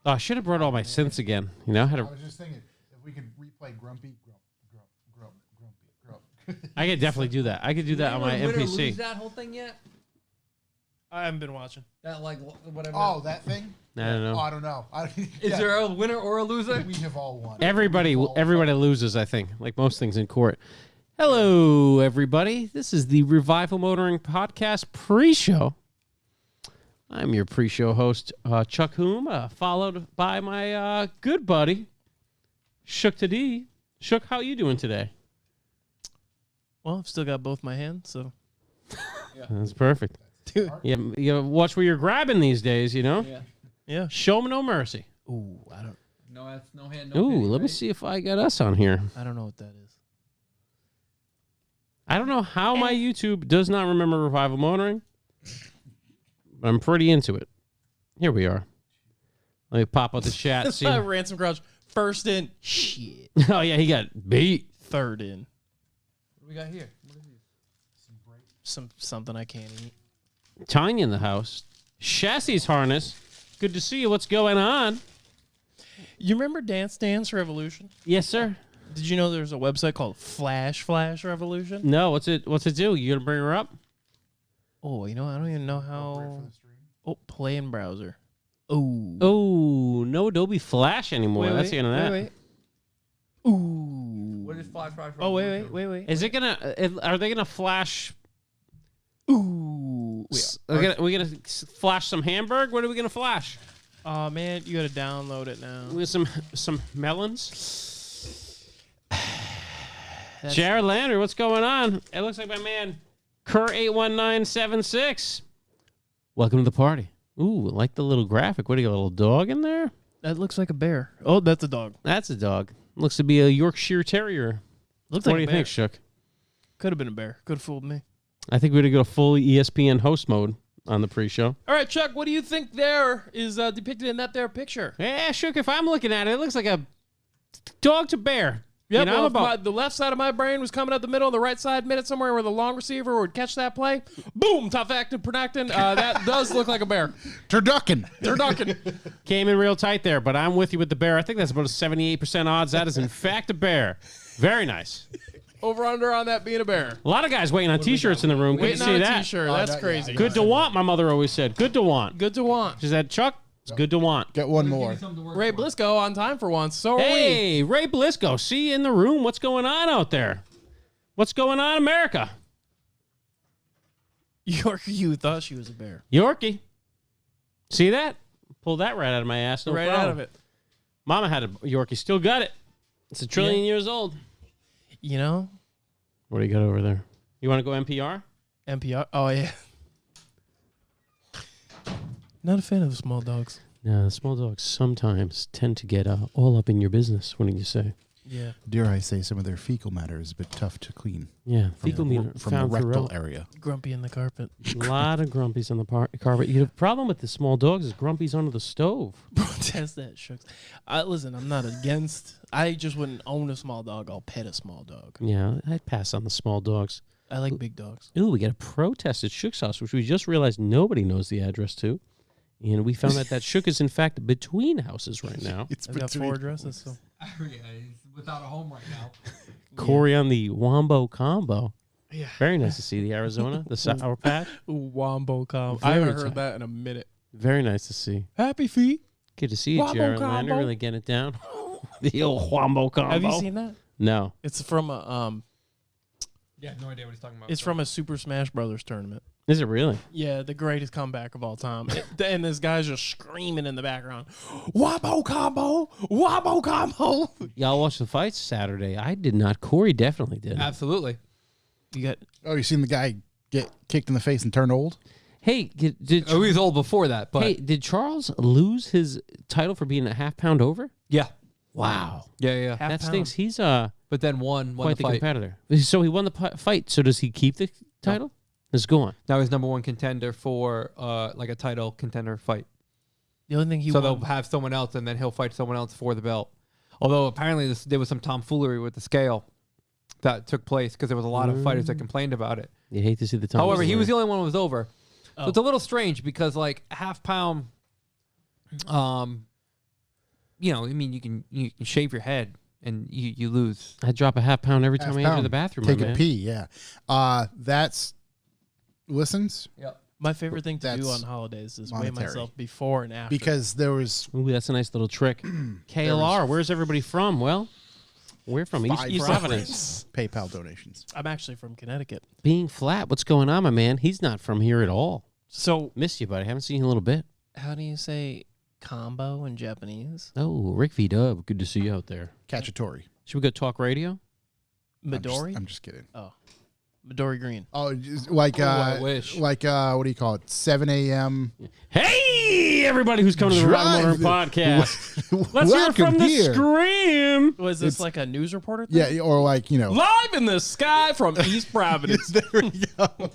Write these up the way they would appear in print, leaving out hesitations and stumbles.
Oh, I should have brought all my synths again. You know, I was just thinking if we could replay Grumpy. I could definitely do that. I could do that on my Win or NPC. lose that whole thing yet? I haven't been watching. That like whatever. Oh, that thing? I don't know. Oh, I don't know. Is there a winner or a loser? We have all won. Everybody loses, I think, like most things in court. Hello, everybody. This is the Revival Motoring Podcast pre-show. I'm your pre-show host, Chuck Hoom, followed by my good buddy, Shook to D. Shook, how you doing today? Well, I've still got both my hands, so. That's perfect. Dude. You watch where you're grabbing these days, you know? Yeah. Show 'em no mercy. Ooh, I don't. No, that's no hand. No Ooh, penny, let me right? see if I got us on here. I don't know what that is. I don't know how my YouTube does not remember Revival Motoring, but I'm pretty into it. Here we are. Let me pop out the chat. That's See. my Ransom Crouch. First in. Shit. Oh, yeah, he got beat. Third in. What do we got here? What is this? Something I can't eat. Tanya in the house. Chassis harness. Good to see you. What's going on? You remember Dance Dance Revolution? Yes, sir. Did you know there's a website called Flash Revolution? No, what's it do? You gonna bring her up? Oh, you know, I don't even know how. Oh, play in browser. Oh. Oh, no Adobe Flash anymore. That's the end of that. Wait. Ooh. What is Flash? Oh, wait. Is it gonna? Are they gonna flash? Ooh. Are we gonna flash some Hamburg? What are we gonna flash? Oh, man, you got to download it now. We got some melons. Jared Lander, what's going on? It looks like my man Kerr81976. Welcome to the party. Ooh, like the little graphic. What do you got, a little dog in there? That looks like a bear. Oh, that's a dog. That's a dog. Looks to be a Yorkshire Terrier. Looks What like do you a bear. think, Shook? Could have been a bear. Could have fooled me. I think we're going to go full ESPN host mode on the pre-show. All right, Chuck, what do you think there is depicted in that there picture? Yeah, Shook, if I'm looking at it, it looks like a dog to bear. Yeah, You know, well, the left side of my brain was coming up the middle, and the right side made it somewhere where the long receiver would catch that play. Boom, tough active Pronactin. That does look like a bear. Turducken. Came in real tight there, but I'm with you with the bear. I think that's about a 78% odds. That is, in fact, a bear. Very nice. Over under on that being a bear. A lot of guys waiting on T-shirts in the room. Good to Waiting see on a that. T-shirt. That's crazy. Good to want, my mother always said. Good to want. Good to want. She said, Chuck, it's good to want. Get one more. Ray Bliscoe on time for once. So are we. Hey, Ray Bliscoe, see you in the room. What's going on out there? What's going on, America? Yorkie, you thought she was a bear. Yorkie. See that? Pulled that right out of my ass. No right problem. out of it. Mama had a Yorkie. Still got it. It's a trillion years old. You know? What do you got over there? You want to go NPR? NPR. Oh, yeah. Not a fan of small dogs. No, small dogs sometimes tend to get all up in your business. What do you say? Yeah. Dare I say some of their fecal matter is a bit tough to clean. Yeah, fecal matter from the found rectal throughout. area. Grumpy in the carpet. A lot of grumpies on the carpet. The problem with the small dogs is grumpies under the stove. Protest that, shucks. Listen, I'm not against. I just wouldn't own a small dog. I'll pet a small dog. Yeah, I'd pass on the small dogs. I like big dogs. Ooh, we got a protest at Shook's house, which we just realized nobody knows the address to. And we found out that Shook is, in fact, between houses right now. It's I've got 4 addresses, so. Yeah, he's without a home right now. Corey on the Wombo combo. Yeah. Very nice to see the Arizona, the Sour Patch. Wombo com. Very I haven't tight. heard that in a minute. Very nice to see. Happy feet. Good to see you, Wombo Jared Lander. combo. Really getting it down. The old Wombo combo. Have you seen that? No. It's from a Yeah, no idea what he's talking about. It's from a Super Smash Brothers tournament. Is it really? Yeah, the greatest comeback of all time. And this guy's just screaming in the background, Wombo combo, Wombo combo. Y'all watched the fights Saturday. I did not. Corey definitely did. Absolutely. You got Oh, you seen the guy get kicked in the face and turn old? Hey, did Oh, he was old before that, but hey, did Charles lose his title for being a half pound over? yeah, Wow. yeah. half That pound. stinks. He's But then won quite the the fight. competitor. So he won the fight. So does he keep the title? Let's go on. Now he's number 1 contender for like a title contender fight. The only thing he So won. they'll have someone else, and then he'll fight someone else for the belt. Although apparently there was some tomfoolery with the scale that took place because there was a lot of fighters that complained about it. You hate to see the time. However, he was the only one who was over. Oh. So it's a little strange because like half pound you know, I mean, you can shave your head and you lose. I drop a half pound every time I enter the bathroom. Take my a man. pee, yeah. That's listens Yep. My favorite thing to do That's on holidays is monetary. weigh myself before and after. because there was Ooh, that's a nice little trick. KLR, where's everybody from? Well, we're from East 5 Providence. PayPal donations. I'm actually from Connecticut. Being flat, what's going on, my man? He's not from here at all. So Missed you, buddy. Haven't seen you in a little bit. how do you say combo in Japanese? Oh, Rick V. Dub, good to see you out there. Cacciatore. Should we go talk radio? Midori? I'm just kidding. Midori Green. Oh, just like I wish. like what do you call it? 7 a.m. Hey, everybody who's coming to the Revival Motoring Podcast. Let's hear it from the Scream. Was this like a news reporter thing? Yeah, or like, you know. Live in the sky from East Providence. There we go.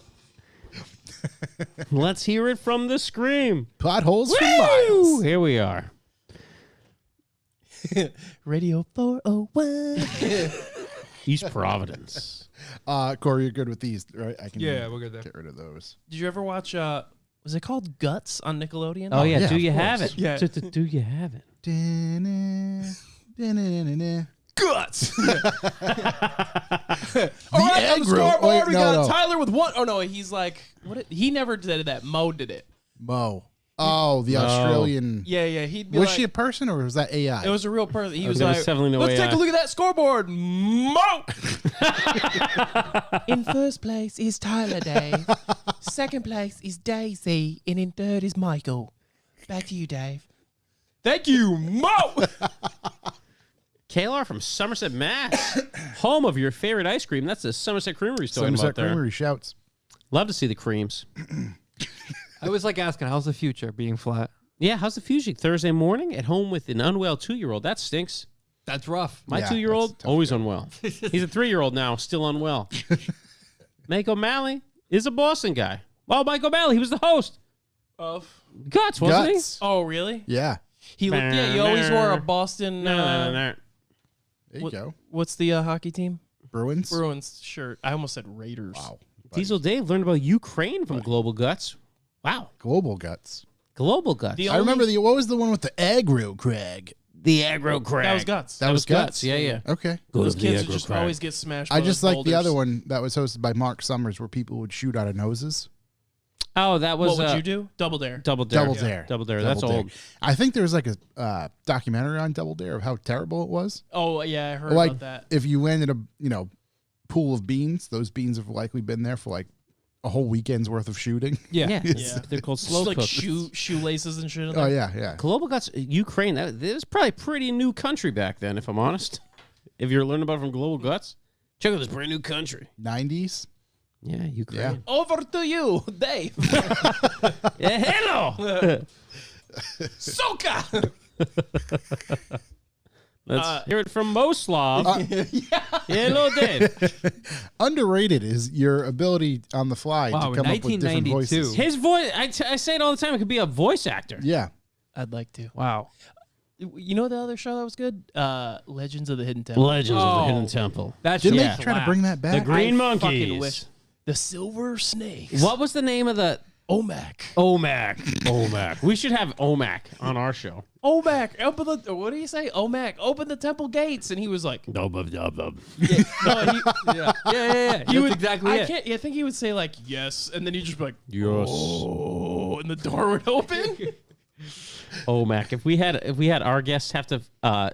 Let's hear it from the Scream. Potholes for Woo! miles. Here we are. Radio 401. East Providence. Corey, you're good with these, right? I can Yeah, we're good there. get rid of those. Did you ever watch, was it called Guts on Nickelodeon? Oh, yeah. yeah, Do of you course. have it? Yeah. Do you have it? Guts! The All right, on egg the roll. scoreboard, Wait, we no, got no. Tyler with one. Oh, no, he's like, he never did that. Mo did it. Mo. Oh, the Mo. Australian. Yeah, he'd be Was like, she a person or was that AI? it was a real person. He was there was like, definitely no let's AI. take a look at that scoreboard. Mo! In first place is Tyler Dave. Second place is Daisy. And in third is Michael. Back to you, Dave. Thank you, Mo! KLR from Somerset, Mass. Home of your favorite ice cream. That's the Somerset Creamery store Somerset out there. Creamery shouts. Love to see the creams. I always like asking, how's the future being flat? Yeah, how's the fusion? Thursday morning at home with an unwell 2-year-old. That stinks. That's rough. My Yeah, 2-year-old, that's tough, always unwell. He's a 3-year-old now, still unwell. Mike O'Malley is a Boston guy. Oh, Mike O'Malley, he was the host. Of. Guts, wasn't Guts. Oh, really? Yeah. He looked, yeah, he always wore a Boston. he? No. There you go. What's the hockey team? Bruins. Bruins shirt. I almost said Raiders. Wow. Diesel Dave learned about Ukraine from Global Guts. Wow. Global guts. Global Guts. The I remember what was the one with the aggro Craig? the aggro crag. That was Guts. That was Guts. Yeah, yeah. Okay. Go Those to the kids would aggro just crag. always get smashed. I by just those like the other boulders. one that was hosted by Mark Summers where people would shoot out of noses. Oh, that was What would you do? Double Dare. Double Dare. Double Dare. Double Dare. Double That's Dare. old. I think there was like a documentary on Double Dare of how terrible it was. Oh yeah, I heard Like about that. if you went in a pool of beans, those beans have likely been there for like a whole weekend's worth of shooting. Yeah. Yeah. Yeah. They're called slow Just like cooked. shoelaces and shit. In Oh there. yeah. Global Guts, Ukraine. That was probably a pretty new country back then, if I'm honest. If you're learning about it from Global Guts, check out this brand new country. 90s. Yeah, Ukraine. Yeah. Over to you, Dave. Yeah, hello. Soka. Let's hear it from Moslav. Hello, Dave. Underrated is your ability on the fly Wow, to come up with different 1992. voices. His voice, I say it all the time, it could be a voice actor. Yeah. I'd like to. Wow. You know the other show that was good? Legends of the Hidden Temple. Legends of the Oh. Hidden Temple. That's Didn't Yeah. they try to bring that The back? Green I fucking Monkeys. wish. The Silver Snakes. What was the name of the OMAC. OMAC? OMAC. We should have OMAC on our show. OMAC. Open the. What do you say? OMAC. Open the temple gates. And he was like. Dub, dub, dub, dub. yeah. That's exactly it. I think he would say like yes, and then he'd just be like, Yes. oh, and the door would open. OMAC. If we had our guests have to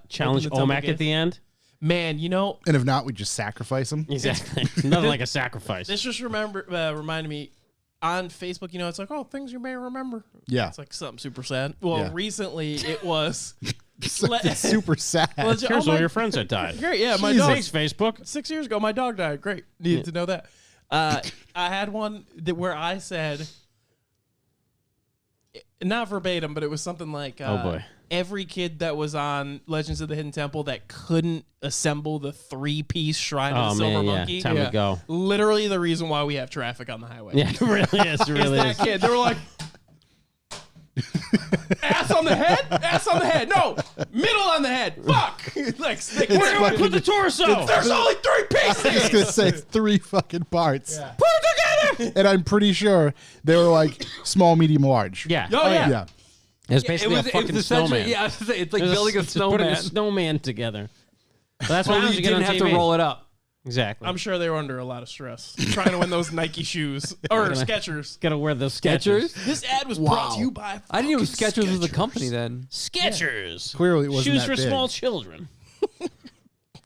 challenge the temple OMAC at gates. the end. Man, you know, And if not, we just sacrifice them. Exactly. Nothing like a sacrifice. this just reminded me on Facebook. You know, it's like, oh, things you may remember. Yeah. It's like something super sad. Well, Yeah. recently it was. It's super sad. Legit- Here's oh, all my- your friends that died. Great, yeah, my Jesus. dog. Thanks, Facebook. 6 years ago, my dog died. Great, needed to know that. I had one where I said, not verbatim, but it was something like, Oh, boy. every kid that was on Legends of the Hidden Temple that couldn't assemble the 3-piece Shrine of Oh, the Silver man, yeah. Monkey. Time to go. Literally the reason why we have traffic on the highway. Yeah, it really is. It It's really that is. kid. They were like, ass on the head, ass on the head. No, middle on the head. Fuck. Like, stick. Where do I put the torso? There's only 3 I was pieces. going to say 3 fucking parts. Put it together. And I'm pretty sure they were like small, medium, large. Yeah. Oh, yeah. Yeah. It's basically a fucking snowman. Yeah, I was gonna say, it's like There's building a just putting snowman. a snowman together. But that's why Well, you didn't have to roll it up. Exactly. I'm sure they were under a lot of stress trying to win those Nike shoes or Skechers. Gotta wear those Skechers? Skechers. This ad was brought to you by. I didn't know fucking Skechers was a Skechers. company then. Skechers. Clearly, it wasn't shoes that for big. small children.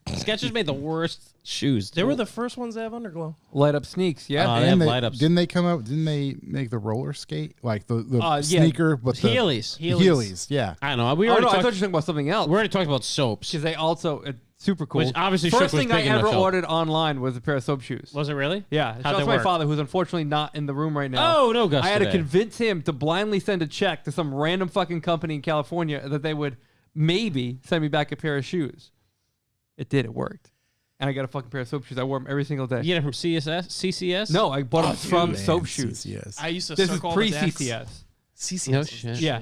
Skechers made the worst shoes. They were the first ones to have underglow. Light up sneaks, yeah. They have And light ups. didn't they come out? Didn't they make the roller skate like the Yeah. sneaker, but the Heelys. Heelys, yeah. I don't know. We Oh, already no, I thought you were talked. talking about something else. We already talked about soaps. Because they also, super cool. Which obviously First Shook was thing I big in the ever film. ordered online was a pair of soap shoes. Was it really? Yeah. How'd Shout out they to my work? father, who's unfortunately not in the room right now. Oh, no, Gus. I had to today. convince him to blindly send a check to some random fucking company in California that they would maybe send me back a pair of shoes. It did. It worked. And I got a fucking pair of soap shoes. I wore them every single day. You get it from CCS? No, I bought them from soap shoes. Yes. I used to This is circle all the decks. pre-CCS. CCS. No was the shit. Yeah.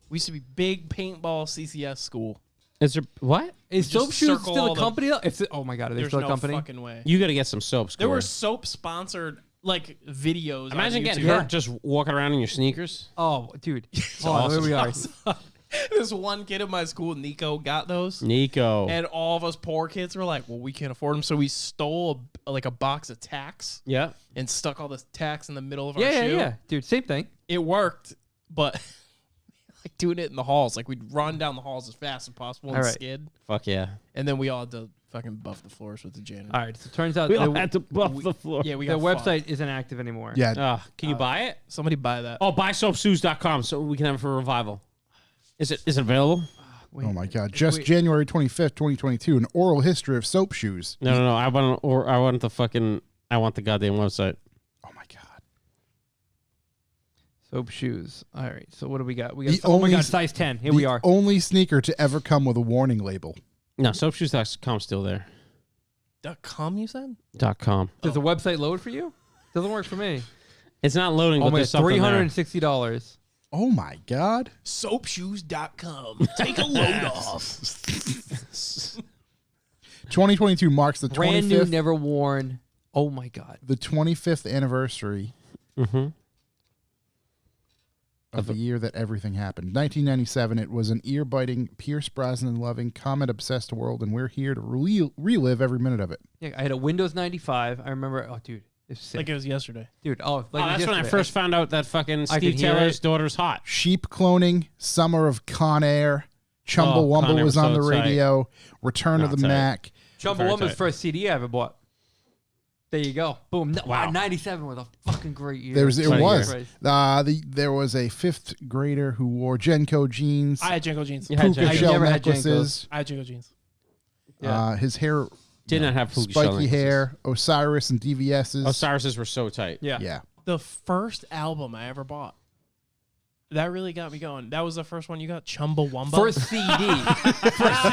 We used to be big paintball CCS school. Is there what? Is Just soap shoes circle still all a the- company? Oh my god, are they There's still no a company? fucking way. You got to get some soaps. There were Corey. soap sponsored like videos. Imagine on getting YouTube. hurt just walking around in your sneakers. Oh, dude. Hold on, awesome. there we are. This one kid in my school, Nico, got those. Nico. And all of us poor kids were like, well, we can't afford them. So we stole a box of tacks Yeah. and stuck all the tacks in the middle of our Yeah, shoe. yeah. Dude, same thing. It worked, but like doing it in the halls. Like we'd run down the halls as fast as possible and All right. skid. Fuck yeah. And then we all had to fucking buff the floors with the janitor. All right, so it turns out We all the, had to buff the floor. Yeah, we the got website fucked. isn't active anymore. Yeah. Can you buy it? Somebody buy that. Oh, buysoapshoes.com so we can have it for revival. Is it available? Wait, Oh my God! Just wait. January 25th, 2022. An oral history of soap shoes. No. I want the goddamn website. Oh my God! Soap shoes. All right, so what do we got? We The got. Oh my only god, s- size 10. Here the we are. only sneaker to ever come with a warning label. No, soapshoes.com still there. .com, you said? .com. Does the website load for you? Doesn't work for me. It's not loading, Oh but my, there's something there. $360. Oh my God! Soapshoes.com. Take a load off. 2022 marks the Brand new, 25th, never worn. Oh my god. the 25th anniversary Mm-hmm. of the year that everything happened. 1997. It was an ear-biting, Pierce Brosnan-loving, comet-obsessed world, and we're here to relive every minute of it. Yeah, I had a Windows 95. I remember. Oh, dude, it's sick. Like it was yesterday. Dude, oh, like Oh, that's when I yesterday. first found out that fucking I Steve could hear Taylor's it. daughter's hot. Sheep cloning, Summer of Con Air, Con Chumbawamba Air was was on so the tight. radio, Return of the tight. Mac. Very Chumbawamba's tight. first CD I ever bought. There you go. Boom. Wow. 97 was a fucking great year. There Funny was Christ. there was a fifth grader who wore Genko jeans, I had Jenko jeans. You had puka Jenko. I shell never had necklaces. I had Jenko jeans. Yeah. His hair Did not have puka shell spiky necklaces. hair, Osiris and DVS's. Osiris's were so tight. Yeah. Yeah. The first album I ever bought. That really got me going. That was the first one you got? Chumbawamba? First CD. First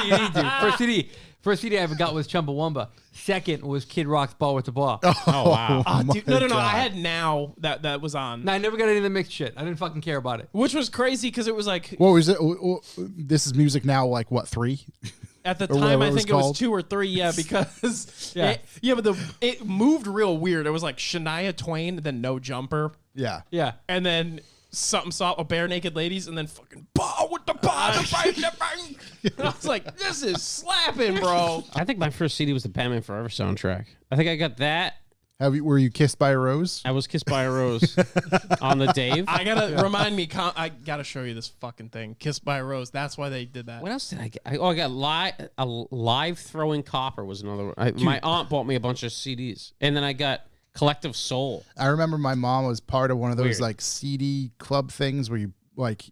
CD, dude. First CD I ever got was Chumbawamba. Second was Kid Rock's Ball with the Ball. Oh, wow. Ah, my dude, no. God. I had Now that was on. No, I never got any of the mixed shit. I didn't fucking care about it. Which was crazy because it was like, What was it? This is music now, like what, 3? at the Or time, whatever I it was think it was called. 2 or 3, yeah, because Yeah. but it moved real weird. It was like Shania Twain, then No Jumper, Yeah. Yeah. and then something soft, a Bare Naked Ladies, and then fucking Ball with the Ball, the bang, the bang. And I was like, this is slapping, bro. I think my first CD was the Batman Forever soundtrack. I think I got that. Were you kissed by a rose? I was kissed by a rose on the Dave. I gotta remind me. I gotta show you this fucking thing. Kissed by a Rose. That's why they did that. What else did I get? I got live throwing copper was another one. My aunt bought me a bunch of CDs, and then I got Collective Soul. I remember my mom was part of one of those Weird. like CD club things where you like,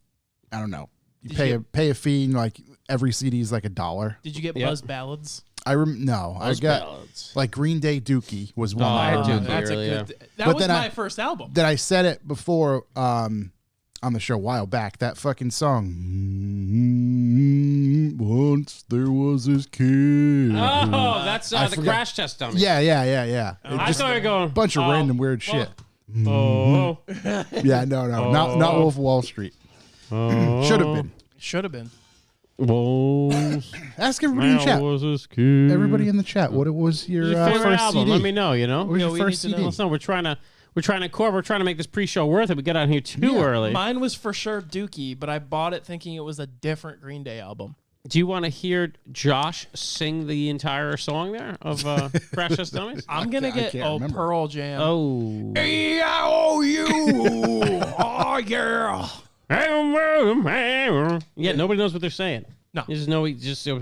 I don't know, you pay a fee and like every CD is like $1. Did you get Yep. Buzz Ballads? I got ballads. like Green Day Dookie was one Oh, I I remember. do. That's Really, a good. That But was then my first album. That I said it before on the show a while back. That fucking song. Once there was this kid. Oh, that's I the forgot. crash test dummy. Yeah. I Just thought you were going a bunch of random weird shit. Oh, Yeah, no, not Wolf of Wall Street. Should have been. Should have been. Whoa. Ask everybody in the chat. Was this kid? Everybody in the chat. What it was your Your favorite first album? CD? Let me know. You know, What was your we first need to CD? know. Listen, we're trying to. We're trying to make this pre-show worth it. We got on here too early. Mine was for sure Dookie, but I bought it thinking it was a different Green Day album. Do you want to hear Josh sing the entire song there of Crash Test Dummies? I'm going to get Pearl Jam. Oh. E-I-O-U. Oh, yeah. Yeah, nobody knows what they're saying. No. You just know he just goes.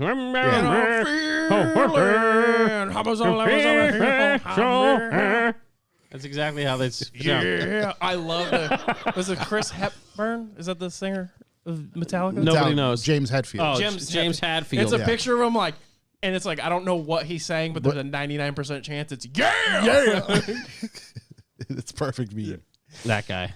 That's exactly how they sound. Yeah, I love it. Was it Chris Hepburn? Is that the singer of Metallica? Nobody knows. James Hetfield. Oh, James Hadfield. It's a picture of him like, and it's like, I don't know what he's saying, but there's a 99% chance it's yeah. Yeah. It's perfect meme. That guy.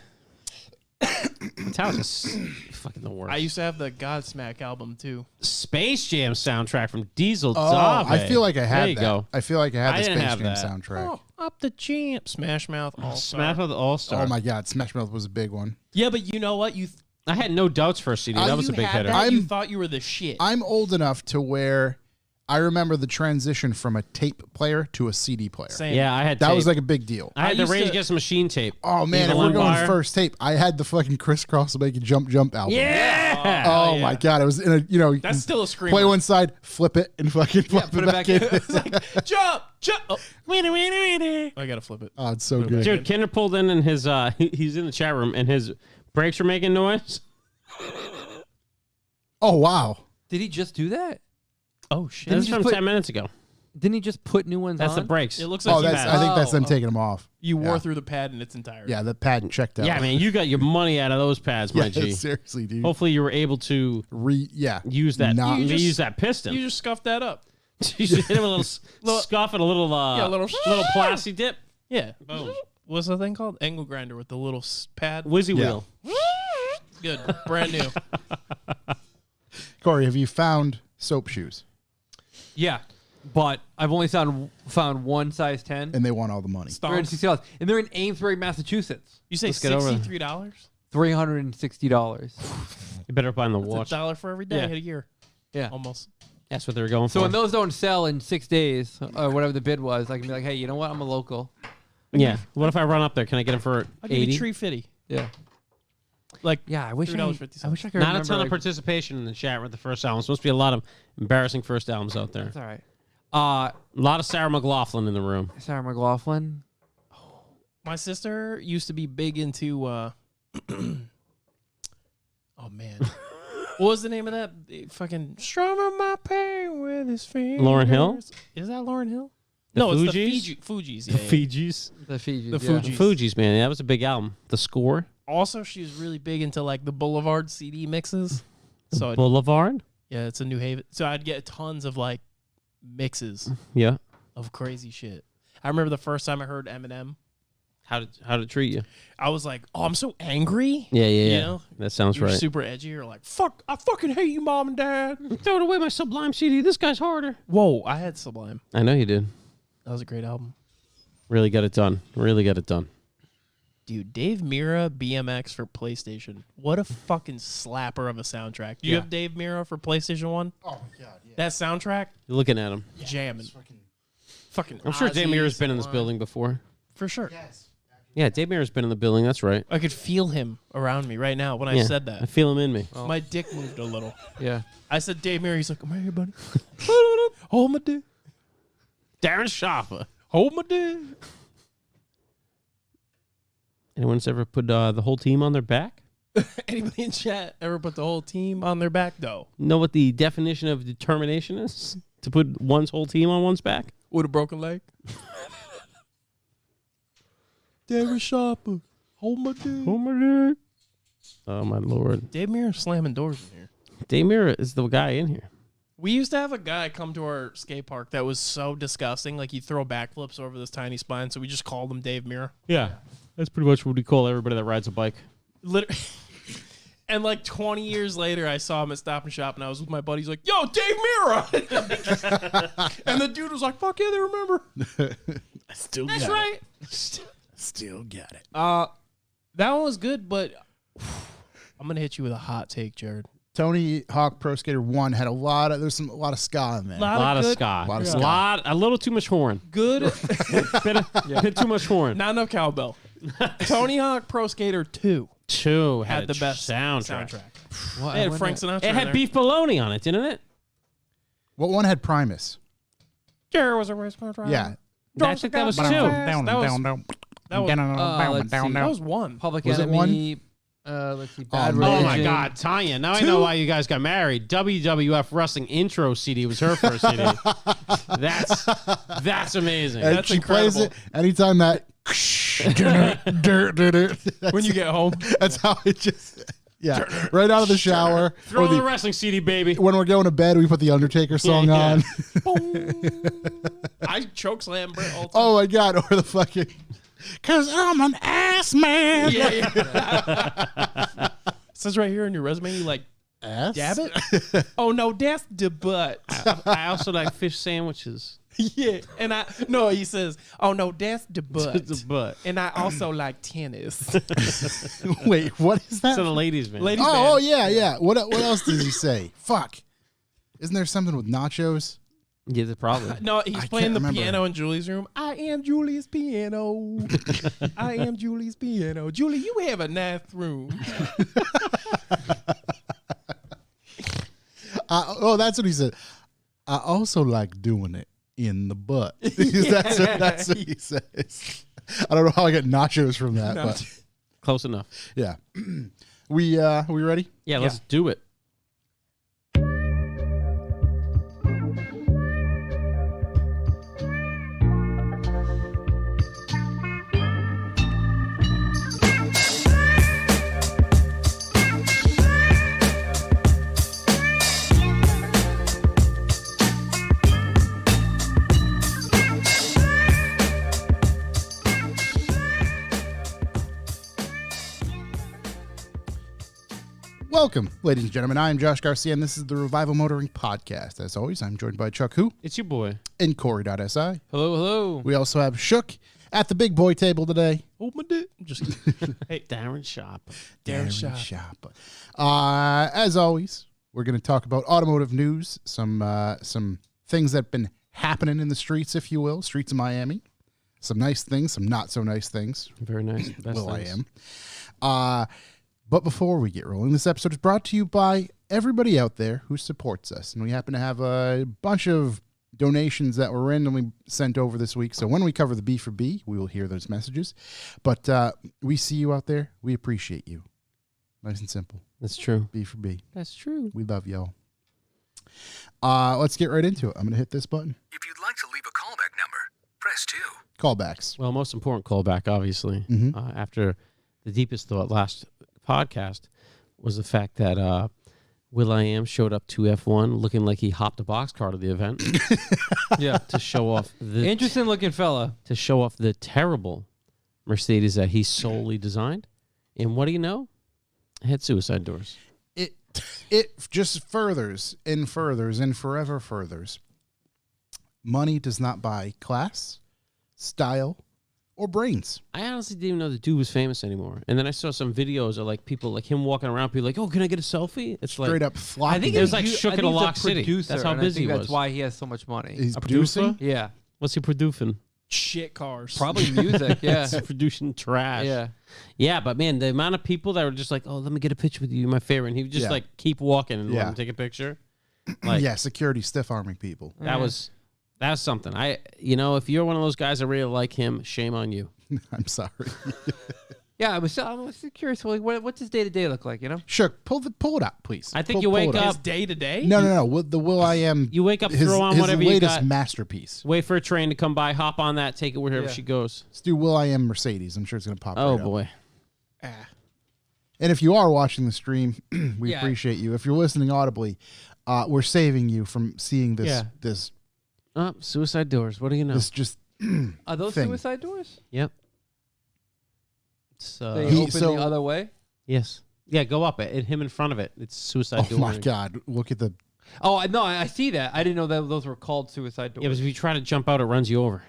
Metallica's fucking the worst. I used to have the Godsmack album too. Space Jam soundtrack from Diesel Oh, Dave. I feel like I had There you that. go. I feel like I had I the didn't Space have Jam that. soundtrack. Oh, up the champ, Smash Mouth, All Smash Mouth All-Star. Oh my God, Smash Mouth was a big one. Yeah, but you know what? I had No Doubt's first CD. That was a big hitter. You thought you were the shit. I'm old enough to where I remember the transition from a tape player to a CD player. Same. Yeah, I had That tape. was like a big deal. I had the used Rage to- Against the Machine tape. Oh man, Evil if we're going Empire. first tape, I had the fucking Crisscross Make It Jump album. Yeah. Oh my God, it was in a you That's can still a screamer. play one side, flip it, and fucking flip put it it back back in. in. It's like, jump. Oh. I gotta flip it. Oh, it's so good. Dude, Kinder pulled in and his he's in the chat room and his brakes are making noise. Oh wow. Did he just do that? Oh shit! That's he from just 10 minutes ago. Didn't he just put new ones That's on? the brakes. It looks like Oh, you, I think that's them taking them off. you wore Yeah. through the pad in its entirety. Yeah, the pad checked out. Yeah, man, you got your money out of those pads, my Yeah, G. seriously, dude. Hopefully you were able to use that Not- You just- use that piston. You just scuffed that up. You should hit him a little scuff and a little Yeah, a little- little plastic dip. Yeah. Boom. What's the thing called? Angle grinder with the little pad. Whizzy Yeah. wheel. Good. Brand new. Corey, have you found soap shoes? Yeah, but I've only found one size 10. And they want all the money. Stomps. $360, and they're in Amesbury, Massachusetts. You say Let's get over there. $63? $360. You better find the That's watch. $1 for every day Yeah. a year. Yeah. Almost. That's what they were going So for. when those don't sell in 6 days or whatever the bid was, I can be like, hey, you know what? I'm a local. Yeah. What if I run up there? Can I get them for I'll give you 80? tree fitty. Yeah. Like, Yeah, I wish I $3.50. wish I could Not remember. a ton of like- participation in the chat with the first album. Supposed to be a lot of embarrassing first albums out there. That's all right. A lot of Sarah McLaughlin in the room. Sarah McLaughlin. my sister used to be big into, oh, man. What was the name of that? Fucking strumming my pain with his fingers. Lauryn Hill? Is that Lauryn Hill? The No, Fugees? it's the Fugees. Yeah, yeah. Fijis. The Fiji. The yeah. Fugees. Fugees, man. That was a big album. The Score. Also, she was really big into like the Boulevard CD mixes. So Boulevard. yeah, it's a New Haven. So I'd get tons of like mixes Yeah. of crazy shit. I remember the first time I heard Eminem, How to treat you? I was like, "Oh, I'm so angry." Yeah, You yeah. know? That sounds You're right. super edgy. You're like, "Fuck! I fucking hate you, mom and dad." Throwing away my Sublime CD. This guy's harder. Whoa, I had Sublime. I know you did. That was a great album, Really got it done. Really got it done. dude. Dave Mirra BMX for PlayStation. What a fucking slapper of a soundtrack. Do you Yeah. have Dave Mirra for PlayStation 1? Oh my God, yeah. That soundtrack, You're looking at him. jamming. Fucking. I'm sure Dave Ozzy, Mirror's been in this Sublime. building before. for sure. Yeah, Dave Mirror's been in the building. That's right. I could feel him around me right now when I Yeah, said I that. feel him in me. My dick moved a little. Yeah. I said Dave Mirra. He's like, "Come here, buddy. Hold my dick. Darren Schafer. Hold my dick." Anyone's ever put the whole team on their back? Anybody in chat ever put the whole team on their back? No. Know what the definition of determination is? To put one's whole team on one's back? With a broken leg. David Shopper. Hold my dick. Oh my God. Oh my Lord. Dave Mirra slamming doors in here. Dave Mirra is the guy in here. We used to have a guy come to our skate park that was so disgusting. Like, he'd throw backflips over this tiny spine, so we just called him Dave Mirra. Yeah. That's pretty much what we call everybody that rides a bike. Literally. And like 20 years later, I saw him at Stop and Shop, and I was with my buddy. He's like, "Yo, Dave Mirra!" And the dude was like, "Fuck yeah, they remember." Still That's got right. it. Still got it. That one was good, but I'm gonna hit you with a hot take, Jared. Tony Hawk Pro Skater 1 had a lot of ska in there. A lot of good- ska. Lot of ska. A little too much horn. Good, Bit too much horn. not enough cowbell. Tony Hawk Pro Skater 2 Two had the best soundtrack. What? It had Frank Sinatra. It had beef bologna on it, didn't it? What one had Primus? There was a race car driver. Yeah. I think that was two. Down, That was- down, down. that was- let's see. That was one. Public Was it Enemy. Let's see. Bad Oh, Religion. Oh my God, Tanya! Now I know why you guys got married. WWF Wrestling Intro CD was her first CD. That's amazing. And That's she plays incredible. it anytime that When you get home. that's how it just right out of the shower. Throw Or the wrestling CD, baby. when we're going to bed, we put the Undertaker song Yeah. on. I choke slam Brett all the time. Oh my God! Or the fucking, cause I'm an ass man. Yeah. Says right here in your resume, you like Ass? dab it? Oh no, that's the butt. I also like fish sandwiches. Yeah. And he says, oh no, that's the butt. The butt. And I also like tennis. Wait, what is that? It's a ladies' man. Ladies Oh band. yeah. What else does he say? Fuck. Isn't there something with nachos? Yeah, probably. No, he's I playing can't the remember. piano in Julie's room. I am Julie's piano. I am Julie's piano. Julie, you have a nice room. That's what he said. I also like doing it in the butt. That's what he says. I don't know how I get nachos from that, but Close enough. yeah. We ready? Yeah, let's do it. Welcome, ladies and gentlemen. I am Josh Garcia, and this is the Revival Motoring Podcast. As always, I'm joined by Chuck Who It's your boy. and Corey.si. Hello, hello. We also have Shook at the big boy table today. Oh my dick. Just kidding. Hey, Darren Sharp. Darren Darren Sharp. Sharp. As always, we're going to talk about automotive news, some things that have been happening in the streets, if you will, streets of Miami. Some nice things, some not so nice things. Very nice. Best Will things. I am. But before we get rolling, this episode is brought to you by everybody out there who supports us. And we happen to have a bunch of donations that were randomly sent over this week. So when we cover the B for B, we will hear those messages. But we see you out there. We appreciate you. Nice and simple. That's true. B for B. That's true. We love y'all. Let's get right into it. I'm going to hit this button. If you'd like to leave a callback number, press 2. Callbacks. Well, most important callback, obviously, Mhm. after the deepest thought last podcast was the fact that Will.i.am showed up to F1 looking like he hopped a boxcar to the event Yeah. to show off Interesting looking fella. the terrible Mercedes that he solely designed. And what do you know? It had suicide doors. It just furthers and furthers and forever furthers. Money does not buy class, style, or brains. I honestly didn't even know the dude was famous anymore. And then I saw some videos of like people like him walking around, people like, "Oh, can I get a selfie?" It's Straight like up flocking. I think It was he's like u- shook I in think a he's lock city. producer, That's how and I busy think he that's was. why he has so much money. He's A producing. producer? Yeah. What's he producing? shit cars. Probably music. Yeah. He's producing trash. Yeah. Yeah, but man, the amount of people that were just like, "Oh, let me get a picture with you, you're my favorite," and he would just Yeah. like keep walking and let Yeah. him take a picture. Like Yeah, security stiff arming people. that's something. If you're one of those guys that really like him, shame on you. I'm sorry. Yeah. I was curious. Like, what's his day to day look like? You know. Shook, pull it up, please. I think Pull- you pull wake it His up- day to day? No. With the Will.i.am. You wake up, his, throw on his whatever you latest got, masterpiece. wait for a train to come by, hop on that, take it wherever Yeah. she goes. Let's do Will.i.am Mercedes. I'm sure it's going to pop Oh right up. boy. And if you are watching the stream, we Yeah. appreciate you. If you're listening audibly, we're saving you from seeing this. Yeah. This Oh, suicide doors. What do you know? this just. Are those Thing. suicide doors? Yep. So They He- open so- the other way. yes. Yeah, go up it. Him in front of it. It's suicide Oh door. my God! Look at the. Oh, no, I see that. I didn't know that those were called suicide doors. Yeah, but if you try to jump out, it runs you over.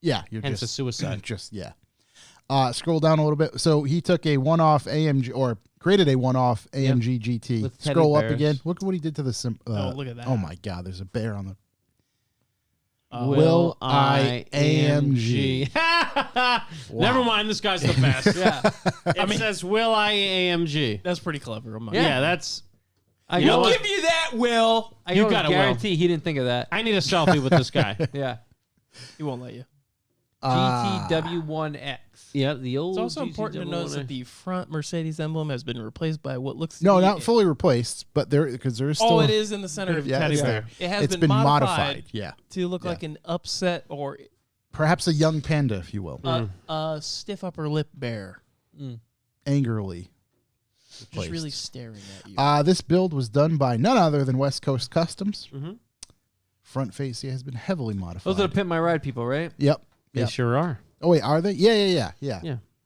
Yeah, you're Hence a just suicide. just yeah. Scroll down a little bit. So he took a one-off AMG or created a one-off AMG GT. With teddy Scroll up bears. again. Look what he did to the. Oh, look at that. Oh my God! There's a bear on the. Will I AMG. Never mind, this guy's the best. Yeah. It says Will I AMG. That's pretty clever. I'm not Yeah, that's. I You know know what? give you that, Will. I You can got it, Will. guarantee he didn't think of that. I need a selfie with this guy. Yeah. He won't let you. GTW1X. Yeah, the old. It's also important to notice that the front Mercedes emblem has been replaced by what looks to No, be not fully replaced, but because there's still. Oh, it is in the center of Yeah, teddy it's bear. there. It has It's been, modified Yeah, to look like an upset or perhaps a young panda, if you will, a stiff upper lip bear. angrily. Just Placed. really staring at you. This build was done by none other than West Coast Customs. Mm-hmm. Front fascia has been heavily modified. Those are the Pimp My Ride people, right? Yep. They Yep. sure are. Oh wait, are they? Yeah.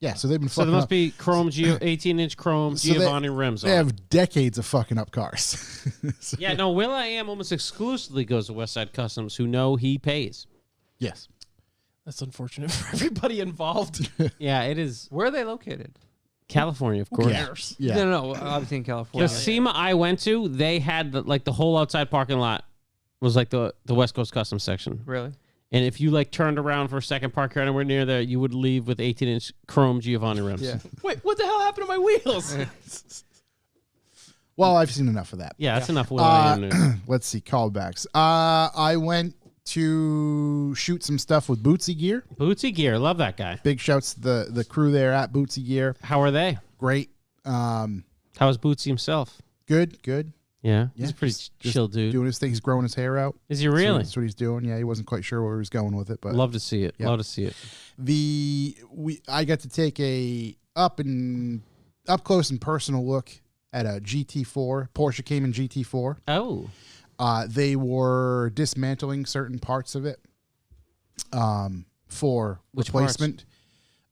Yeah. So they've been So fucking there must up. be chrome 18-inch chrome So Giovanni rims They on it. have decades of fucking up cars. So- Yeah, no, Will I Am almost exclusively goes to Westside Customs, who know he pays. Yes. That's unfortunate for everybody involved. Yeah, it is Where are they located? California, of course. cares? Yeah. No, obviously in California. The SEMA I went to, they had the whole outside parking lot was like the West Coast Customs section. Really? And if you turned around for a second, park here anywhere near there, you would leave with 18-inch chrome Giovanni rims. Yeah. Wait, what the hell happened to my wheels? Well, I've seen enough of that. Yeah, that's enough Will I Am news. Let's see, callbacks. I went to shoot some stuff with Bootsy Gear. Bootsy Gear, love that guy. Big shouts to the crew there at Bootsy Gear. How are they? Great. How's Bootsy himself? Good. Yeah, he's a pretty just chill dude. Doing his thing. He's growing his hair out. Is he really? That's what he's doing. Yeah, he wasn't quite sure where he was going with it, but Love to see it. Yeah. Love to see it. I got to take a up close and personal look at a GT4 Porsche Cayman GT4. Oh, They were dismantling certain parts of it for Which replacement.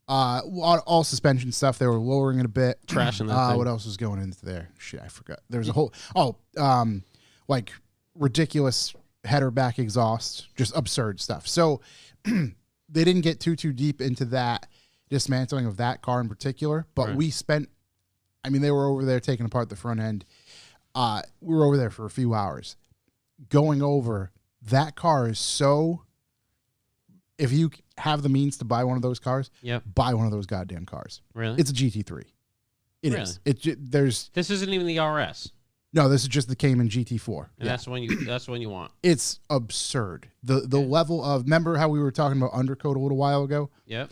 All suspension stuff. They were lowering it a bit. Trashing that thing. What else was going into there? Shit, I forgot. There was a whole like ridiculous header back exhaust, just absurd stuff. So they didn't get too deep into that dismantling of that car in particular, but Right. we spent. I mean, they were over there taking apart the front end. We were over there for a few hours, going over that car is so. If you have the means to buy one of those cars, yep. buy one of those goddamn cars. Really? It's a GT3. It Really? is. There's This isn't even the RS, no. This is just the Cayman GT4. and that's the one you. That's the one you want. It's absurd. The level of. Remember how we were talking about undercoat a little while ago? Yep.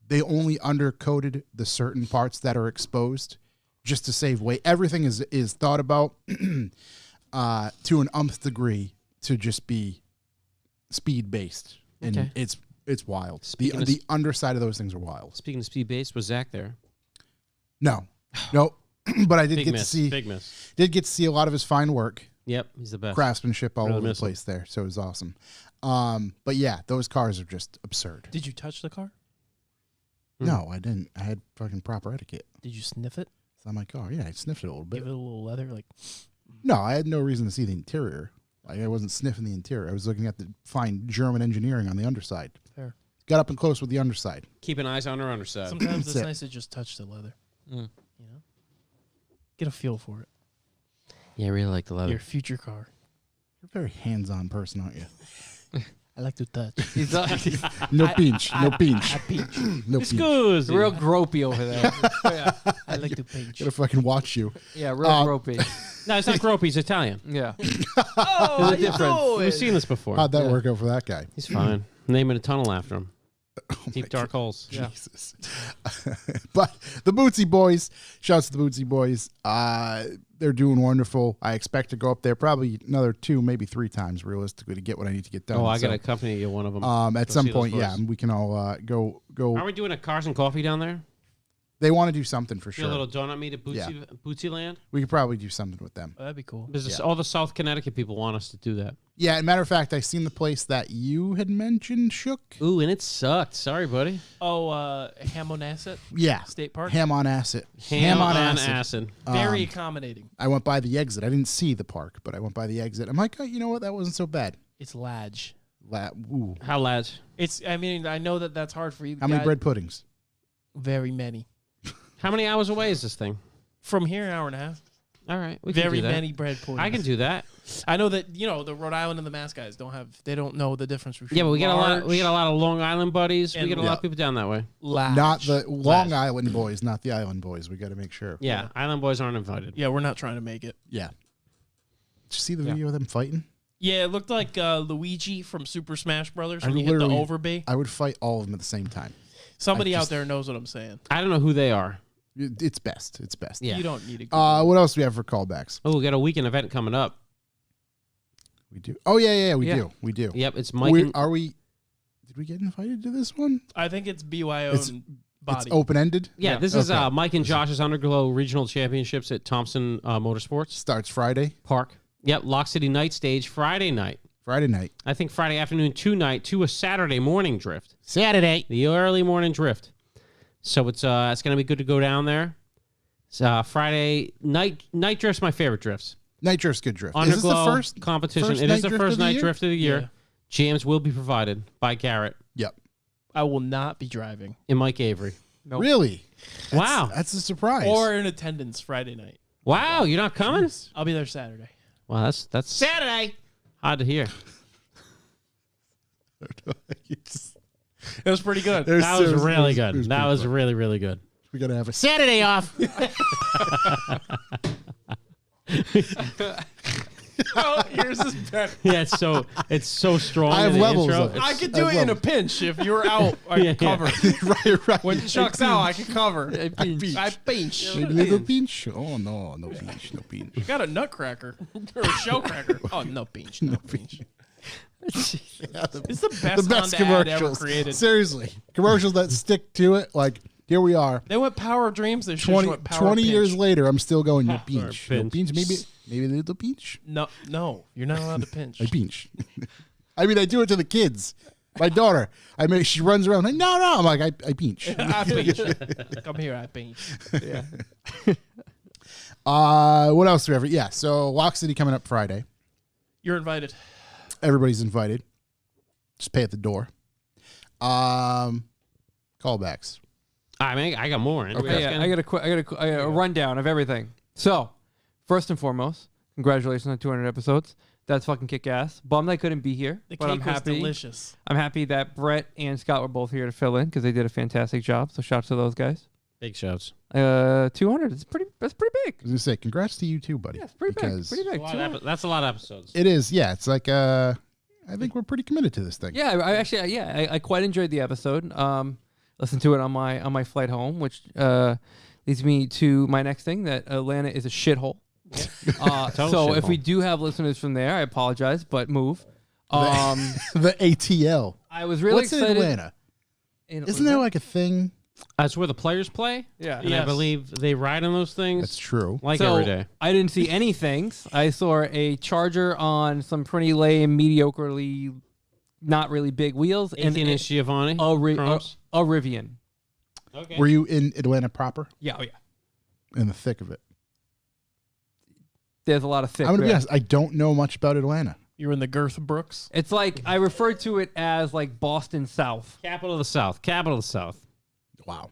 They only undercoated the certain parts that are exposed, just to save weight. Everything is thought about to an umpth degree to just be speed based, and Okay. it's wild. Speaking of The underside of those things are wild. Speaking of speed base, was Zach there? No, but I did Big get miss. to see. Big miss. Did get to see a lot of his fine work, Yep, he's the best. craftsmanship all Really over the miss him. place there. So it was awesome. But yeah, those cars are just absurd. Did you touch the car? No, I didn't. I had fucking proper etiquette. Did you sniff it? So I'm like, oh yeah, I sniffed it a little bit. Give it a little leather? Like, No, I had no reason to see the interior. Like I wasn't sniffing the interior. I was looking at the fine German engineering on the underside. fair. Got up and close with the underside. Keeping eyes on her underside. Sometimes That's it's it. nice to just touch the leather. You know? Get a feel for it. Yeah, I really like the leather. Your future car. You're a very hands-on person, aren't you? I like to touch. He's No pinch. No pinch. I pinch. No pinch. Excuse real gropey over there. Yeah, I like to pinch. Gotta fucking watch you. yeah real gropey. No, it's not gropey. He's Italian. Yeah. Oh, There's a difference. We've seen this before. How'd that work out for that guy? He's fine. Naming a tunnel after him. Deep dark holes. Yeah. Jesus. But the Bootsy Boys, shouts to the Bootsy Boys. They're doing wonderful. I expect to go up there probably another 2, maybe 3 times realistically to get what I need to get done. Oh, I got to So, accompany you one of them. at Go some see those point, yeah, boys. we can all go. Are we doing a cars and coffee down there? They want to do something for Do sure. a little donut meet at Bootsy Land? We could probably do something with them. Oh, that'd be cool. Because all the South Connecticut people want us to do that. Yeah, as a matter of fact, I seen the place that you had mentioned, Shook. Ooh, and it sucked. Sorry, buddy. Oh, Hamonasset Yeah. State Park. Ham on acid. Ham on acid. Very accommodating. I went by the exit. I didn't see the park, but I went by the exit. I'm like, oh, you know what? That wasn't so bad. It's Ladge. Ooh. How lads? It's. I mean, I know that that's hard for you. How many guys. bread puddings? Very many. How many hours away is this thing? From here, an hour and a half. All right, we can Very do that. many bread puddings. I can do that. I know that the Rhode Island and the Mass guys don't know the difference between Yeah, but we get a lot. large We get a lot of Long Island buddies. We and- get a lot of people down that way. large. Not the Long Island boys, not the Island boys. We got to make sure. Yeah, Island boys aren't invited. Yeah, we're not trying to make it. Yeah. Did you see the video of them fighting? Yeah, it looked like Luigi from Super Smash Brothers I when he hit the literally- overbay. I would fight all of them at the same time. Somebody I out just- there knows what I'm saying. I don't know who they are. It's best. It's best. Yeah. You don't need to go. What else do we have for callbacks? Oh, we got a weekend event coming up. We do. Oh yeah, we Yeah. do. We do. Yep, it's Mike. Are we? Did we get invited to this one? I think it's BYO It's- and It's body. open ended. Yeah, this is Okay. Mike and Josh's Underglow Regional Championships at Thompson Motorsports Starts Friday. Park. Yep, Lock City Night Stage Friday night. Friday night. I think Friday afternoon to a Saturday morning drift. Saturday. The early morning drift. So it's going to be good to go down there. Friday night drift's my favorite drifts. Night drift's good drift. Is this the Underglow first competition. first It night is the drift first of the night year? drift of the year. Yeah. Jams will be provided by Garrett Yep. I will not be driving and Mike Avery. Nope. Really? Wow. That's a surprise. or in attendance Friday night. Wow, you're not coming? I'll be there Saturday. Wow, that's Saturday. hard to hear. You just- It was pretty good. there's That was seriously- really there's- good. there's That pretty was fun. really, really good. We gotta have a Saturday off. Oh, yours is better. Yeah, it's so strong. I have in the levels intro. of it. I could I do it in a love it. pinch. If you're out, I Yeah, can cover. right. When Chuck's out, I can cover. I pinch. Maybe little pinch. Oh no, no pinch, no pinch. Got a nutcracker or a shell cracker. Oh, no pinch. No pinch. It's the best, The best Honda ad ever commercials. created. Seriously, commercials that stick to it. Like here we are. They went Power of Dreams. They should 20, went Power 20 Pinch. years later, I'm still going no pinch. No pinch. pinch. Maybe a little pinch. No, you're not allowed to pinch. I pinch. I mean, I do it to the kids. My daughter, she runs around like, no. I'm like, I pinch. I pinch. Come here, I pinch. Yeah. What else do we have? Yeah, so Lock City coming up Friday. You're invited. Everybody's invited. Just pay at the door. Callbacks. I mean, I got more. Anybody else Yeah, got- I got a rundown of everything. So, first and foremost, congratulations on 200 episodes. That's fucking kick ass. Bummed I couldn't be here, The but I'm cake was happy. delicious. I'm happy that Brett and Scott were both here to fill in because they did a fantastic job. So, shouts to those guys. Big shouts. 200. That's pretty big. I was gonna say, congrats to you too, buddy. Yeah, it's pretty big. because Pretty big. 200. That's a lot of episodes. It is. Yeah, it's like I think we're pretty committed to this thing. Yeah, I quite enjoyed the episode. Listened to it on my flight home, which leads me to my next thing, that Atlanta is a shithole. So if we do have listeners from there, I apologize, but move. The ATL. I was really What's in excited. Atlanta? Isn't there like a thing? That's where the players play. Yeah. And I believe they ride on those things That's true. like So every day. I didn't see any things. I saw a Charger on some pretty lame, mediocrely, not really big wheels, and 18-inch Giovanni. a Chromes. Rivian. Okay. Were you in Atlanta proper? Yeah, In the thick of it? There's a lot of thick. I'm gonna be there. honest. I don't know much about Atlanta. You're in the Girth Brooks. It's like I refer to it as like Boston South. Capital of the South. Capital of the South. Wow.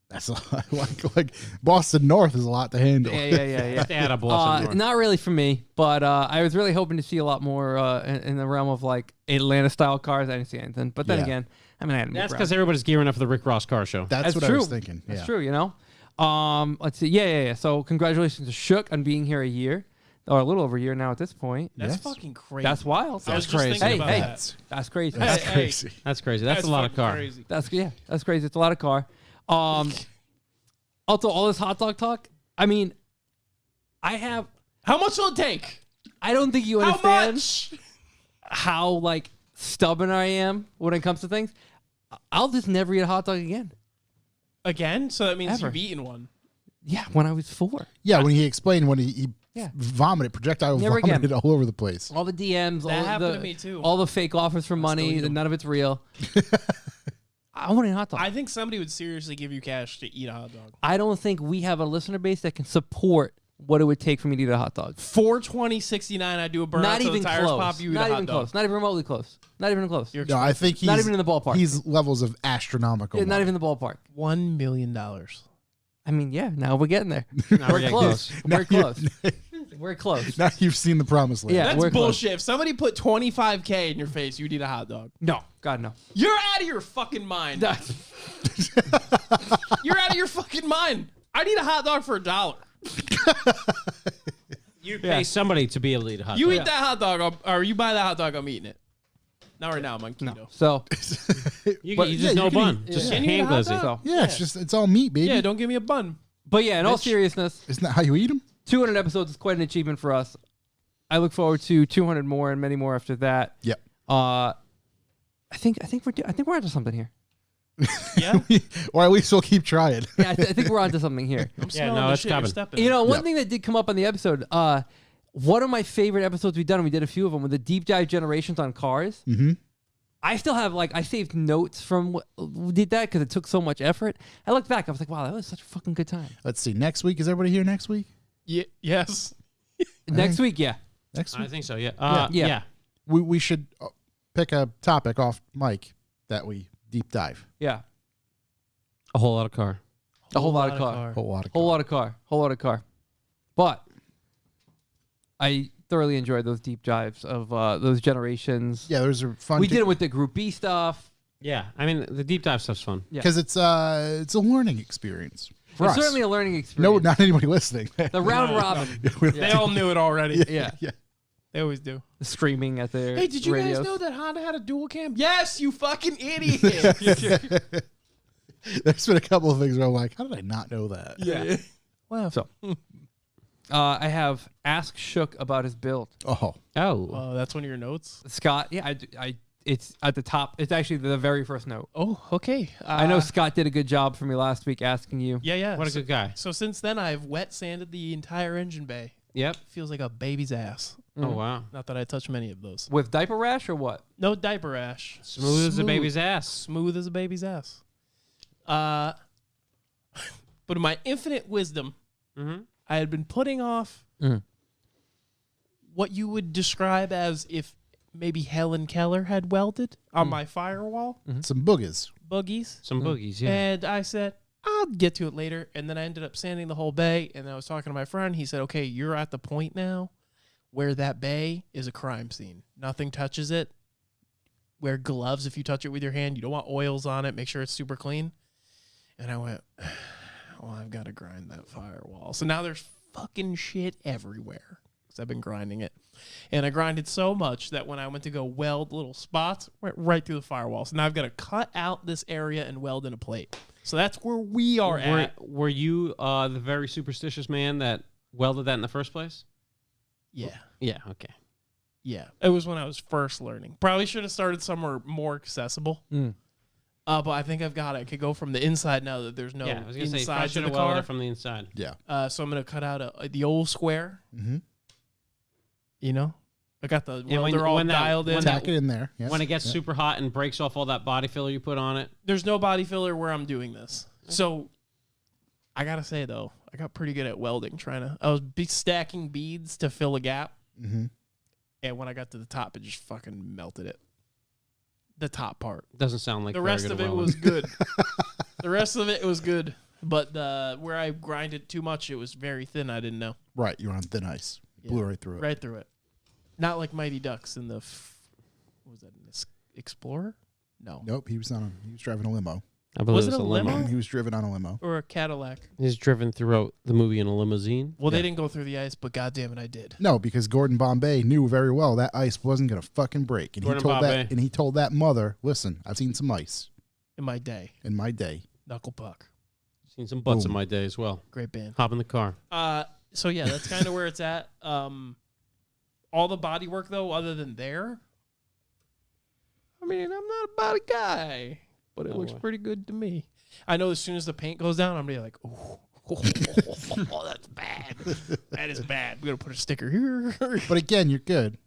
That's a lot. Like Boston North is a lot to handle. Yeah. Stay out of Boston North. Not really for me, but I was really hoping to see a lot more in the realm of like Atlanta style cars. I didn't see anything. But then Yeah. again, I mean, I had to move That's around. because everybody's gearing up for the Rick Ross car show. That's what true. I was thinking. That's yeah. true, you know. Let's see. Yeah. So congratulations to Shook on being here a year, or a little over a year now at this point. That's Yes. fucking crazy. That's wild. I was That's just crazy. thinking about Hey, that. That's crazy. That's Hey, crazy. That's crazy. That's a lot of fucking car. Crazy. That's crazy. It's a lot of car. Also, all this hot dog talk. I mean, How much will it take? I don't think you How understand much? how like stubborn I am when it comes to things. I'll just never eat a hot dog again. Again? So that means Ever. you've eaten one. Yeah, when I was 4. Yeah, when he explained when he Yeah. vomited, projectile Never vomited again. all over the place. All the DMs, That all happened the, to me, too. all the fake offers for money, eat 'em. none of it's real. I want a hot dog. I think somebody would seriously give you cash to eat a hot dog. I don't think we have a listener base that can support what it would take for me to eat a hot dog. 420.69. I do a burnout Not till even the tires close. pop. You eat Not a hot even dog. close. Not even remotely close. Not even close. You're No, I think he's Not even in the ballpark. He's levels of astronomical. Yeah, not money. even in the ballpark. $1 million. I mean, yeah. Now we're getting there. Now We're getting close. We're close. We're close. Now you've seen the promised land. Yeah. That's we're close. bullshit. If somebody put $25K in your face, you'd eat a hot dog. No, God no. You're out of your fucking mind. You're out of your fucking mind. I'd eat a hot dog for $1. You pay somebody to be able to eat a hot You dog. eat that hot dog, or you buy that hot dog, I'm eating it. Not right now, I'm on keto. So You But- can eat yeah, just you no can bun. eat- Just Can you eat a hand hot glazing. dog? so Yeah, it's all meat, baby. Yeah, don't give me a bun. but yeah, in all Bitch. seriousness, Isn't that how you eat them? 200 episodes is quite an achievement for us. I look forward to 200 more and many more after that. Yep. I think we're onto something here. Yeah? Or at least we'll keep trying. Yeah, I think we're onto something here. I'm smelling no, the it's shit you're coming. stepping You know, one Yep. thing that did come up on the episode, one of my favorite episodes we've done, and we did a few of them, with the deep dive generations on cars. Mm-hmm. I still have, I saved notes from we did that because it took so much effort. I looked back, I was like, wow, that was such a fucking good time. Let's see. Next week, is everybody here next week? Yes. Next week, yeah. Next I week? think so, yeah. Yeah. Yeah. We should pick a topic off mic that we deep dive. Yeah. A whole lot of car. A whole lot of car. Whole lot of Whole lot of car. Whole lot of car. But I thoroughly enjoyed those deep dives of those generations. Yeah, those are fun. We did it with the Group B stuff. Yeah. I mean, the deep dive stuff's fun. Yeah. because it's a learning experience for It's us. certainly a learning No, experience. not anybody listening. The round robin. They all knew it already. Yeah. yeah. They always do. Screaming at their Hey, did you radios. guys know that Honda had a dual cam? Yes, you fucking idiot. There's been a couple of things where I'm like, how did I not know that? Yeah. Wow. So, I have asked Shook about his build. Oh, Oh. That's one of your notes. Scott, yeah, it's at the top. It's actually the very first note. Oh, okay. I know Scott did a good job for me last week asking you. Yeah. What a so, good guy. So since then, I've wet sanded the entire engine bay. Yep. Feels like a baby's ass. Oh, wow. Not that I touch many of those. With diaper rash or what? No diaper rash. Smooth as a baby's ass. Smooth as a baby's ass. But in my infinite wisdom, Mm-hmm. I had been putting off what you would describe as if maybe Helen Keller had welded on my firewall some boogers. buggies. Some boogies, yeah. And I said, I'll get to it later. And then I ended up sanding the whole bay. And I was talking to my friend. He said, okay, you're at the point now where that bay is a crime scene. Nothing touches it. Wear gloves if you touch it with your hand. You don't want oils on it. Make sure it's super clean. And I went, well, I've got to grind that firewall. So now there's fucking shit everywhere because I've been grinding it. And I grinded so much that when I went to go weld little spots, went right through the firewall. So now I've got to cut out this area and weld in a plate. So that's where we are at. Were you the very superstitious man that welded that in the first place? Yeah. Yeah, okay. Yeah. It was when I was first learning. Probably should have started somewhere more accessible. But I think I've got it. I could go from the inside now that there's no Yeah, I was going to say, inside probably to should the have welded car. it from the inside. Yeah. So I'm going to cut out the old square. Mm-hmm. You know? I got the Yeah, when- welder all when that- dialed in. when Tack it in there. Yes. When it gets super hot and breaks off all that body filler you put on it. There's no body filler where I'm doing this. So I got to say, though, I got pretty good at welding. I was stacking beads to fill a gap. Mm-hmm. And when I got to the top, it just fucking melted it. The top part. Doesn't sound like The very rest good of it welding. was good. The rest of it was good. But where I grinded too much, it was very thin. I didn't know. Right. You're on thin ice. Yeah. Blew right through it. Right through it. Not like Mighty Ducks in the... what was that? An Explorer? No. Nope. He was driving a limo. I believe Was it's it a a limo. limo? He was driven on a limo. Or a Cadillac. He's driven throughout the movie in a limousine. Well, Yeah. they didn't go through the ice, but goddamn it, I did. No, because Gordon Bombay knew very well that ice wasn't gonna fucking break, and Gordon he told that mother, "Listen, I've seen some ice In my day. in my day." Knuckle Puck. Seen some butts in Boom. my day as well. Great band. Hop in the car. So yeah, that's kind of where it's at. All the body work though, other than there. I mean, I'm not a body guy, but it No looks way. pretty good to me. I know as soon as the paint goes down, I'm gonna be like, oh, that's bad. That is bad. We're gonna put a sticker here But again, you're good,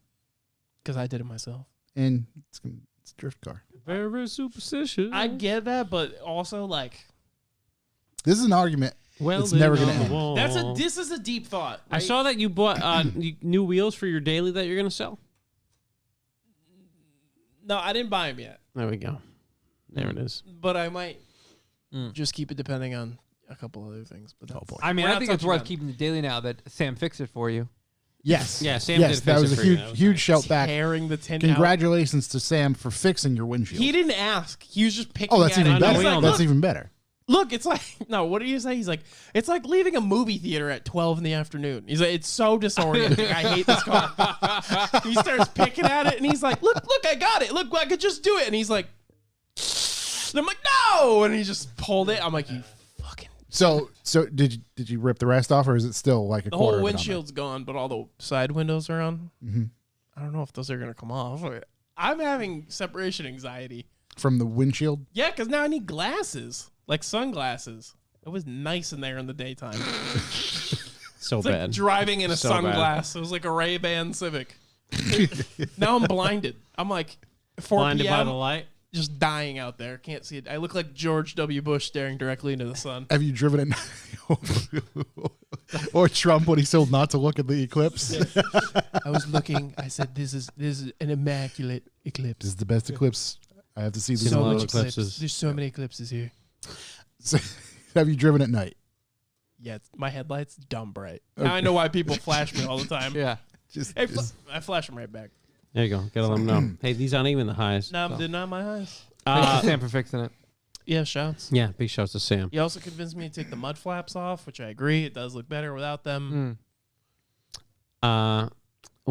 because I did it myself. and it's a drift car. Very, very superstitious. I get that, but also like This is an argument. It's never gonna end. this is a deep thought. I right? saw that you bought new wheels for your daily that you're going to sell. No, I didn't buy them yet, There we go. There it is. but I might just keep it depending on a couple other things. But that's, I mean, we're I not think it's touching worth on keeping the daily now that Sam fixed it for you. Yes. Yeah, Sam yes, did that fix was it a for you. huge, That was huge nice. shout back. tearing the tint out. Congratulations to Sam for fixing your windshield. He didn't ask. He was just picking Oh, that's at even it. better. He's like, That's look, even better. look, it's like, no, what did you say? He's like, it's like leaving a movie theater at 12 in the afternoon. He's like, it's so disorienting. I hate this car. He starts picking at it, and he's like, look, I got it. Look, I could just do it. And he's like, and I'm like, no. And he just pulled it. I'm like, you fucking. So did you rip the rest off, or is it still like a The quarter whole of it on windshield's gone, but all the side windows are on. Mhm. I don't know if those are going to come off. I'm having separation anxiety. there? From the windshield? Yeah, because now I need glasses, like sunglasses. It was nice in there in the daytime. So It's bad. like driving in a So bad. sunglass. It was like a Ray-Ban Civic. Now I'm blinded. I'm like 4 Blinded by p.m. the light. just dying out there. Can't see it. I look like George W. Bush staring directly into the sun. Have you driven it? Or Trump when he's told not to look at the eclipse? I was looking. I said, "This is an immaculate This eclipse." is the best eclipse. I have to see this. Seen a So lot much of eclipses. eclipses. There's so many eclipses here. So, have you driven at night? Yeah, my headlights dumb bright. Now I know why people flash me all the time. Yeah. Just, Hey, I flash them right back. There you go. Gotta let them know. Hey, these aren't even the highs. No, they're not my eyes. Thanks to Sam for fixing it. Yeah, shouts. Yeah, big shouts to Sam. He also convinced me to take the mud flaps off, which I agree. It does look better without them. Well,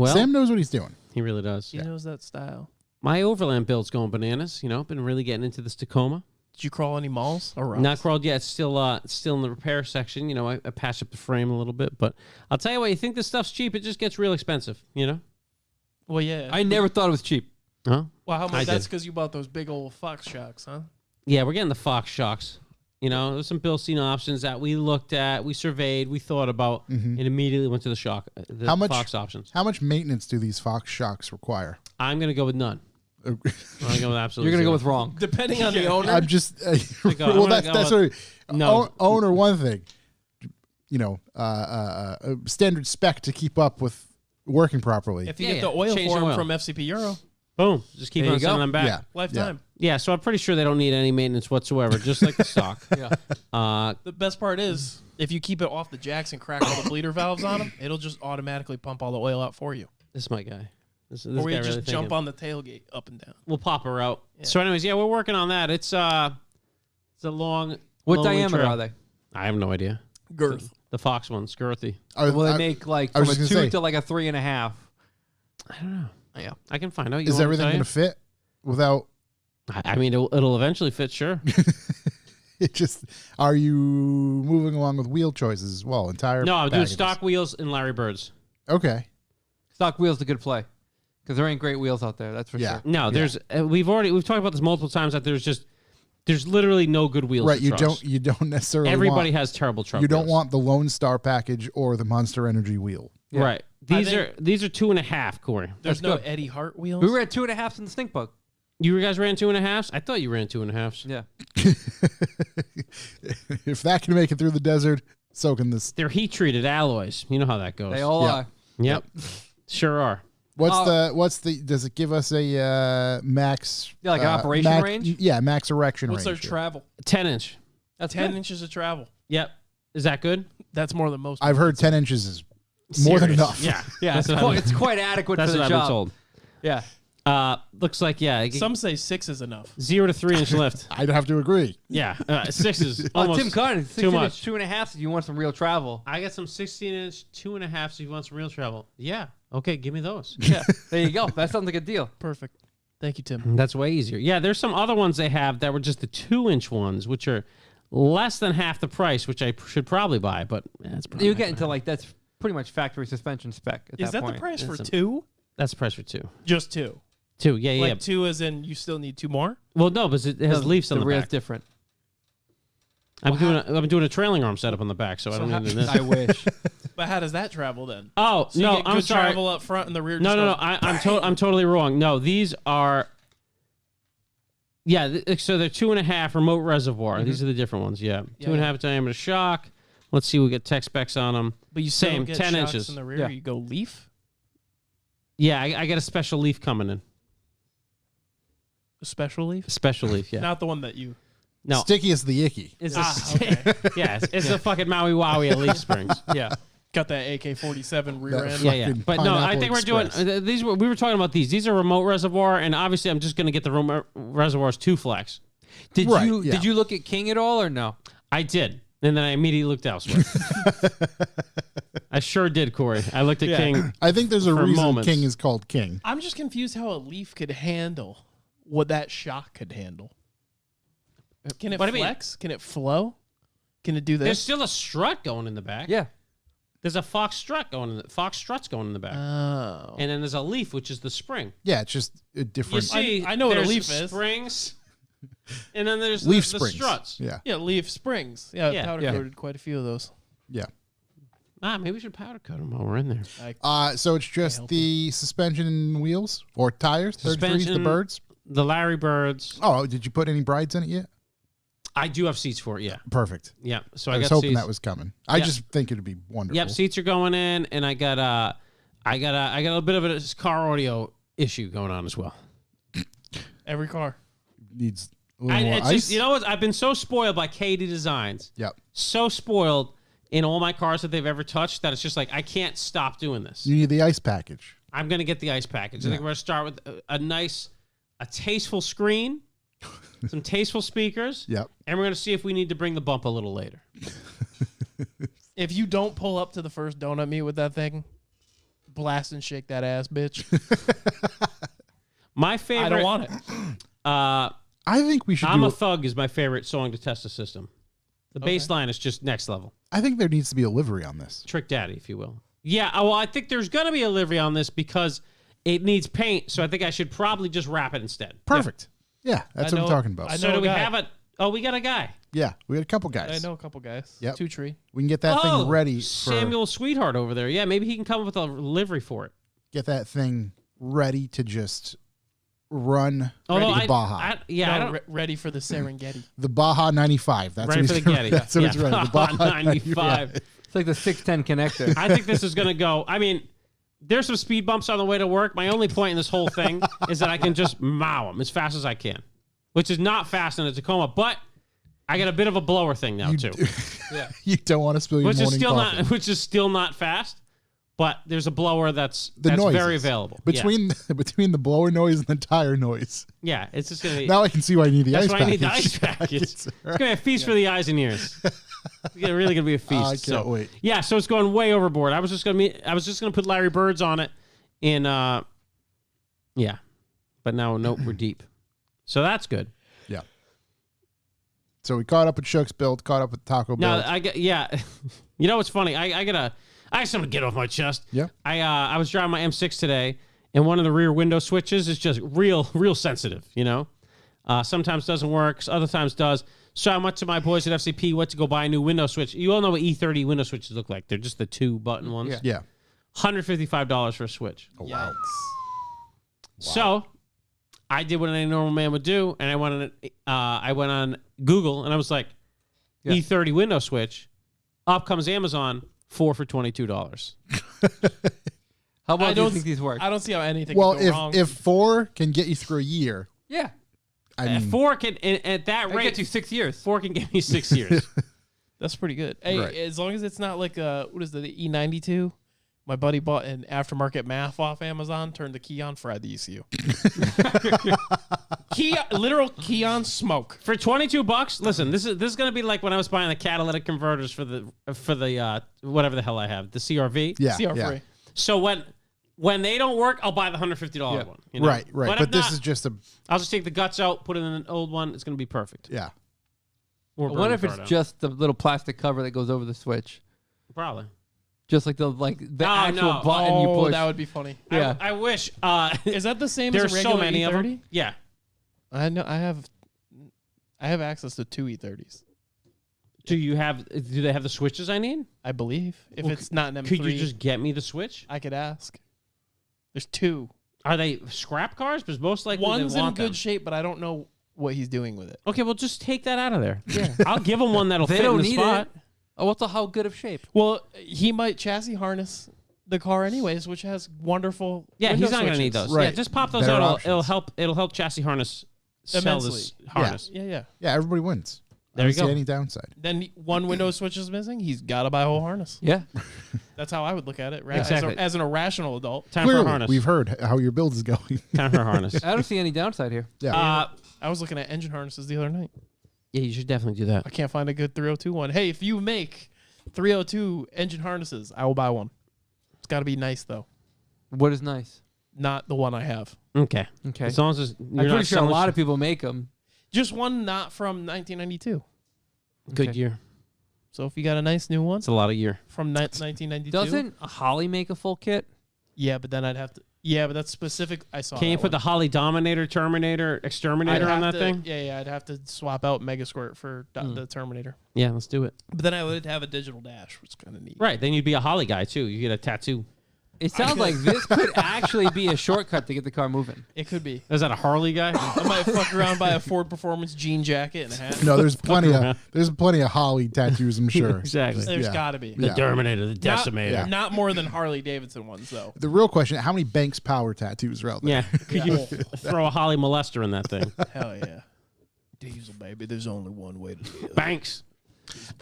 Sam knows what he's doing. he really does. He knows that style. My overland build's going bananas. You know, been really getting into this Tacoma. Did you crawl any malls or rocks? Not crawled yet. It's still in the repair section. You know, I patched up the frame a little bit, but I'll tell you what. You think this stuff's cheap? It just gets real expensive. You know? Well, yeah. I never thought it was cheap. Huh? Well, how I much? did. That's because you bought those big old Fox shocks, huh? Yeah, we're getting the Fox shocks. You know, there's some Bilstein options that we looked at, we surveyed, we thought about, and immediately went to the shock. The How much- Fox options? How much maintenance do these Fox shocks require? I'm gonna go with none. I'm gonna go with absolutely. You're going to go zero. with wrong. Depending on the owner. I'm just I'm well. gonna That's go what No. owner one thing. You know, standard spec to keep up with working properly. if you Yeah, get the yeah. oil Change for the 'em oil. from FCP Euro, Boom. Just keep There on you go. sending them back. Yeah. lifetime. Yeah, so I'm pretty sure they don't need any maintenance whatsoever, just like the stock. Yeah. The best part is, if you keep it off the jacks and crack all the bleeder valves on them, it'll just automatically pump all the oil out for you. This is my guy. This Or guy we really just thinking. jump on the tailgate up and down. We'll pop her out. Yeah. So, anyways, yeah, we're working on that. It's a long. What lonely diameter trail. are they? I have no idea. Girth. The Fox one's girthy. Will they make like I from was a just 2 gonna say- to like a 3.5? I don't know. Yeah. I can find out. You Is want me everything tell going to fit without? you? I mean, it'll eventually fit. Sure. It just. Are you moving along with wheel choices as well? Entire. No, I'm doing packages? stock wheels and Larry Bird's. Okay. Stock wheel's a good play because there ain't great wheels out there. That's for Yeah. sure. No, there's we've talked about this multiple times that there's literally no good wheels. Right. for You trucks. don't necessarily. Everybody want, has terrible truck. You don't wheels. want the Lone Star package or the Monster Energy wheel. Yeah. Right. I These are 2.5, Corey. There's That's no good. Eddie Hart wheels. We were at 2.5s in the stink bug. You guys ran 2.5s? I thought you ran 2.5s. Yeah. If that can make it through the desert, so can this. They're heat treated alloys. You know how that goes. They all Yeah. are. Yep. Sure are. What's the? Does it give us a max? Yeah, like an operation max- range? Yeah, max erection What's their range. travel? 10-inch. That's 10 good. inches of travel. Yep. Is that good? That's more than most. I've heard 10 inches is more than Serious. enough. Yeah. Yeah, That's it's what quite, I've it's quite adequate That's for what the I've job. been told. Yeah. Looks like, yeah. Some say 6 is enough. 0 to 3 inch lift. I'd have to agree. Yeah. 6 is Oh, almost Tim Conn, 16 much. inch 2.5s. You want some real travel? I got some 16-inch 2.5s if you want some real travel. Yeah. Okay, give me those. Yeah. There you go. That sounds like a deal. Perfect. Thank you, Tim. That's way easier. Yeah, there's some other ones they have that were just the 2-inch ones, which are less than half the price, which I should probably buy, but that's probably You not get gonna into like that's pretty much factory suspension spec. At Is that point. the price for That's a- 2? That's the price for 2. Just 2. 2, yeah, yeah. Like 2 as in you still need 2 more? Well, no, but it has No, leaves on the rear's back. different. I'm doing a trailing arm setup on the back, so I don't need this. I wish. But how does that travel then? Oh So you no, get I'm good sorry. travel up front and the rear. No, just no, no. goes I'm totally wrong. No, these are. Yeah, so they're 2.5 remote reservoir. These are the different ones. Yeah, Yeah, 2.5 diameter shock. Let's see. We get tech specs on them. But you still Same, get 10 shocks inches. in the rear. Yeah. You go leaf. Yeah, I got a special leaf coming in. A special leaf. Special leaf. Yeah. Not the one that you. No. Sticky is the icky. It's okay. yeah, it's the fucking Maui Wowie at Leaf Springs. Yeah. Got that AK-47 rear That end. Yeah. Fucking But no, I Pineapple think we're doing Express. these. We were talking about these. These are remote reservoir, and obviously, I'm just going to get the remote reservoirs 2 flex. Did Right, you yeah. did you look at King at all or no? I did, and then I immediately looked elsewhere. I sure did, Corey. I looked at King. I think there's a For reason moments. King is called King. I'm just confused how a Leaf could handle what that shock could handle. Can it What do you mean? flex? Can it flow? Can it do There's this? still a strut going in the back. Yeah. There's a Fox strut going in the Fox struts going in the back, Oh. and then there's a Leaf, which is the spring. Yeah, it's just a You different see, I know what a there's Leaf is. Springs, and then there's leaf the springs. struts. Yeah, Yeah, Leaf springs. Yeah, Yeah. powder Yeah. coated quite a few of those. yeah. Maybe we should powder coat them while we're in there. So it's just help the suspension and wheels or tires. 33s, the Suspension. birds. The Larry Birds. Oh, did you put any brides in it yet? I do have seats for it. Yeah, Perfect. yeah. So I I was got hoping seats. that was coming. I Yeah. just think it'd be wonderful. Yep, seats are going in, and I got a bit of a car audio issue going on as well. Every car. Needs a little more It's ice. just, you know what? I've been so spoiled by Katie Designs. Yep. So spoiled in all my cars that they've ever touched that it's just like I can't stop doing this. You need the ice package. I'm gonna get the ice package. I think we're gonna start with a tasteful screen, some tasteful speakers, Yep. and we're gonna see if we need to bring the bump a little later. If you don't pull up to the first donut meet with that thing, blast and shake that ass, bitch. My favorite. I don't want it. I think we should I'm do. a Thug is my favorite song to test the system. The bass line is just next level. I think there needs to be a livery on this. Trick Daddy, if you will. Yeah, well, I think there's going to be a livery on this because it needs paint, so I think I should probably just wrap it instead. Perfect. Yeah, that's I what I'm know- talking about. I So know do a we guy. have a... Oh, we got a guy. Yeah, we got a couple guys. I know a couple guys. Yep. 2 tree. We can get that thing ready for Samuel Sweetheart over there. Yeah, maybe he can come up with a livery for it. get that thing ready to just run Although the Baja. I No, don't... ready for the Serengeti. The Baja 95. That's Ready what for the it's- Getty. That's what it's running. The Baja 95. It's like the 610 connector. I think this is going to go... I mean, there's some speed bumps on the way to work. My only point in this whole thing is that I can just mow them as fast as I can, which is not fast in a Tacoma, but I got a bit of a blower thing now, too. You don't want to spill your Which is morning still coffee. not, which is still not fast, but there's a blower that's noises. very available. Between the blower noise and the tire noise. yeah, it's just gonna be. Now I can see why you need the that's ice why package. I need the ice package. It's gonna be a feast for the eyes and ears. It's really gonna be a feast. I can't wait. Yeah, so it's going way overboard. I was just gonna put Larry Birds on it, in yeah, but now nope, we're deep. So that's good. Yeah. So we caught up with Chuck's build, caught up with Taco Now Bell. I get You know what's funny? I got something to get off my chest. Yeah. I was driving my M6 today, and one of the rear window switches is just real sensitive. You know, sometimes doesn't work, other times does. So I went to my boys at FCP, went to go buy a new window switch. You all know what E30 window switches look like. They're just the 2-button ones. Yeah. $155 for a switch. Oh, wow. So I did what any normal man would do, and I went on Google, and I was like, Yeah. E30 window switch. Up comes Amazon, 4 for $22. How well I do you don't think these work? I don't see how anything Well, can go wrong. if 4 can get you through a year, Yeah. I mean, 4 can at that I rate get you 6 years. 4 can give me 6 years. That's pretty good. Hey, Right. as long as it's not like what is the E92? My buddy bought an aftermarket MAF off Amazon, turned the key on, fried the ECU. Literal key on smoke. For $22, listen, this is gonna be like when I was buying the catalytic converters for the whatever the hell I have, the CRV. yeah. CR yeah. free. So when they don't work, I'll buy the $150 Yeah. one. You know? Right. But if this not, is just a, I'll just take the guts out, put it in an old one. It's gonna be perfect. yeah. Or I burn wonder the if it's card out. just the little plastic cover that goes over the switch. Probably. Just like the actual no. button you push. That would be funny. Yeah. I wish. Is that the same There's as a regular so many E30? of them. Yeah. I know. I have access to 2 E30s. Do they have the switches I need? I believe. If Well, it's not an M3, Could you just get me the switch? I could ask. There's 2. Are they scrap cars? Because most likely One's they in want good them. shape, but I don't know what he's doing with it. Okay, well, just take that out of there. Yeah, I'll give them one that'll They fit don't in the need spot. it. Oh, what's how good of shape? Well, he might chassis harness the car anyways, which has wonderful. Yeah, window he's not going to need switches. those. Right. Yeah, just pop those Better out. options. It'll help chassis harness sell this harness. Yeah. Yeah, everybody wins. There I you don't go. see any downside. Then one window switch is missing. He's got to buy a whole harness. Yeah. That's how I would look at it. Right? Exactly. As an irrational adult. Time for a Clearly, harness. we've heard how your build is going. Time for a harness. I don't see any downside here. Yeah. I was looking at engine harnesses the other night. Yeah, you should definitely do that. I can't find a good 302 one. Hey, if you make 302 engine harnesses, I will buy one. It's got to be nice though. What is nice? Not the one I have. Okay. Okay. As long as you're I'm not pretty sure a selling lot of people make them. Just one not from 1992. good Okay. year. So if you got a nice new one It's a lot of year. from 1992. Doesn't Holly make a full kit? Yeah, but then I'd have to. Yeah, but that's specific. I saw. Can you that put the one. Holly Dominator, Terminator, Exterminator I'd on have that to- thing? Yeah, I'd have to swap out Mega Squirt for the Terminator. Yeah, let's do it. But then I would have a digital dash, which is kind of neat. Right, then you'd be a Holly guy too. You get a tattoo. It sounds like this could actually be a shortcut to get the car moving. It could be. Is that a Harley guy? I might fuck around by a Ford Performance jean jacket and a hat. No, there's plenty of Holly tattoos, I'm sure. Exactly. There's Yeah. got to be. The Yeah. Terminator, the Not- Decimator. Not more than Harley Davidson ones, though. The real question, how many Banks Power tattoos are out there? Yeah. Could you throw a Holly molester in that thing? Hell yeah. Diesel, baby. There's only one way to live. Banks.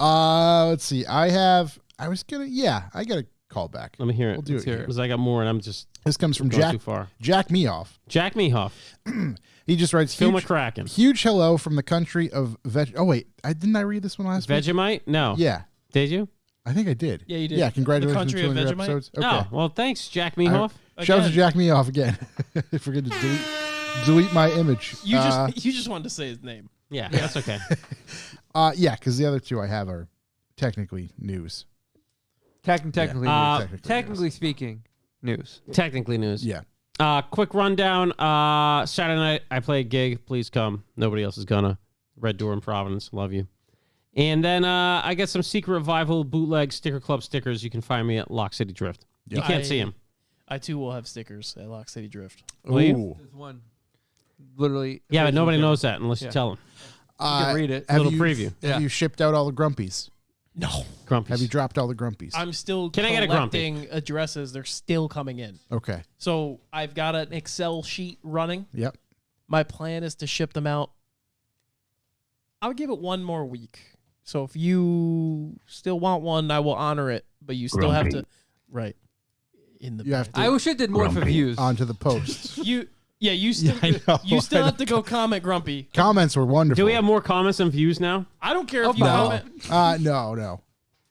Let's see. I got a call back. Let me hear it. We'll do Let's it hear here. it. Because I got more and I'm just This comes from going too far. Jack Meoff. Jack Mehoff. He just writes, Phil huge, McCracken. huge hello from the country of Oh, wait. Didn't I read this one last week? Vegemite? No. Yeah. Did you? I think I did. Yeah, you did. Yeah, congratulations The country on of 200 Vegemite? episodes. Okay. Oh, well, thanks, Jack Mehoff. Shout out to Again. Jack Meoff again. Forget to delete my image. You just wanted to say his name. Yeah, that's okay. Yeah, because the other two I have are technically news. Technically, Uh, news. Technically speaking, news. Technically news. Yeah. Quick rundown. Saturday night, I play a gig. Please come. Nobody else is gonna. Red Door in Providence. Love you. And then I got some Secret Revival bootleg Sticker Club stickers. You can find me at Lock City Drift. You can't see them. I too will have stickers at Lock City Drift. Will you? Ooh. There's one. Literally. Yeah, but nobody knows that unless you tell them. You can read it. Have Little you, preview. Have Yeah. you shipped out all the grumpies? No. Grumpies. Have you dropped all the grumpies? I'm still Can I get a grumpy? collecting addresses. They're still coming in. Okay. So I've got an Excel sheet running. Yep. My plan is to ship them out. I'll give it one more week. So if you still want one, I will honor it. But you still have to, right? In the You have to I wish it did more for views. onto the posts. you still I know, you still I have to go comment grumpy. Comments were wonderful. Do we have more comments and views now? I don't care if you No. comment. No.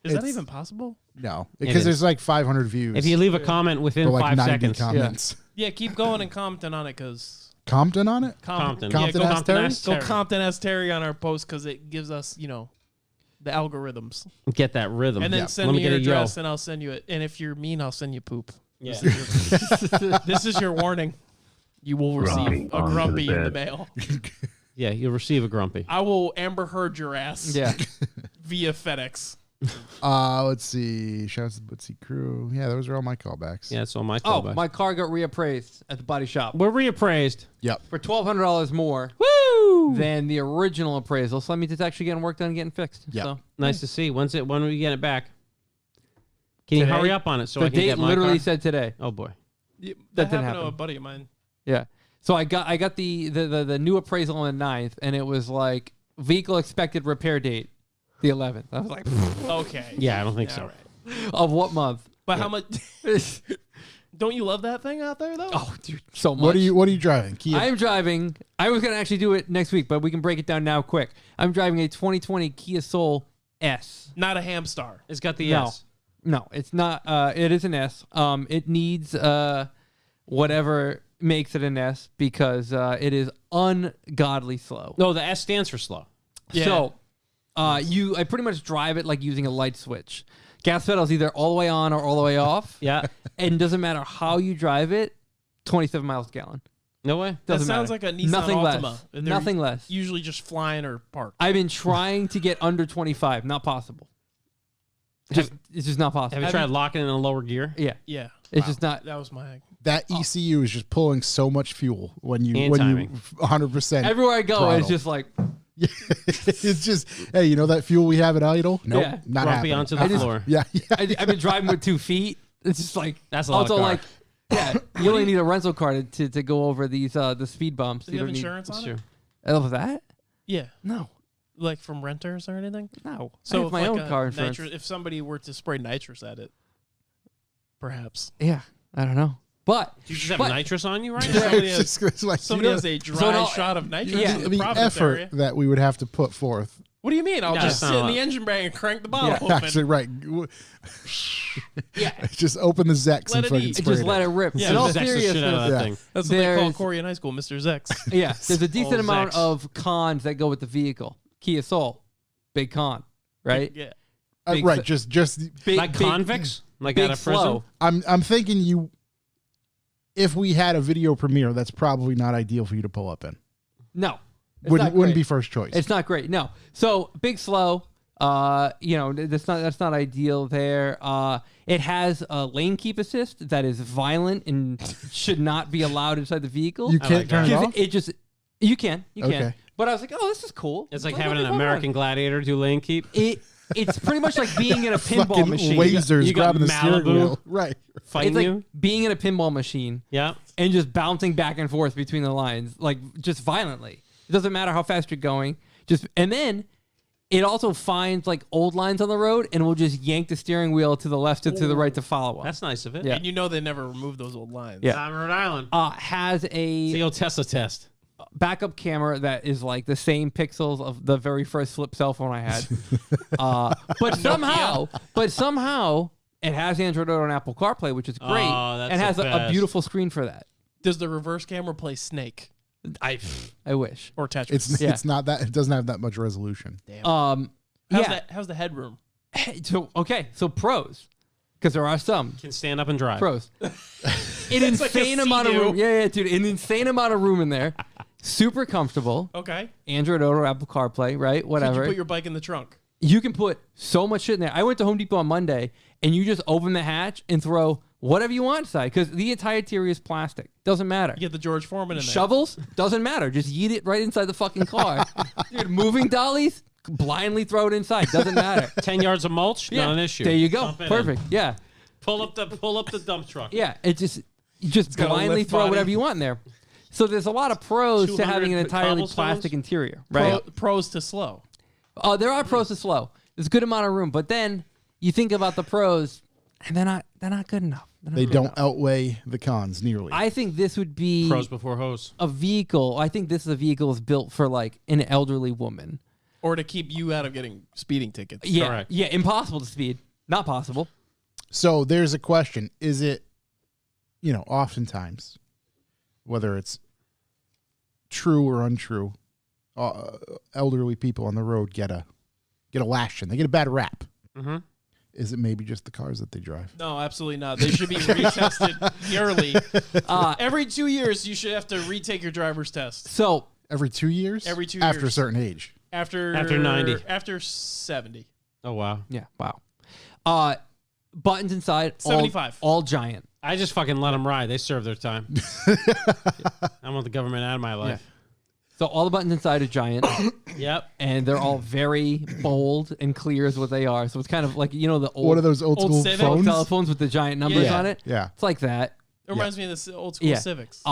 Is that It's- even possible? No. It Because is. there's like 500 views. If you leave a comment within for like 5 90 seconds. comments. Yeah, keep going and commenting on it because Compton on it? Compton. Compton go, Ask Terry? Ask go Terry. Compton as Terry on our post because it gives us the algorithms. Get that rhythm. And then Yeah. send Let me me your get a yo. address and I'll send you it. And if you're mean, I'll send you poop. Yeah. This is your warning. You will receive a grumpy in the mail. Yeah, you'll receive a grumpy. I will Amber Heard your ass Yeah. via FedEx. Let's see. Shouts to the Bootsy crew. Yeah, those are all my callbacks. Yeah, it's all my Oh, callback. my car got reappraised at the body shop We're reappraised. Yep. for $1,200 more Woo! than the original appraisal. So that means it's actually getting work done and getting fixed. Yep. So Nice to see. When are we getting it back? Can you Today? hurry up on it so the I can date get my literally car? said today. Oh boy. That didn't happened to happen. a buddy of mine. Yeah. So I got the new appraisal on the 9th, and it was like vehicle expected repair date, the 11th. I was like, Okay. Yeah, I don't think so. All right. of what month? But how much? Don't you love that thing out there though? Oh, dude, so much. What are you driving? Kia? I am driving. I was gonna actually do it next week, but we can break it down now quick. I'm driving a 2020 Kia Soul S. Not a Hamstar. It's got the No. S. No, it's not. It is an S. It needs whatever makes it an S because it is ungodly slow. No, the S stands for slow. Yeah. So, I pretty much drive it like using a light switch. Gas pedal's either all the way on or all the way off. Yeah. And it doesn't matter how you drive it, 27 miles a gallon. No way. That Doesn't sounds matter. like a Nissan Nothing Altima. less. They're Nothing less. Usually just flying or parked. I've been trying to get under 25. Not possible. It's just not possible. Have you tried locking it in a lower gear? Yeah. Yeah. It's just not. That was my. that ECU is just pulling so much fuel when you And when timing. you 100%. Everywhere I go, throttle. it's just like, It's just, hey, you know that fuel we have at idle? Nope, Yeah. not Grumpy happening. onto the floor. Yeah, I've been driving with 2 feet. It's just like, That's a lot of also car. like, yeah, you only need a rental car to go over these the speed bumps. Do you have don't need- insurance on Sure. it? I love that. Yeah, No, like from renters or anything. no. So I have if my like own a car insurance. if somebody were to spray nitrous at it, perhaps Yeah, I don't know, but Do you just have But- nitrous on you right now? somebody It's has, just- it's like, somebody you know, has a dry no, shot of nitrous yeah, in the the Providence effort area. that we would have to put forth. What do you mean? I'll No, just it's sit not in the a lot. engine bay and crank the bottle open. Actually, right. yeah, Just open the Zex Let and it fucking eat. spray just let it rip. Yeah, In all Zex the shit out seriousness, of that Yeah. thing. That's what they call There's- Corey in high school, Mr. Zex. yeah, there's a decent All amount Zex. of cons that go with the vehicle. Kia Soul, big con, right? Yeah. Big right. f- Just Big, Like big, convicts? Like big out of prison? flow. I'm thinking you. If we had a video premiere, that's probably not ideal for you to pull up in. No, it's Wouldn't not great. be first choice. It's not great. No. So big slow. That's not ideal there. It has a lane keep assist that is violent and should not be allowed inside the vehicle. You I can't like turn it Because off. it just you can. Okay. But I was like, oh, this is cool. It's like Why having not? an Why not? American Gladiator do lane keep. It's pretty much like being in a pinball Fucking machine. lasers You got grabbing the steering Malibu. wheel. Right. Fighting It's like you? being in a pinball machine Yeah. and just bouncing back and forth between the lines, like just violently. It doesn't matter how fast you're going. And then it also finds like old lines on the road and will just yank the steering wheel to the left and to the right to follow them. That's nice of it. Yeah. And you know they never removed those old lines. Yeah. I'm Rhode Island. Has It's the a old Tesla test. backup camera that is like the same pixels of the very first flip cell phone I had. But somehow it has Android Auto and Apple CarPlay, which is great, Oh, that's and the has a best. beautiful screen for that. Does the reverse camera play Snake I wish. or Tetris? It's Yeah. it's not that. It doesn't have that much resolution. How's How's the headroom? So pros, because there are some Can stand up and drive. pros. An like a insane amount of Sea-Doo. room. Yeah, dude. An insane amount of room in there. Super comfortable. Okay. Android Auto, Apple CarPlay, right? Could Whatever. you put your bike in the trunk? You can put so much shit in there. I went to Home Depot on Monday, and you just open the hatch and throw whatever you want inside because the entire interior is plastic. Doesn't matter. You get the George Foreman in there. Shovels doesn't matter. Just yeet it right inside the fucking car. Dude, moving dollies, blindly throw it inside. Doesn't matter. 10 yards of mulch? Yeah, Not an issue. there you go. Dump it in. Perfect. Yeah, Pull up the dump truck. yeah. It just got a blindly lift throw body. whatever you want in there. So there's a lot of pros to 200 having an entirely cobblestones? plastic interior, right? Pros to slow. There are pros to slow. There's a good amount of room, but then you think about the pros, and they're not good enough. They're not They good don't enough. outweigh the cons nearly. I think this would be Pros before hose. a vehicle. I think this is a vehicle is built for like an elderly woman. Or to keep you out of getting speeding tickets. Yeah, Correct. yeah, impossible to speed. Not possible. So there's a question: is it, oftentimes, whether it's true or untrue, elderly people on the road get a lashing. They get a bad rap. Mm-hmm. Is it maybe just the cars that they drive? No, absolutely not. They should be retested yearly. Every 2 years, you should have to retake your driver's test. So Every 2 years? Every 2 After a years. certain age. After 90. After 70. Oh, wow. yeah, wow. Buttons inside, 75. all giant. I just fucking let them ride. They serve their time. I want the government out of my life. So all the buttons inside are giant, Yep. and they're all very bold and clear as what they are. So it's kind of like the old What are those old Old school Civic phones? telephones with the giant numbers Yeah. on it. Yeah. It's like that. It reminds me of the old school Yeah. Civics.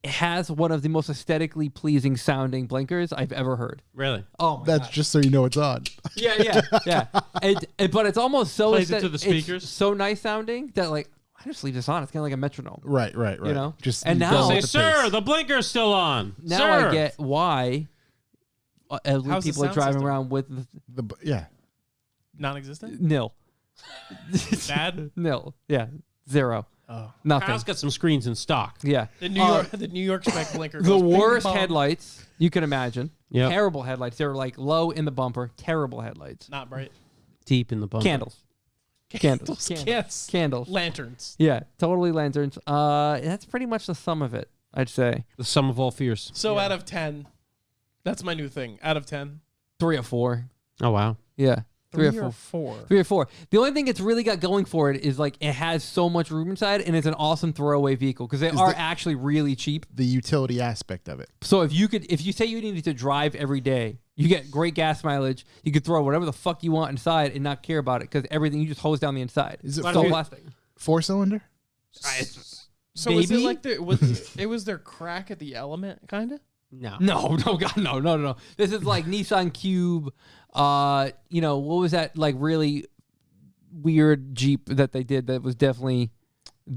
It has one of the most aesthetically pleasing sounding blinkers I've ever heard. Really? Oh my That's just so you know it's on. yeah. But it's almost so Plays it to the it's speakers? so nice sounding that like I just leave this on. It's kind of like a metronome. Right. You know? Just And you now- go Say, with the sir, pace. the blinker's still on. Now Sir. I get why elderly How's the people are sound driving system? around with Yeah. Non-existent? nil, Bad? nil, yeah, zero, Oh. nothing. Kyle's got some screens in stock. Yeah, The New York spec blinker the goes ping worst pong. headlights you can imagine. Yep. Terrible headlights. They're like low in the bumper. Terrible headlights. Not bright. Deep in the bumper. Candles. Candles. Yes. Candles. Lanterns. Yeah, totally lanterns. That's pretty much the sum of it, I'd say. The sum of all fears. So out of 10, that's my new thing. Out of 10. 3 or 4. Oh, wow. Yeah. 3 or 4. or 4. 3 or 4. The only thing it's really got going for it is like it has so much room inside and it's an awesome throwaway vehicle because they are actually really cheap. The utility aspect of it. So if you say you needed to drive every day, you get great gas mileage. You could throw whatever the fuck you want inside and not care about it because everything you just hose down the inside. Is it It's all full- plastic. 4-cylinder? So is it like it was their crack at the element, kind of? No. No, God, no. This is like Nissan Cube. What was that like really weird Jeep that they did that was definitely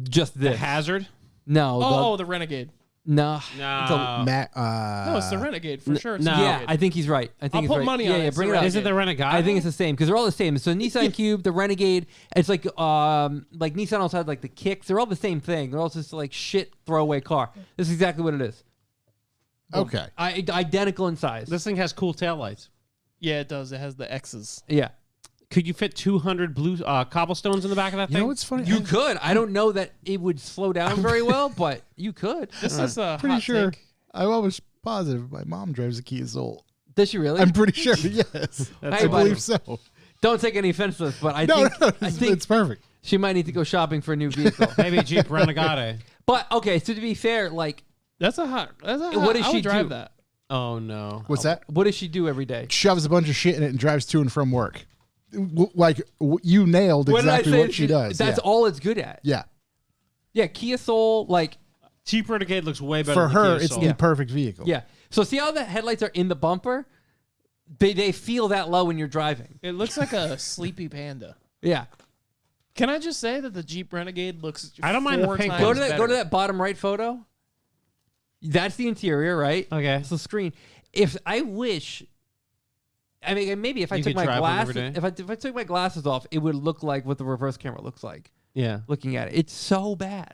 just this? The Hazard? No. The Renegade. No. No. No, it's the Renegade for sure. It's no. the Yeah, Renegade. I think he's right. I'll put money on it. Yeah, It's bring the it up. Is it the Renegade? I think it's the same because they're all the same. So Nissan Cube, the Renegade, it's like Nissan also had like the Kicks. They're all the same thing. They're all just like shit throwaway car. This is exactly what it is. Okay. Identical in size. This thing has cool taillights. Yeah, it does. It has the X's. Yeah. Could you fit 200 blue cobblestones in the back of that You thing? know what's funny? You could. I don't know that it would slow down very well, but you could. This is a pretty hot sure. take. I'm almost positive my mom drives a Kia Soul. Does she really? I'm pretty sure. Yes, I Hey, buddy. believe so. Don't take any offense to this, but I No, think it's perfect. she might need to go shopping for a new vehicle. Maybe a Jeep Renegade. But okay, so to be fair, like, That's a hot. What does I she would drive do? that? Oh, no. What's that? what does she do every day? Shoves a bunch of shit in it and drives to and from work. You nailed What did I exactly say? what she does. That's yeah. all it's good at. Yeah. Yeah, Kia Soul, like, Jeep Renegade looks way better For than the her, Kia it's Soul. the perfect vehicle. yeah. So see how the headlights are in the bumper? They feel that low when you're driving. It looks like a sleepy panda. Yeah. Can I just say that the Jeep Renegade looks? I don't mind the 4 pink times one. Go to better. that bottom right photo. That's the interior, right? Okay. That's the screen. If I wish, I mean, maybe if I You took could my drive one every glasses, day? if I took my glasses off, it would look like what the reverse camera looks like. Yeah. Looking at it, it's so bad.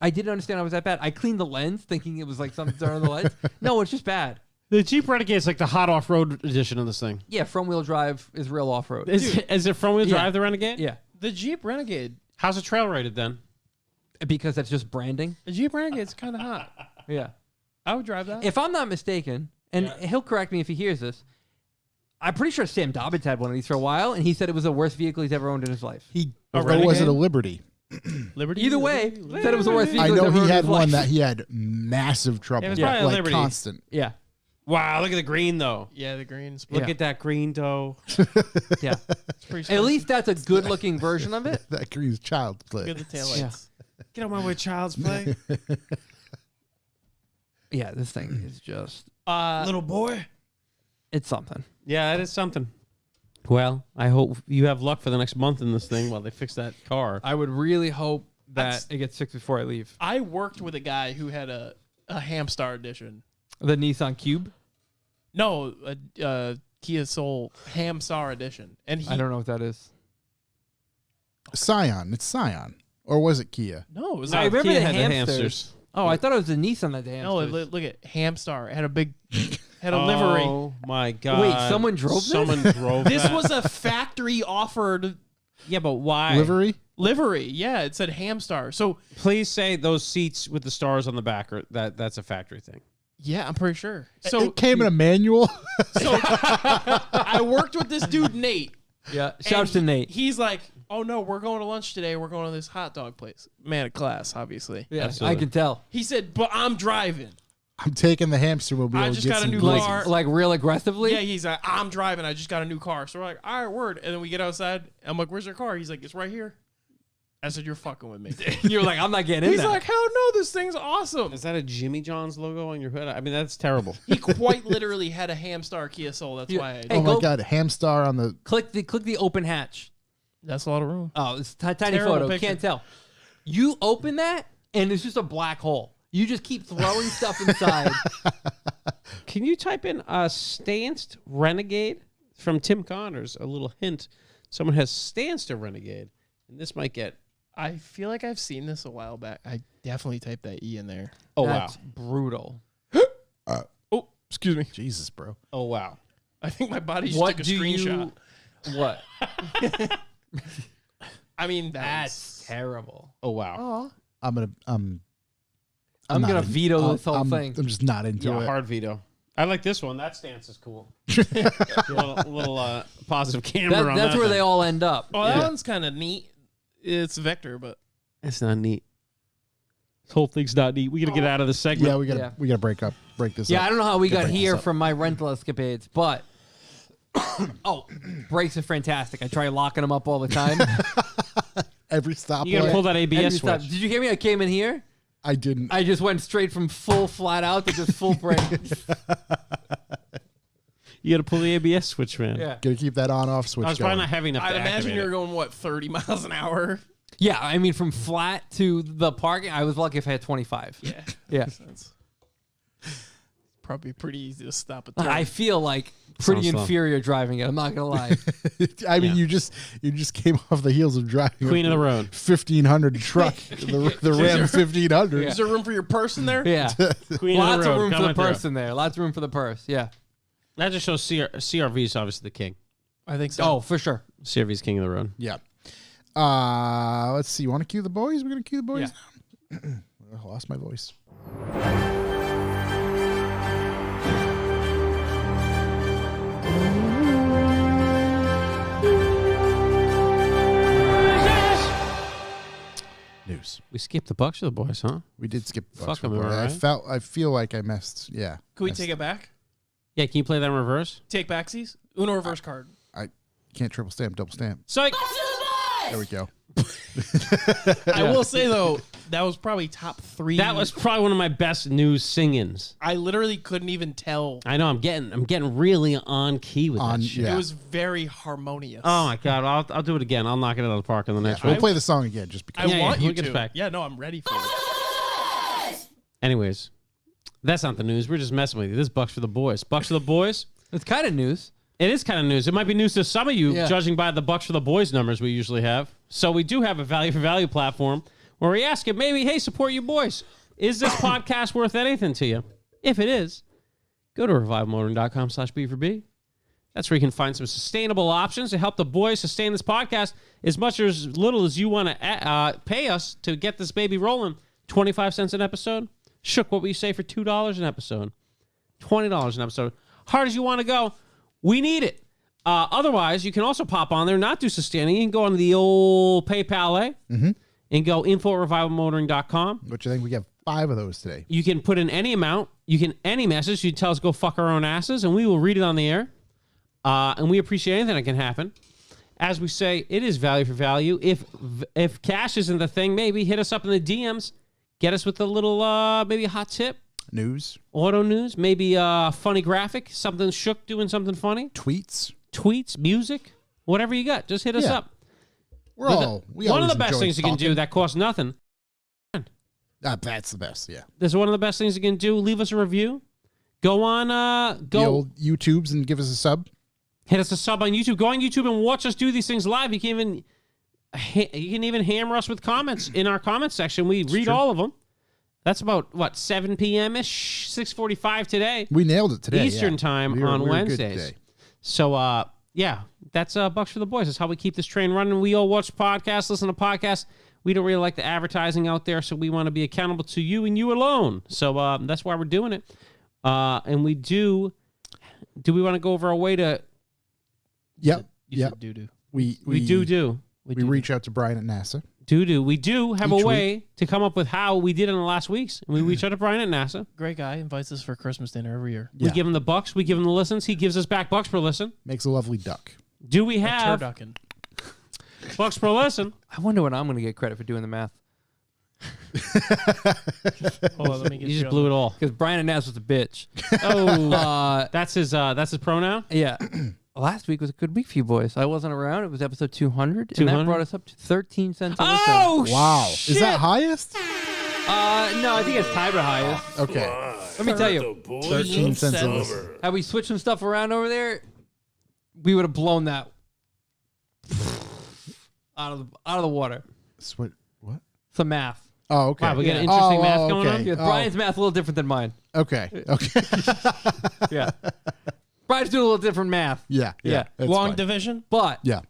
I didn't understand it was that bad. I cleaned the lens, thinking it was like something on the lens. No, it's just bad. The Jeep Renegade is like the hot off-road edition of this thing. Yeah, front wheel drive is real off road. Is it front-wheel Yeah. drive, the Renegade? Yeah, The Jeep Renegade. How's it trail rated then? because that's just branding. The Jeep Renegade's kind of hot. Yeah. I would drive that. If I'm not mistaken, and he'll correct me if he hears this, I'm pretty sure Sam Dobbins had one of these for a while, and he said it was the worst vehicle he's ever owned in his life. Or was it a Liberty? Liberty. Either way, said it was the worst vehicle I he's know ever he owned in had his one life. that he had massive trouble It was with, probably a like Liberty. constant. Yeah. Wow, look at the green, though. Yeah, the greens. Look Yeah. at that green, though. Yeah. It's pretty At least that's a good looking version of it. That green's child play. Look at the taillights. Get on my way, child's play. Yeah, this thing is just, Little boy. it's something. Yeah, that is something. Well, I hope you have luck for the next month in this thing while they fix that car. I would really hope that That's- it gets fixed before I leave. I worked with a guy who had a Hamstar edition. The Nissan Cube? No, a Kia Soul Hamstar edition, and he I don't know what that is. Scion. It's Scion. Or was it Kia? no, it was I like, remember Kia the had hamsters. Oh, I thought it was the Nissan that the no. hamsters. Look at Hamstar. It had a big, had a livery. Oh, my God. Wait, someone drove this? Someone drove This that? was a factory offered Yeah, but why? Livery? livery. Yeah, it said Hamstar. So Please say those seats with the stars on the back are that's a factory thing. yeah, I'm pretty sure. So It came in a manual. so I worked with this dude Nate. Yeah, shouts to and Nate. He's like, "Oh no, we're going to lunch today. We're going to this hot dog place." Man of class, obviously. Yeah, Absolutely. I can tell. He said, "But I'm driving." I'm taking the hamster mobile. I to just get got a some new glizzies. car. Like real aggressively? Yeah, he's like, "I'm driving. I just got a new car." So we're like, "All right, word." And then we get outside. I'm like, "Where's your car?" He's like, "It's right here." I said, "You're fucking with me." You're like, I'm not getting in He's there. like, "Hell no, this thing's awesome." Is that a Jimmy John's logo on your hood? I mean, that's terrible. He quite literally had a Hamstar Kia Soul. That's why. Hey, Oh my go- God. Hamstar on the. click the open hatch. That's a lot of room. Oh, it's a tiny Terrible photo. picture. Can't tell. You open that, and it's just a black hole. You just keep throwing stuff inside. Can you type in a stanced Renegade from Tim Connors? A little hint. Someone has stanced a Renegade, and this might get. I feel like I've seen this a while back. I definitely typed that E in there. Oh That's wow! brutal. Oh, excuse me. Jesus, bro. Oh wow! I think my body just What took a do screenshot. you? What? I mean, That's terrible. Oh wow! I'm gonna. I'm not gonna in- veto this whole I'm, thing. I'm just not into Yeah, it. hard veto. I like this one. That stance is cool. little positive camera on That's that where thing. they all end up. Oh, that one's kind of neat. It's Vector, but It's not neat. This whole thing's not neat. We gotta get out of this segment. Yeah, we gotta Yeah. we gotta break this Yeah, up. I don't know how we got break here this up. from my rental escapades, but oh, brakes are fantastic. I try locking them up all the time. Every stop. You gotta pull that ABS Every time- switch. Did you hear me? I came in here. I didn't. I just went straight from full flat out to just full brake. You got to pull the ABS switch, man. Yeah. Gotta keep that on-off switch I was going. probably not heavy enough I'd to imagine activate you're it. going, 30 miles an hour? Yeah, I mean, from flat to the parking, I was lucky if I had 25. Yeah. Yeah. That's probably pretty easy to stop a turn. I feel like pretty Sounds slow. inferior driving it. I'm not going to lie. I mean, Yeah. you just came off the heels of driving Queen of the road. 1500 truck, the Ram 1500. Is there room for your purse in there? Yeah. Queen Lots of the road. of room for coming the through. purse in there. Lots of room for the purse. Yeah. That just shows CRV is obviously the king. I think so. Oh, for sure. CRV is king of the road. Yeah. Let's see. You want to cue the boys? We're gonna cue the boys. Yeah. I lost my voice. News. We skipped the Bucks for the boys, huh? We did skip the Fuck Bucks 'em, report. am I right? I feel like I messed. Yeah. Can we messed- take it back? Yeah, can you play that in reverse? Take backsies? Uno reverse card. I can't triple stamp, double stamp. Psych! There we go. I will say, though, that was probably top 3. That was probably one of my best news sing-ins. I literally couldn't even tell. I know, I'm getting really on key with On- that shit. yeah. It was very harmonious. Oh my god, I'll do it again. I'll knock it out of the park in the next We'll one. play the song again just I because. Yeah, want yeah, you we'll get to. it back. Yeah, no, I'm ready for it. Anyways, that's not the news. We're just messing with you. This is Bucks for the boys. Bucks for the boys. It's kind of news. It is kind of news. It might be news to some of you, Yeah. judging by the Bucks for the Boys numbers we usually have. So we do have a value for value platform where we ask it maybe, hey, support your boys. Is this podcast worth anything to you? If it is, go to revivemotoring.com/B4B. That's where you can find some sustainable options to help the boys sustain this podcast as much or as little as you want to pay us to get this baby rolling. 25 cents an episode. Shook, what we say for $2 an episode. $20 an episode. Hard as you want to go. We need it. Otherwise, you can also pop on there, not do sustaining. You can go on the old PayPal and go info@revivalmotoring.com. Which I think we have 5 of those today. You can put in any amount. You can any message. You tell us go fuck our own asses, and we will read it on the air. And we appreciate anything that can happen. As we say, it is value for value. If cash isn't the thing, maybe hit us up in the DMs. Get us with a little maybe a hot tip. News, Auto news, maybe a funny graphic, something shook doing something funny, tweets. tweets, music, whatever you got. Just hit us Yeah. up. We One of always the best enjoy things you can do talking. that costs nothing. That's the best. Yeah. This is one of the best things you can do. Leave us a review. Go on, The old YouTubes and give us a sub. hit us a sub on YouTube. Go on YouTube and watch us do these things live. You can even hammer us with comments in our comment section. We read true. all of them. That's about 7 p.m. ish, 6:45 today. We nailed it today. Eastern yeah. time We were on good Wednesdays. today. So, yeah, that's Bucks for the Boys. That's how we keep this train running. We all watch podcasts, listen to podcasts. We don't really like the advertising out there, so we want to be accountable to you and you alone. So that's why we're doing it. And we do we want to go over our way to... Yep. You Yep. said doo-doo. We do. We reach out to Brian at NASA. We do have Each a way to come up with how we did it in the last weeks. And we reach out to Brian at NASA. Great guy. Invites us for Christmas dinner every year. We Yeah. give him the bucks. We give him the listens. He gives us back bucks per listen. Makes a lovely duck. Do we have Turducken. bucks per listen? I wonder when I'm going to get credit for doing the math. Hold on, let me get You just on blew the- it all. Because Brian and Naz was a bitch. Oh, that's his pronoun. Yeah. Last week was a good week for you boys. I wasn't around. It was episode 200. And 200? that brought us up to 13 cents a listen. Oh, Wow. shit. Is that highest? No, I think it's tied for highest. Okay. Let me tell you, 13 cents a listen. had we switched some stuff around over there, we would have blown that out of the water. What? Some math. Oh, okay. Wow, we got Yeah. interesting math going okay. on. Yeah, Oh. Brian's math a little different than mine. Okay. Okay. Yeah. Brian's doing a little different math. yeah. Yeah. That's Long fine. division. But Yeah.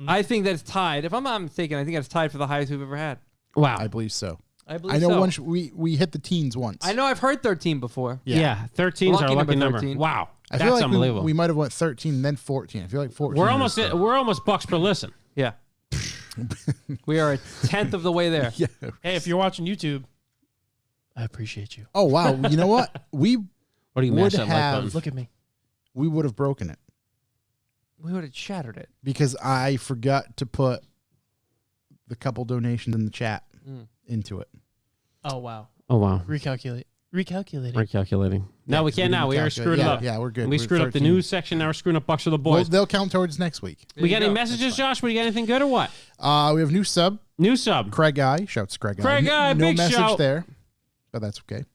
I think that's tied. If I'm not mistaken, I think that's tied for the highest we've ever had. Wow. I believe so. I believe I know so. once we hit the teens once. I know I've heard 13 before. Yeah, 13 is our Lucky lucky number number. 13. Wow, I that's feel like unbelievable. we might have went 13 then 14. I feel like 14. We're was almost bucks per listen. Yeah. We are a tenth of the way there. Yeah. Hey, if you're watching YouTube, I appreciate you. Oh wow. You know what? We What do you Would mash that like have- button? Look at me. would have broken it We would have shattered it. because I forgot to put the couple donations in the chat Mm. into it. Oh, wow. Oh, wow. Recalculating. Recalculating. No, we can't now. We already screwed yeah, it up. Yeah, we're good. We We're screwed up the 13. news section. Now we're screwing up Bucks for the Well, boys. they'll count towards next week. We got you any go. messages, Josh? We got anything good or what? We have new sub, New sub. Craig I. Shouts Craig I. Craig I, No big message shout. there, but that's okay.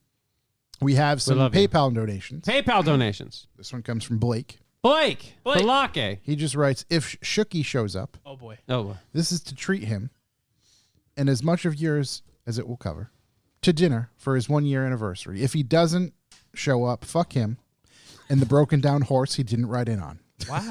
We have some love you. PayPal donations. PayPal donations. This one comes from Blake. Blake. Balake. He just writes, if Shooky shows up, Oh, boy. Oh, this is to treat him, and as much of yours as it will cover, to dinner for his 1-year anniversary. If he doesn't show up, fuck him and the broken down horse he didn't ride in on. Wow.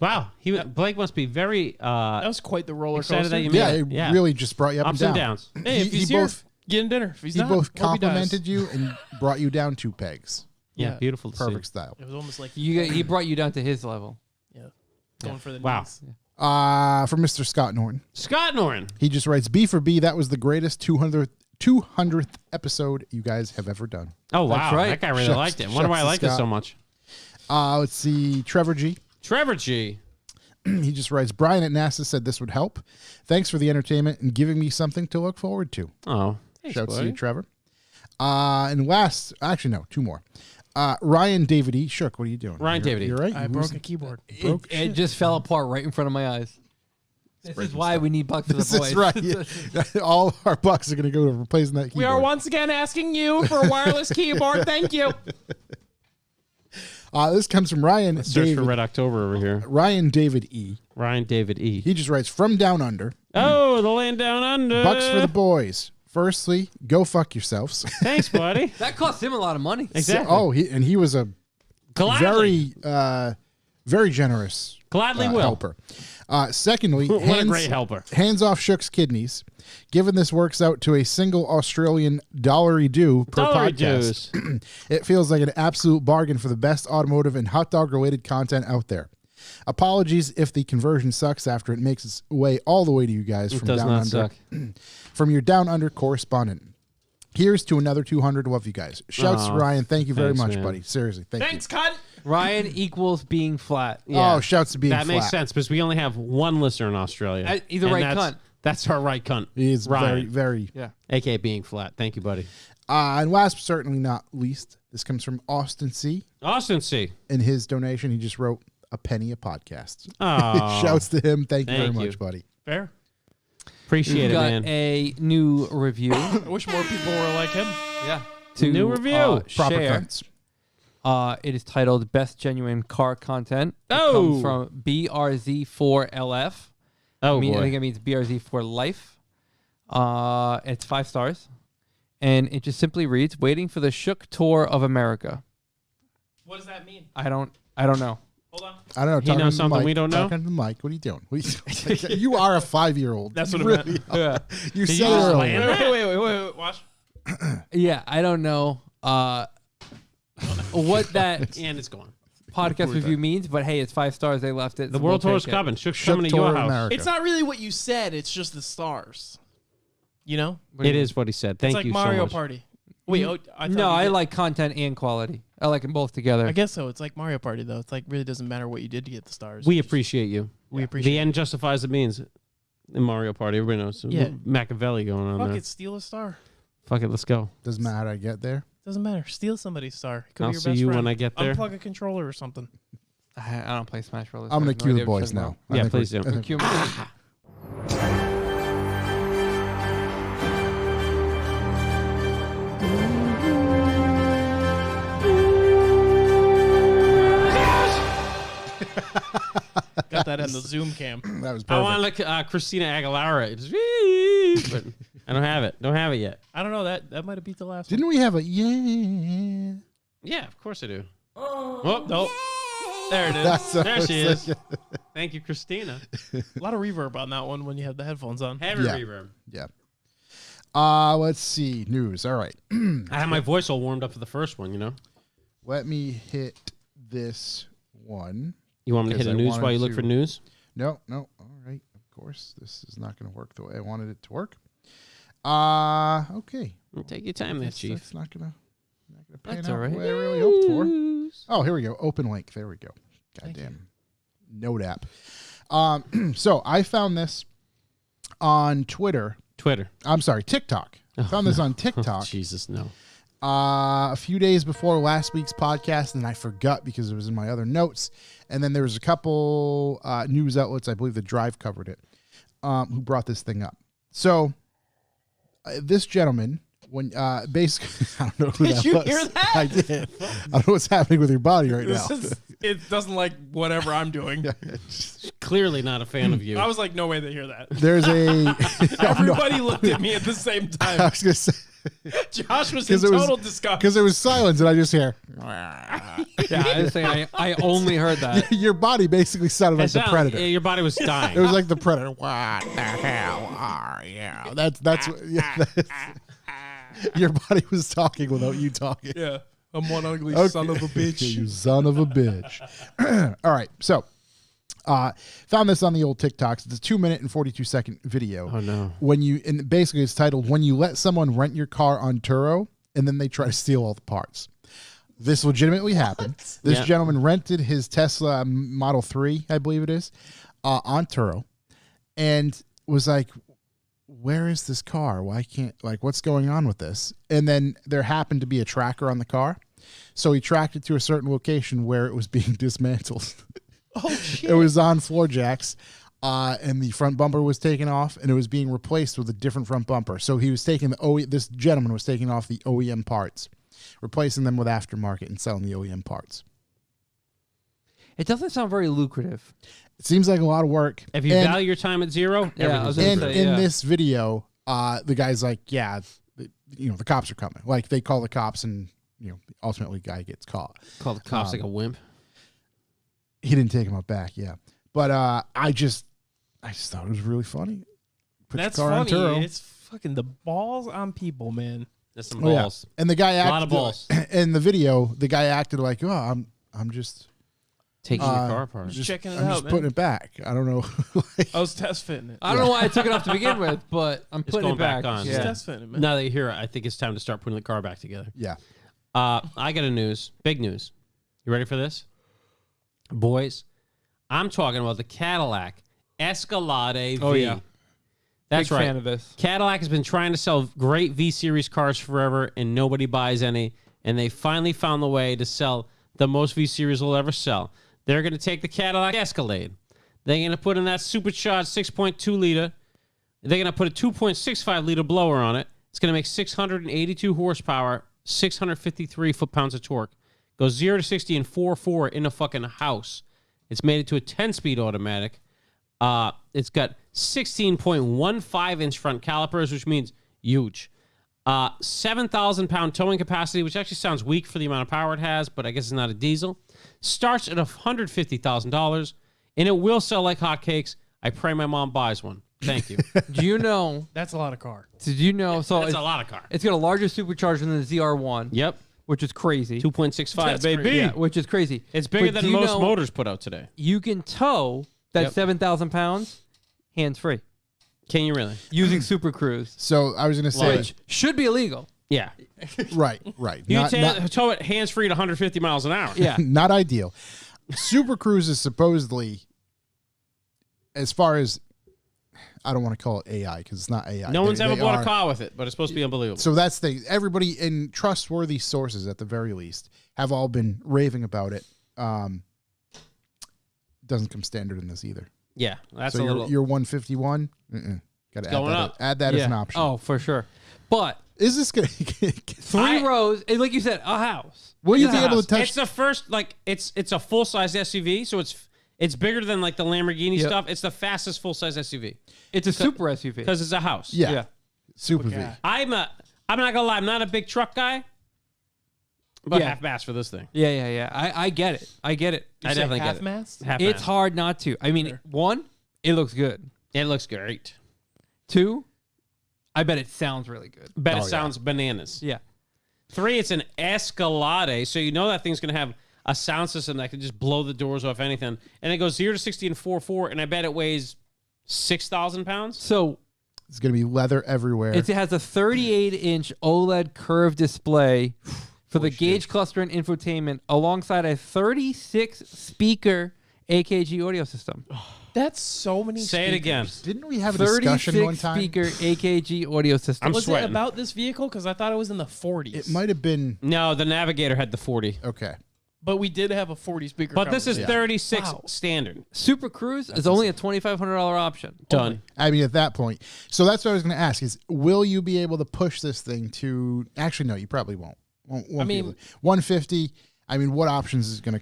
wow. Blake must be very That was quite the roller excited coaster. that you made Yeah, it. it really just brought you up Ups and and down. downs. Hey, if He he's here, both- get in dinner. If he's He not, both hope he does. complimented you and brought you down 2 pegs. Yeah, Yeah. beautiful to Perfect see. style. It was almost like He brought you down to his level. going for the Wow. knees. From Mr. Scott Norton. Scott Norton. He just writes, B for B, that was the greatest 200th episode you guys have ever done. Oh, wow. That's right. That guy really Shucks- liked it. Wonder why I shucks to liked it so Scott. much. Let's see, Trevor G. Trevor G. He just writes, Brian at NASA said this would help. Thanks for the entertainment and giving me something to look forward to. Oh, thanks, Shouts to buddy. you, Trevor. And last, actually, no, 2 more. Ryan David E. Shook, what are you doing? Ryan David E. You're right. I broke a keyboard. It just fell apart right in front of my eyes. This is why we need Bucks for the This boys. is right. Yeah. All our bucks are going to go to replacing that keyboard. We are once again asking you for a wireless keyboard. Thank you. This comes from Ryan Search David. for Red October over here. Ryan David E. Ryan David E. He just writes, from down under, Oh, the land down under. bucks for the boys. Firstly, go fuck yourselves. Thanks, buddy. That cost him a lot of money. Exactly. He was a Gladly. very generous Gladly will. helper. Secondly, What a great helper. Hands off Shook's kidneys. Given this works out to a single Australian dollary-do per Dollary podcast, dues. it feels like an absolute bargain for the best automotive and hot dog-related content out there. Apologies if the conversion sucks after it makes its way all the way to you guys It from does down not under. suck. From your down under correspondent. Here's to another 200. Love you guys. Shouts to Aw, Ryan. Thank you very thanks, much, man. buddy. Seriously, thank Thanks, cunt. Ryan equals being flat. you. Oh, shouts to being That makes flat. sense because we only have one listener in Australia. He's a And right that's- cunt. That's our right cunt. He is Ryan. very. Yeah. AKA being flat. Thank you, buddy. And last but certainly not least, this comes from Austin C. Austin C. In his donation, he just wrote a penny a podcast. Oh, Shouts to him. Thank you very Thank much, you. buddy. Fair. appreciate We've it, got man. a new review. I wish more people were like him. Yeah. To, New review. Proper share. cunts. It is titled Best Genuine Car Content. It Oh. comes from BRZ4LF. Oh, I boy. think it means BRZ for life. It's 5 stars. And it just simply reads, waiting for the Shook Tour of America. What does that mean? I don't know. Hold on. I don't know. He talking knows to the something mic, we don't know? Talking to the mic. What are you doing? What are you, you are a 5-year-old. That's You what it really Yeah. You Did said you it just earlier. land? Wait. Watch. Yeah, I don't know what that And it's gone. podcast review means, but hey, it's 5 stars. They left it. The so World we'll Tour's take it. coming. Shook's Shook coming to Tour your of house. America. It's not really what you said. It's just the stars. You know? It is what he said. Thank It's like you Mario so much. Party. Wait, I thought No, you I did- like content and quality. I like them both together. I guess so. It's like Mario Party, though. It's like really doesn't matter what you did to get the stars. We appreciate you. We appreciate The end justifies the means. In Mario Party, everybody knows. Yeah. Machiavelli going on Fuck there. it, steal a star. Fuck it, let's go. Doesn't matter how I get there. Doesn't matter. Steal somebody's star. It could I'll be your see best you friend. when I get there. Unplug a controller or something. I don't play Smash Bros. I'm going so I to have no cue the idea what boys you're now. talking I Yeah, think please we're- do. I think- Cue me. Got that in the Zoom cam. That was I perfect. want like Christina Aguilera. It's but I don't have it. Don't have it yet. I don't know. That might have beat the last Didn't we have a yeah? Yeah, of course I do. one. Oh, nope. There it is. That's There she is. Thank you, Christina. A lot of reverb on that one when you have the headphones on. Heavy Yeah. reverb. Yeah. Let's see. News. All right. I had my voice all warmed up for the first one, you know? Let me hit this one. You want me to hit Because a I news while wanted you look to- for news? No. All right. Of course, this is not going to work the way I wanted it to work. Okay. Take your time there, That's, Chief. that's not gonna pan That's out all right. the way I really hoped for. Oh, here we go. Open link. There we go. Goddamn. Note app. So I found this on Twitter. Twitter. I'm sorry, TikTok. Found this on TikTok. Jesus, no. A few days before last week's podcast, and I forgot because it was in my other notes. And then there was a couple news outlets, I believe The Drive covered it, who brought this thing up. So this gentleman, when basically, I don't know who Did that you was. hear that? I did. I don't know what's happening with your body right now. It doesn't like whatever I'm doing. Clearly not a fan of you. I was like, no way they hear that. There's a Everybody looked at me at the same I time. was gonna say Josh was in because it was total disgust. because there was silence, and I just hear Yeah, I was saying I only heard that. your body basically sounded like the Predator. Yeah, your body was dying. It was like the Predator. What the hell are you? That's your body was talking without you talking. Yeah, I'm one ugly Okay. son of a bitch. You son of a bitch. All right, so found this on the old TikToks. It's a 2-minute and 42-second video. Oh, no. And basically it's titled "When You Let Someone Rent Your Car on Turo and Then They Try to Steal All the Parts." This legitimately happened. This Yeah. gentleman rented his Tesla Model 3, I believe it is, on Turo, and was like, where is this car? Why can't, what's going on with this? And then there happened to be a tracker on the car. So he tracked it to a certain location where it was being dismantled. Oh shit! It was on floor jacks, and the front bumper was taken off, and it was being replaced with a different front bumper. So he was taking this gentleman was taking off the OEM parts, replacing them with aftermarket and selling the OEM parts. It doesn't sound very lucrative. It seems like a lot of work. If you And- value your time at zero, Yeah, I was everything's gonna And say, in yeah. this video, the guy's like, yeah, the cops are coming. Like, they call the cops, and ultimately the guy gets caught. called the cops like a wimp. He didn't take him up back, yeah. But I just thought it was really funny. Put That's your car on funny. Turo. It's fucking the balls on people, man. That's some Oh, yeah. balls. And the guy acted lot of balls. in the video. The guy acted like, "Oh, I'm just Taking your car apart. just checking it I'm out, just man. putting it back." I don't know. Like, I was test fitting it. I don't know why I took it off to begin with, but I'm It's putting going it back. back on. Just Yeah. test fitting it, man. Now that you hear it, I think it's time to start putting the car back together. yeah. I got a news. Big news. You ready for this? Boys, I'm talking about the Cadillac Escalade V. Oh, yeah. That's Big right. fan of this. Cadillac has been trying to sell great V-Series cars forever, and nobody buys any. And they finally found the way to sell the most V-Series will ever sell. They're going to take the Cadillac Escalade. They're going to put in that supercharged 6.2 liter. They're going to put a 2.65 liter blower on it. It's going to make 682 horsepower, 653 foot-pounds of torque. Goes 0 to 60 in 4.4 in a fucking house. It's made it to a 10-speed automatic. It's got 16.15-inch front calipers, which means huge. 7,000-pound towing capacity, which actually sounds weak for the amount of power it has, but I guess it's not a diesel. Starts at $150,000, and it will sell like hotcakes. I pray my mom buys one. Thank you. Do you know? That's a lot of car. Did you know? So That's it's, a lot of car. it's got a larger supercharger than the ZR1. Yep. Which is crazy. 2.65, That's baby. crazy. Yeah, which is crazy. It's bigger But than do you most know motors put out today. You can tow that Yep. 7,000 pounds hands free Can you really? using Super Cruise, So I was gonna say, which should be illegal. Yeah. right. You Not, can tow it hands-free at 150 miles an hour. Yeah. not ideal. Super Cruise is supposedly, as far as, I don't want to call it AI because it's not AI. No one's They- ever they bought are- a car with it, but it's supposed to be unbelievable. So that's the everybody in trustworthy sources at the very least have all been raving about it. Doesn't come standard in this either. Yeah, that's So a little. you're 151. Got to going up. add that as an Yeah. option. Oh, for sure. But Is this gonna? three rows, and like you said, a house. Will you It's be a able house. to touch? It's the first, it's a full size SUV, so it's bigger than like the Lamborghini Yep. stuff. It's the fastest full size SUV It's a super SUV. because it's a house. Yeah. Yeah. Super Okay. V. I'm not gonna lie, I'm not a big truck guy, but Yeah. half mass for this thing. Yeah. I get it. I get it. I definitely get half it. mast. Half It's mass. hard not to. I mean, Sure. one, it looks good. It looks great. Two, I bet it sounds really good. Bet Oh, it yeah. sounds bananas. Yeah. 3, it's an Escalade, so you know that thing's gonna have a sound system that can just blow the doors off anything, and it goes 0 to 60 in 4.4, and I bet it weighs 6,000 pounds. So It's gonna be leather everywhere. it has a 38-inch OLED curved display for the gauge cluster and infotainment alongside a 36-speaker AKG audio system. That's so many. Say it again. Didn't we have a discussion one 36 time? speaker AKG audio system. I'm Was sweating. it about this vehicle? Because I thought it was in the 40s. It might have been. No, the Navigator had the 40. Okay. But we did have a 40 speaker. But this is conversation. 36 Wow. standard. Super Cruise is only a $2,500 option. Done. I mean, at that point. So that's what I was going to ask is, will you be able to push this thing to... Actually, no, you probably won't. Won't I be mean- able to. 150, I mean, what options is it going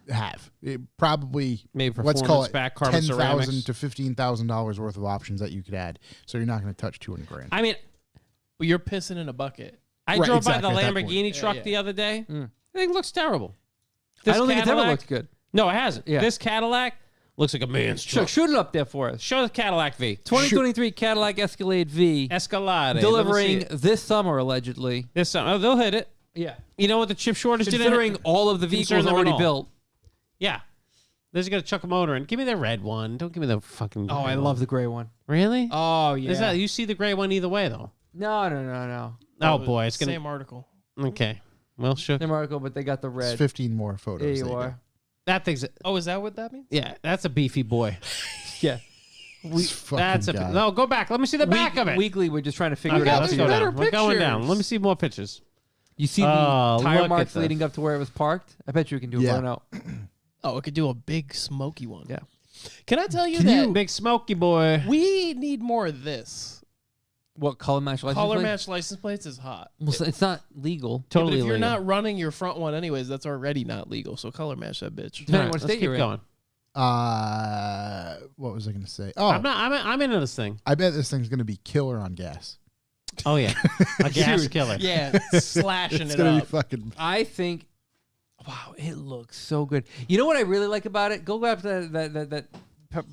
to have? It probably, Maybe let's call it back carbon ceramics. $10,000 to $15,000 worth of options that you could add. So you're not going to touch 200 grand. I mean, But you're pissing in a bucket. I Right, drove exactly, by at the that point. Lamborghini truck Yeah. the other day. The thing looks terrible. I don't think it's ever Cadillac- looked good. No, it hasn't. Yeah. This Cadillac looks like a man's Chuck, truck. shoot it up there for us. Show the Cadillac V. 2023 Cadillac Escalade V Escalade. Let me delivering see it. this summer, allegedly. This summer. Oh, they'll hit it. Yeah. You know what the chip shortage did? Considering all of the vehicles Concern them at already all. built. Yeah. They're just going to chuck a motor in. Give me the red one. Don't give me the fucking Oh, gray I one. love the gray one. Really? Oh, yeah. Is that, you see the gray one either way, though. No. Oh, boy. It's going Same article. to... Okay. Well, sure. Same article, but they got the It's red. 15 more photos. There There you you go. are. That thing's... Oh, is that what that means? Yeah, that's a beefy boy. Yeah. This fucking That's a... guy. No, go back. Let me see the back of it. Weekly, we're just trying to figure Okay, it out. let's too. go better down. We're going down. pictures. Let me see more pictures. You see the Oh, look tire at marks the- leading up to where it was parked? I bet you can do a Yeah. burnout. Oh, it could do a big smoky one. Yeah. Can I tell you Can that you- Big smoky boy. we need more of this? What, color match license Color plate? match license plates is hot. Well, it's not legal. Totally But if you're legal. not running your front one anyways, that's already not legal. So color match that bitch. Depending All on right, what let's state keep you're in. going. What was I going to say? Oh, I'm into this thing. I bet this thing's going to be killer on gas. Oh yeah, a gas killer. Yeah, slashing It's it going to be up. fucking... I think, wow, it looks so good. You know what I really like about it? Go grab that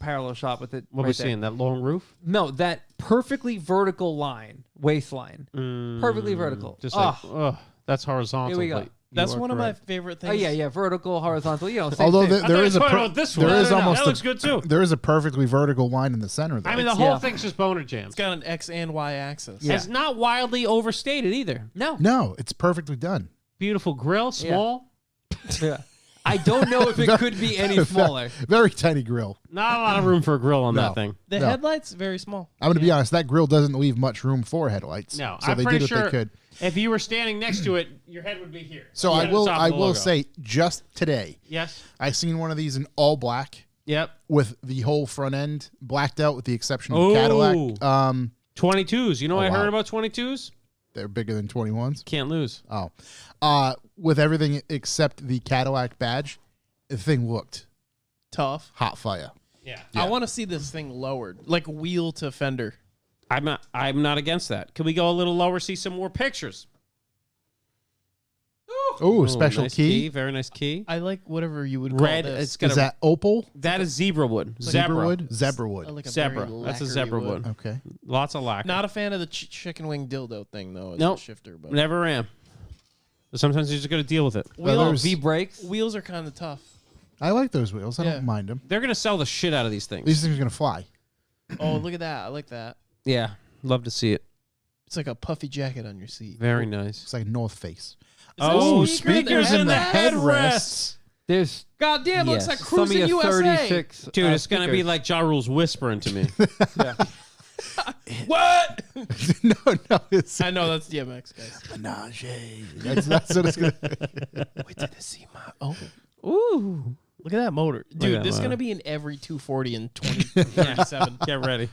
parallel shot with it. What right we there. seeing? That long roof? No, that perfectly vertical line, waistline. Perfectly vertical. Just like, Ah. that's horizontal. Here we go. but That's you are one of my correct. favorite Oh things. yeah, vertical, horizontal. You know, same Although thing. there is a this there one. is almost that a- looks good too. there is a perfectly vertical line in the center. Though. I mean, the whole thing's just boner jams. It's got an X and Y axis. Yeah. It's not wildly overstated either. no. no, it's perfectly done. Beautiful grill, small. Yeah. I don't know if it could be any smaller. Very tiny grill. Not a lot of room for a grill on No. that thing. The No. headlights very small. I'm going to be honest. That grill doesn't leave much room for headlights. No, so I'm they pretty did what sure they could. if you were standing next to it, your head would be here. So Yeah, I the will. top of I the will logo. say, just today, Yes. I seen one of these in all black Yep. with the whole front end blacked out, with the exception of Oh. the Cadillac. 22s. You know what I wow. heard about 22s? They're bigger than 21s. Can't lose. Oh, with everything except the Cadillac badge, the thing looked Tough. hot fire. Yeah. I want to see this thing lowered, like wheel to fender. I'm not against that. Can we go a little lower, see some more pictures? Oh, special nice key. Very nice key. I like whatever you would call Red. this. It's got Is that opal? that is zebra wood. Zebra wood? I Zebra wood. like a Zebra. very That's a lacquery zebra wood. Okay. Lots of lacquer. Not a fan of the chicken wing dildo thing though. As Nope. a shifter, but Never am. But sometimes you just got to deal with it. Others- V brakes. wheels are kind of tough. I like those wheels. I Yeah. don't mind them. They're gonna sell the shit out of these things. These things are going to fly. Oh, look at that! I like that. Yeah, love to see it. It's like a puffy jacket on your seat. Very nice. It's like North Face. Is there Oh, a speaker speakers in the headrest? headrests. There's God damn, looks like some of Cruising your USA. 36. Dude, it's gonna be like Ja Rule's whispering to me. Yeah. What? no. It's I know that's DMX, guys. Menage. That's what it's going to Wait till they see my. Oh, Ooh. look at that motor, at dude. that This is motor. gonna be in every 240 in 2037. Get ready.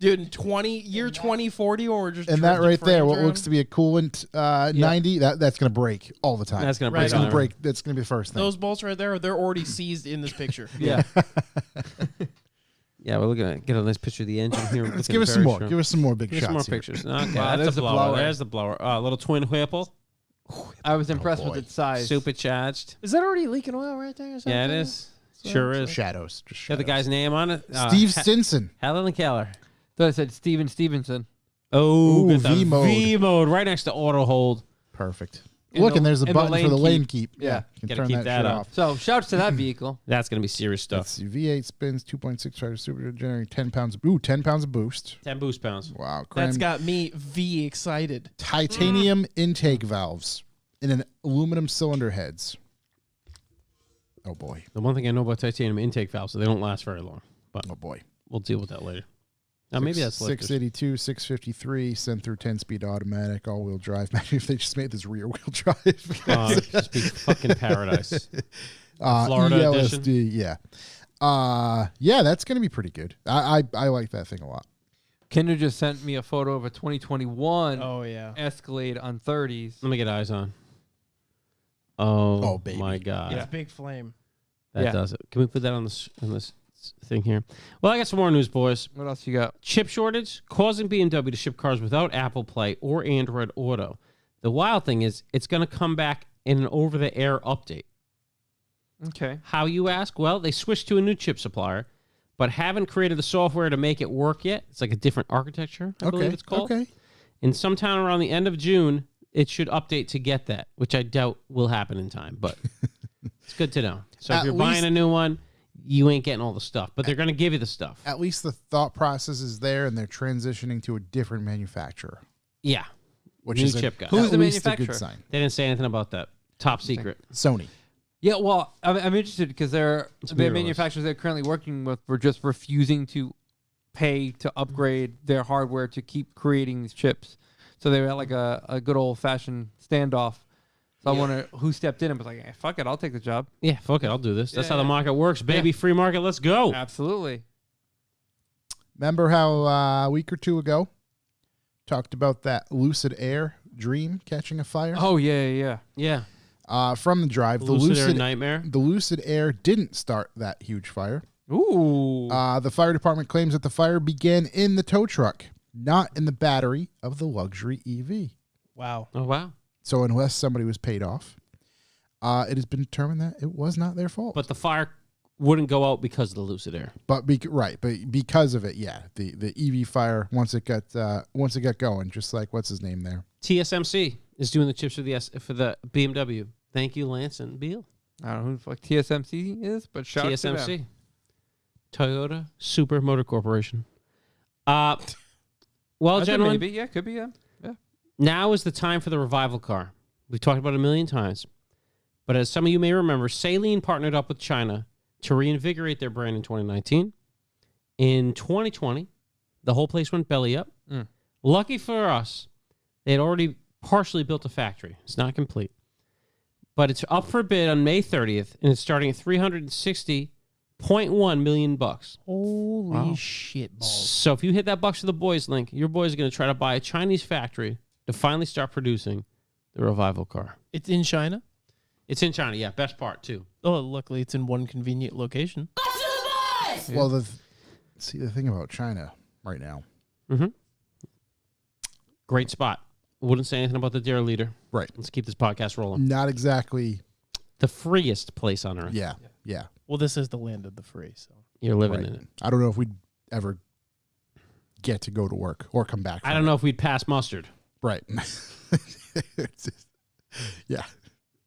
Dude, in 2040, or we're just And that drifting right there, frames what around? looks to be a coolant 90, that's going to break all the time. That's gonna Right break. It's going on to there. break. That's going to be the first thing. Those bolts right there, they're already seized in this picture. Yeah. Yeah, we're looking at get a nice picture of the engine here. Let's give us some more. Give us some more big Give us shots. some more here. pictures. Okay, Wow, that's there's the the blower. blower. There's the blower. Little twin whipple, I was impressed boy. with its size. supercharged. Is that already leaking oil right there? Or something? Yeah, it is. Sure is. Shadows. Just Got the shadows. guy's name on it. Steve Stinson. Helen Keller. Thought I said Steven Stevenson. Oh, Ooh, good. The V mode. V mode right next to auto hold. Perfect. In Look, the- and there's a in the button for the lane lane keep. Yeah. You can Gotta turn keep that that shit up. off. So shouts to that vehicle. That's gonna be serious Let's stuff. see. V8 spins, 2.6 tires, super generating 10 pounds. Ooh, 10 pounds of boost. 10 boost pounds. Wow. That's Cram got me V excited. titanium intake valves in an aluminum cylinder heads. Oh, boy. The one thing I know about titanium intake valves is they don't last very long. But Oh, boy. we'll deal with that later. Now, maybe that's lifters. 682, 653, sent through 10-speed automatic, all-wheel drive. Imagine if they just made this rear-wheel drive. It'd just be fucking paradise. Florida ELSD, edition. yeah. Yeah, that's going to be pretty good. I like that thing a lot. Kinder just sent me a photo of a 2021 Oh yeah. Escalade on 30s. Let me get eyes on. Oh, baby. my God. It's a big flame. That Yeah. does it. Can we put that on this thing here? Well, I got some more news, boys. What else you got? Chip shortage causing BMW to ship cars without Apple Play or Android Auto. The wild thing is it's going to come back in an over-the-air update. Okay. How, you ask? Well, they switched to a new chip supplier, but haven't created the software to make it work yet. It's like a different architecture, I believe it's called. Okay. And sometime around the end of June, it should update to get that, which I doubt will happen in time, but it's good to know. So if At you're buying a new one, you ain't getting all the stuff, but they're going to give you the stuff. At least the thought process is there, and they're transitioning to a different manufacturer, Yeah. which New is chip guy. Who's at the least a manufacturer? good sign. They didn't say anything about that. Top secret. Sony. Yeah, well, I'm interested because the mirrorless. manufacturers they're currently working with were just refusing to pay to upgrade their hardware to keep creating these chips. So they had like a good old-fashioned standoff. So I wonder who stepped in and was like, hey, fuck it, I'll take the job. Yeah, fuck it. I'll do this. That's how Yeah. the market works, baby. Free market. Let's go. Absolutely. Remember how a week or two ago talked about that Lucid Air Dream catching a fire? Oh, yeah. Yeah. From the drive, Lucid Air Nightmare. the Lucid Air didn't start that huge fire. Ooh. The fire department claims that the fire began in the tow truck, not in the battery of the luxury EV. Wow. Oh, wow. So unless somebody was paid off, it has been determined that it was not their fault. But the fire wouldn't go out because of the Lucid Air. But because of it, yeah, the EV fire once it got going, just like what's his name there. TSMC is doing the chips for the BMW. Thank you, Lance and Beal. I don't know who the fuck TSMC is, but shout out to them. TSMC. Toyota Super Motor Corporation. Well, That's a gentlemen, maybe. Yeah, could be, yeah. now is the time for the revival car. We've talked about it a million times. But as some of you may remember, Saleen partnered up with China to reinvigorate their brand in 2019. In 2020, the whole place went belly up. Lucky for us, they had already partially built a factory. It's not complete. But it's up for bid on May 30th, and it's starting at $360.1 million. Holy shit balls. So if you hit that Bucks for the Boys link, your boys are going to try to buy a Chinese factory to finally start producing the revival car. It's in China? It's in China, yeah. Best part, too. Oh, luckily it's in one convenient location. Yeah. Well, the thing about China right now, Great spot. Wouldn't say anything about the Dare Leader. right? Let's keep this podcast rolling. Not exactly. The freest place on earth. Yeah. Well, this is the land of the free, so. You're living Right. in it. I don't know if we'd ever get to go to work or come back. I don't know if we'd pass mustard. Right. It's just- yeah.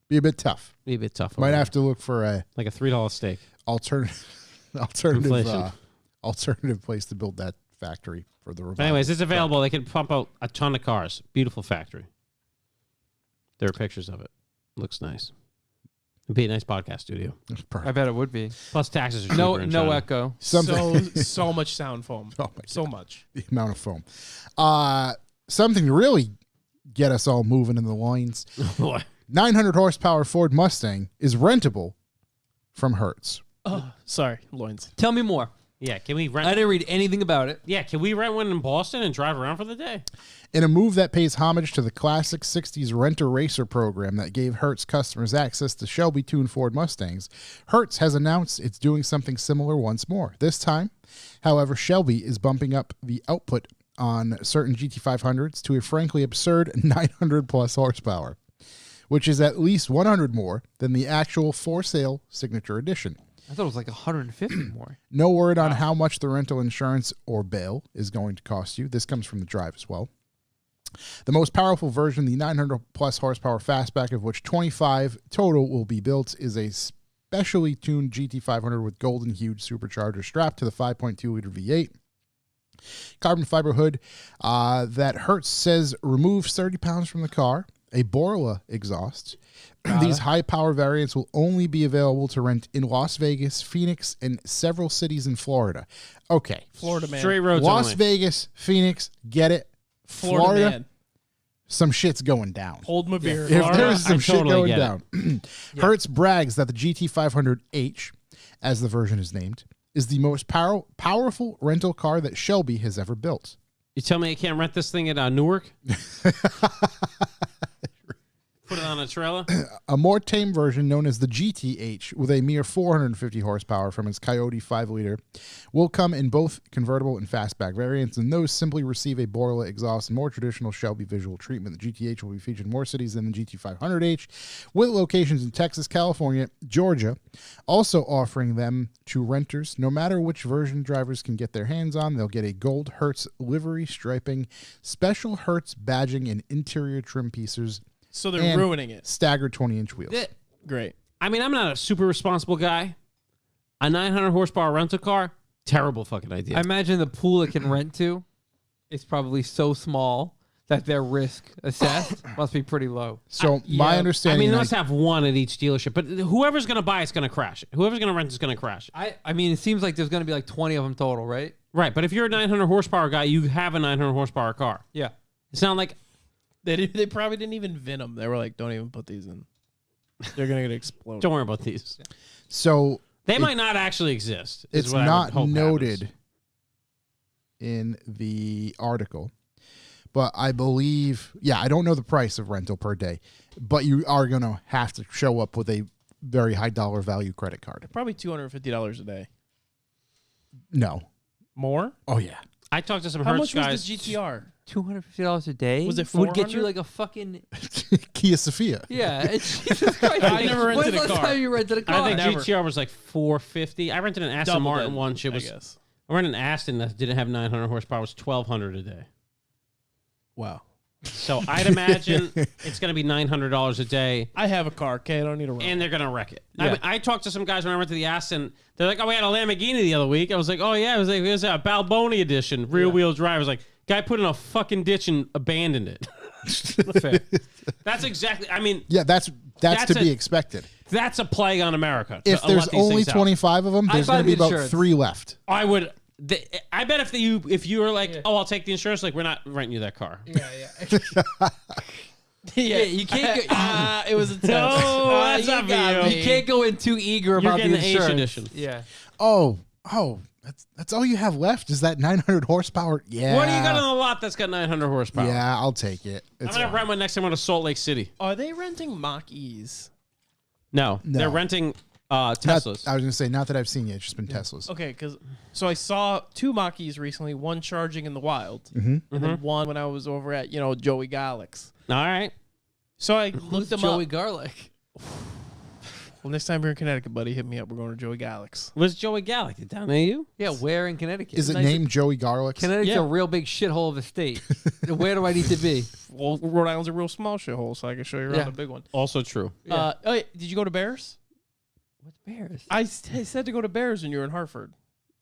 Be a bit tough. Be a bit tough. Might over have to look for a like a $3 steak. alternative Inflation. place to build that factory for the But revival. anyways, it's available. They can pump out a ton of cars. Beautiful factory. There are pictures of it. Looks nice. It'd be a nice podcast studio. I bet it would be. Plus taxes are cheaper No in no China. echo. So much sound foam. Oh my So much. the amount of foam. Something to really get us all moving in the loins. Boy. 900 horsepower Ford Mustang is rentable from Hertz. Oh, sorry, loins. Tell me more. Yeah, can we rent? I didn't read anything about it. Yeah, can we rent one in Boston and drive around for the day? In a move that pays homage to the classic 60s Rent-A-Racer program that gave Hertz customers access to Shelby-tuned Ford Mustangs, Hertz has announced it's doing something similar once more. This time, however, Shelby is bumping up the output on certain GT500s to a frankly absurd 900-plus horsepower, which is at least 100 more than the actual for-sale Signature Edition. I thought it was like 150 more. No word on how much the rental insurance or bail is going to cost you. This comes from the drive as well. The most powerful version, the 900-plus horsepower fastback, of which 25 total will be built, is a specially tuned GT500 with golden-hued supercharger strapped to the 5.2-liter V8. Carbon fiber hood that Hertz says removes 30 pounds from the car. a Borla exhaust. These high-power variants will only be available to rent in Las Vegas, Phoenix, and several cities in Florida. Okay. Florida man. Straight roads Las only. Vegas, Phoenix, get it. Florida man. Some shit's going down. Hold my beer. If Florida, there's some I shit totally going get down. Hertz brags that the GT500H, as the version is named, is the most powerful rental car that Shelby has ever built. You tell me I can't rent this thing at Newark? Put it on a trailer? A more tame version known as the GTH, with a mere 450 horsepower from its Coyote 5-liter, will come in both convertible and fastback variants, and those simply receive a Borla exhaust and more traditional Shelby visual treatment. The GTH will be featured in more cities than the GT500H, with locations in Texas, California, Georgia, also offering them to renters. No matter which version drivers can get their hands on, they'll get a gold Hertz livery striping, special Hertz badging, and interior trim pieces. So they're And ruining it. Staggered 20-inch wheels. Great. I mean, I'm not a super responsible guy. A 900 horsepower rental car, terrible fucking idea. I imagine the pool it can rent to is probably so small that their risk assessed must be pretty low. So yeah, my I understanding, mean, they must have one at each dealership, but whoever's going to buy it's going to crash it. Whoever's going to rent it's going to crash it. I mean, it seems like there's going to be like 20 of them total, right? Right, but if you're a 900 horsepower guy, you have a 900 horsepower car. Yeah. It's not like They probably didn't even vin them. They were like, don't even put these in. They're going to get exploded. don't worry about these. so They might not actually exist. is it's what I would not hope noted happens. in the article, but I believe, I don't know the price of rental per day, but you are going to have to show up with a very high dollar value credit card. Probably $250 a day. No. More? Oh, yeah. I talked to some How Hertz much guys. was the GTR? $250 a day? Was it Would get you 400? like a fucking... Kia Sophia. Yeah. Jesus Christ. I never rented When's the a last car. time you rented a car? I think Never. GTR was like $450. I rented an Aston Double Martin that, once. It I was guess. I rented an Aston that didn't have 900 horsepower. It was $1,200 a day. Wow. So I'd imagine it's going to be $900 a day, I have a car, okay? I don't need a rent. and they're going to wreck it. Yeah. I talked to some guys when I went to the Aston. They're like, "Oh, we had a Lamborghini the other week." I was like, "Oh yeah, it was a Balboni edition, rear wheel drive." I was like, "Guy put in a fucking ditch and abandoned it." Fair. That's exactly. I mean, Yeah, that's That's to be a- expected. that's a plague on America. to If let there's these only things out. 25 of them, there's buy going to be the about insurance. 3 left. I would. I bet if you were like, "Oh, I'll take the insurance," like we're not renting you that car. Yeah, you can't go... it was a test. No, that's you not for got you. me. You can't go in too eager You're about getting the the H insurance. edition. Yeah. Oh, that's all you have left is that 900 horsepower. Yeah. What do you got on the lot that's got 900 horsepower? Yeah, I'll take it. I'm It's gonna fine. rent one next time I go to Salt Lake City. Are they renting Mach-E's? No, No. they're renting Not- Teslas. I was going to say, not that I've seen yet, it's just been Teslas. Okay, so I saw 2 Mach-E's recently, one charging in the wild, Mm-hmm. and then one when I was over at, Joey Galax. All right. So I Who's looked them Joey up. Garlic? Well, next time you're in Connecticut, buddy, hit me up. We're going to Joey Galax. Was Joey Gallic down near you? Yeah, where in Connecticut? Is it Nice. named Joey Garlic? Connecticut's Yeah. a real big shithole of a state. Where do I need to be? Well, Rhode Island's a real small shithole, so I can show you around Yeah. a big one. Also true. Yeah. Did you go to Bears? What's Bears? I said to go to Bears when you were in Hartford.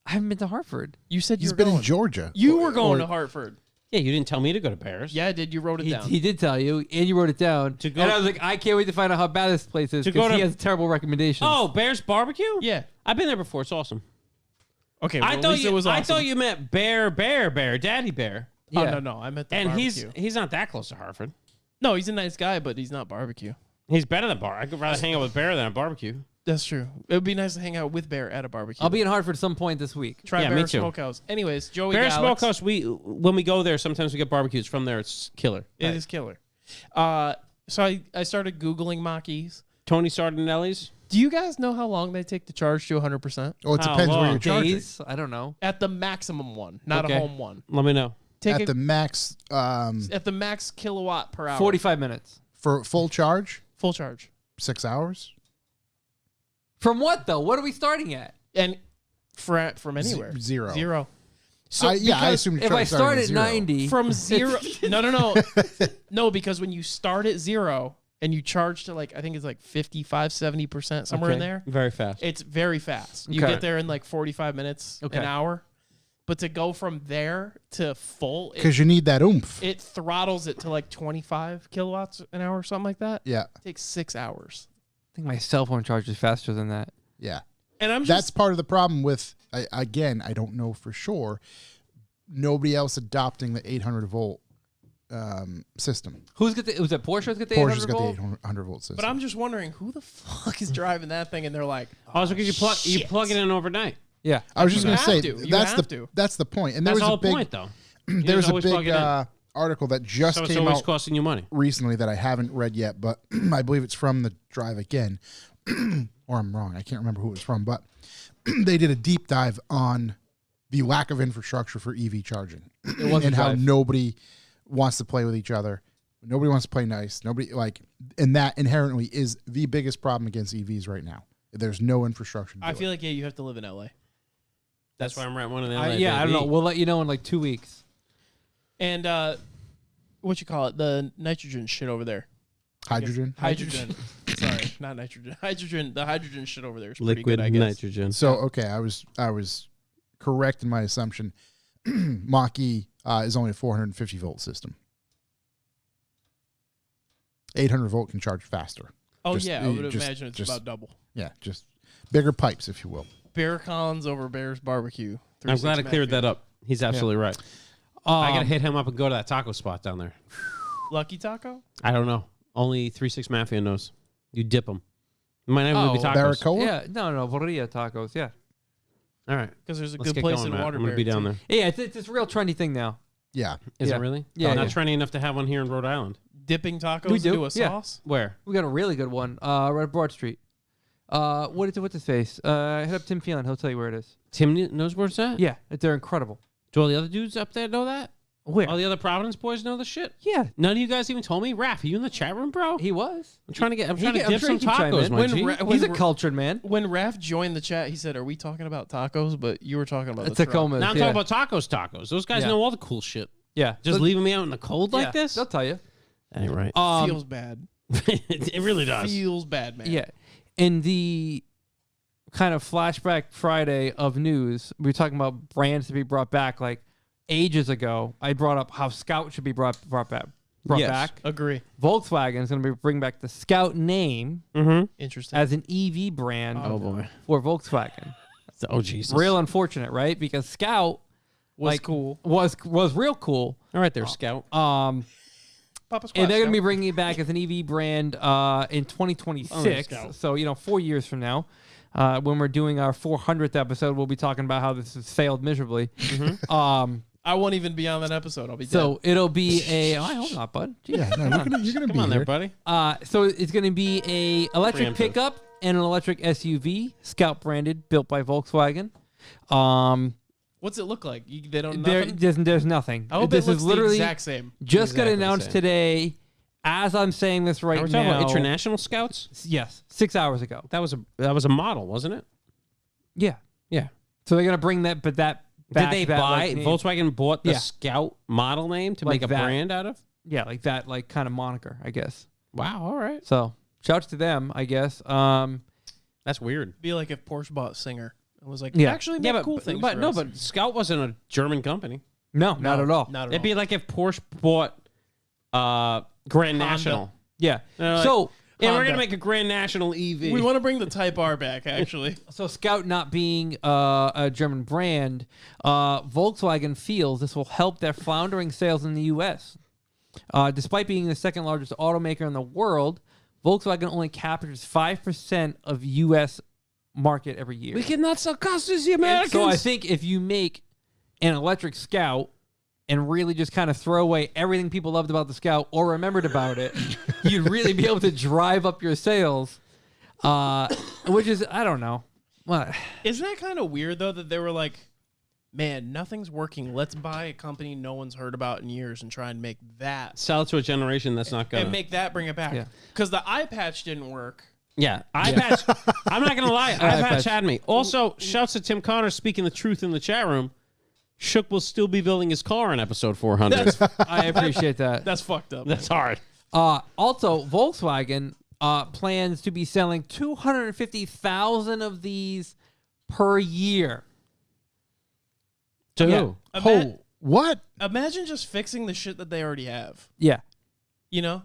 I haven't been to Hartford. You said you He's were been going. in Georgia. You were going Or- to Hartford. Yeah, you didn't tell me to go to Bears. Yeah, I did. You wrote it down. He did tell you, and you wrote it down. To go- and I was like, I can't wait to find out how bad this place is To go because he to- has terrible recommendations. Oh, Bears barbecue? Yeah. I've been there before. It's awesome. Okay. Well, I at thought least you. it was I awesome. thought you meant Daddy Bear. yeah. Oh, no. I meant the And barbecue. he's not that close to Hartford. No, he's a nice guy, but he's not barbecue. He's better than Bar. I could rather hang out with Bear than a barbecue. That's true. It would be nice to hang out with Bear at a barbecue. I'll be in Hartford some point this week. Try Yeah, Bear me too. Smokehouse. Anyways, Joey Bear Galax. Smokehouse. When we go there, sometimes we get barbecues from there. It's killer. It is killer. So I started Googling Mach-E's. Tony Sardinelli's. Do you guys know how long they take to charge to 100%? Oh, it How depends where long? you're charging. Days? I don't know. At the maximum one, not Okay. a home one. Let me know. Take At it the max, at the max kilowatt per hour. 45 minutes. for full charge, Full charge. 6 hours. From what, though? What are we starting at? And from anywhere. Zero. Zero. So I because assume If I start at 90... from zero no, because when you start at 0 and you charge to I think it's 55-70%, somewhere in Okay. there, Very fast. it's very fast. You Okay. get there in 45 minutes, Okay. an hour. But to go from there to full, Because you need that oomph. it throttles it to like 25 kilowatts an hour or something like that. Yeah. It takes 6 hours. I think my cell phone charges faster than that. Yeah. And I'm That's just part of the problem with, again, I don't know for sure, nobody else adopting the 800 volt system. Who's got the? Was it Porsche's got the Porsche's 800 got volt? the 800 volt system. But I'm just wondering who the fuck is driving that thing, and they're like, Also, because you plug it in overnight. Yeah. I was just You going to have say to. You that's have the to. that's the point. And there That's the was whole a big point, though. there was a always plug big it in. article that just So it's came always out costing you money. recently that I haven't read yet, but I believe it's from the Drive Again, or I'm wrong. I can't remember who it was from, but they did a deep dive on the lack of infrastructure for EV charging and how Drive. nobody wants to play with each other. Nobody wants to play nice. Nobody and that inherently is the biggest problem against EVs right now. There's no infrastructure. To I do feel it. like you have to live in LA. That's why I'm renting one of the LA, I don't know. baby. We'll let you know in like 2 weeks. And what you call it? The nitrogen shit over there. Hydrogen. Hydrogen. Sorry, not nitrogen. Hydrogen. The hydrogen shit over there is pretty Liquid good, I guess. nitrogen. So okay, I was correct in my assumption. Mach-E is only a 450 volt system. 800 volt can charge faster. Oh Just- yeah, I would just- imagine it's just- about double. Yeah, just bigger pipes, if you will. Bear Collins over Bear's Barbecue. I'm glad I cleared that up. He's absolutely right. I got to Um, hit him up and go to that taco spot down there. Lucky Taco. I don't know. Only 3-6 Mafia knows. You dip them. It might not even be Oh, tacos. Barracoa? Yeah, no, Borilla tacos. Yeah, All right. Because there's a Let's good get place going, in Matt. I'm Waterbury. going to be down too. there. yeah. It's a real trendy thing now. Yeah. Is Yeah. it really? Yeah, Not yeah. trendy enough to have one here in Rhode Island. Dipping tacos We do, into a yeah. sauce. Where? We got a really good one. Right at Broad Street. What's his face? Hit up Tim Phelan. He'll tell you where it is. Tim knows where it's at? Yeah, they're incredible. Do all the other dudes up there know that? Where? All the other Providence boys know the shit? Yeah, None of you guys even told me? Raph, are you in the chat room, bro? he was. I'm trying to I'm dip sure some he can chime tacos, in. my When G. Ra- He's a Ra- cultured man. When Raph joined the chat, he said, "Are we talking about tacos?" But you were talking about the truck. Tacomas. Now I'm yeah. talking about tacos. Those guys Yeah. know all the cool shit. Yeah, Just So- leaving me out in the cold like yeah, this? They'll tell you. That ain't right. Feels bad. It really does. Feels bad, man. Yeah. In the kind of flashback Friday of news, we were talking about brands to be brought back. Like ages ago, I brought up how Scout should be brought back. Yes. Back. Agree. Volkswagen is going to bring back the Scout name Mm-hmm. Interesting. as an EV brand Oh, boy. for Volkswagen. Oh, Jesus. Real unfortunate, right? Because Scout Was cool. was real cool. All right there, Scout. Um, Papa Squash. and they're going to be Scout. bringing it back as an EV brand in Oh, 2026. Scout. So 4 years from now, when we're doing our 400th episode, we'll be talking about how this has failed miserably. I won't even be on that episode. I'll be So it'll be a. I hope not, bud. Jeez. Yeah, no, you're gonna Come be on here. there, buddy. So it's going to be a electric Preemptive. pickup and an electric SUV, Scout branded, built by Volkswagen. dead. What's it look like? They don't. Nothing? There's nothing. I hope This it looks is literally the exact same. just got Exactly the announced same. today. As I'm saying this right Are we talking now, about international scouts? yes, 6 hours ago. That was a model, wasn't it? Yeah. Yeah. So they're gonna bring that, but that. Did they that, buy like, name- Volkswagen bought the Yeah. Scout model name to Like make a that. brand out of? Yeah, like that, like kind of moniker, I guess. Wow, all right. So shouts to them, I guess. That's weird. Be like if Porsche bought Singer and was like, Yeah. actually make cool things. but for no, us. but Scout wasn't a German company. No, not at all. Not at It'd all. be like if Porsche bought Grand National. Yeah. They're like, So yeah, we're Honda. gonna make a Grand National EV. we want to bring the Type R back. Actually, Scout not being a German brand, Volkswagen feels this will help their floundering sales in the U.S. Despite being the second largest automaker in the world, Volkswagen only captures 5% of U.S. market every year. we cannot sell cars to the Americans. So I think if you make an electric Scout and really just kind of throw away everything people loved about the Scout or remembered about it, you'd really be able to drive up your sales, which is, I don't know. What? isn't that kind of weird though that they were like, man, nothing's working. Let's buy a company no one's heard about in years and try and make that sell it to a generation that's not gonna. and make that bring it back. Yeah. Because the eye patch didn't work. Yeah, iPatch. I'm not gonna lie, iPatch iPatch. had me. Also, shouts to Tim Connor speaking the truth in the chat room. Shook will still be building his car in episode 400. I appreciate that. That's fucked up. That's hard. Also, Volkswagen plans to be selling 250,000 of these per year. To Yeah. who? Oh, what? Imagine just fixing the shit that they already have. Yeah. You know,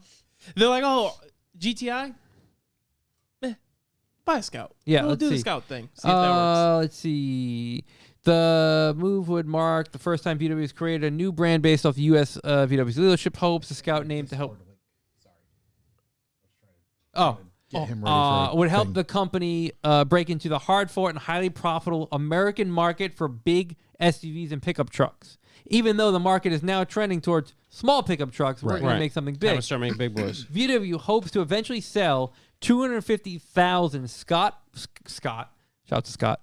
they're like, oh, GTI, buy a Scout. Yeah, we'll let's do the see. Scout thing. See if that works. Let's see. The move would mark the first time VW has created a new brand based off U.S. VW's leadership hopes. The Scout name to help. Oh. Get him ready for a Would help thing. the company break into the hard-fought and highly profitable American market for big SUVs and pickup trucks. Even though the market is now trending towards small pickup trucks, we're Right. going to make something big. Have to start making big boys. VW hopes to eventually sell 250,000 Scott. Shout out to Scott.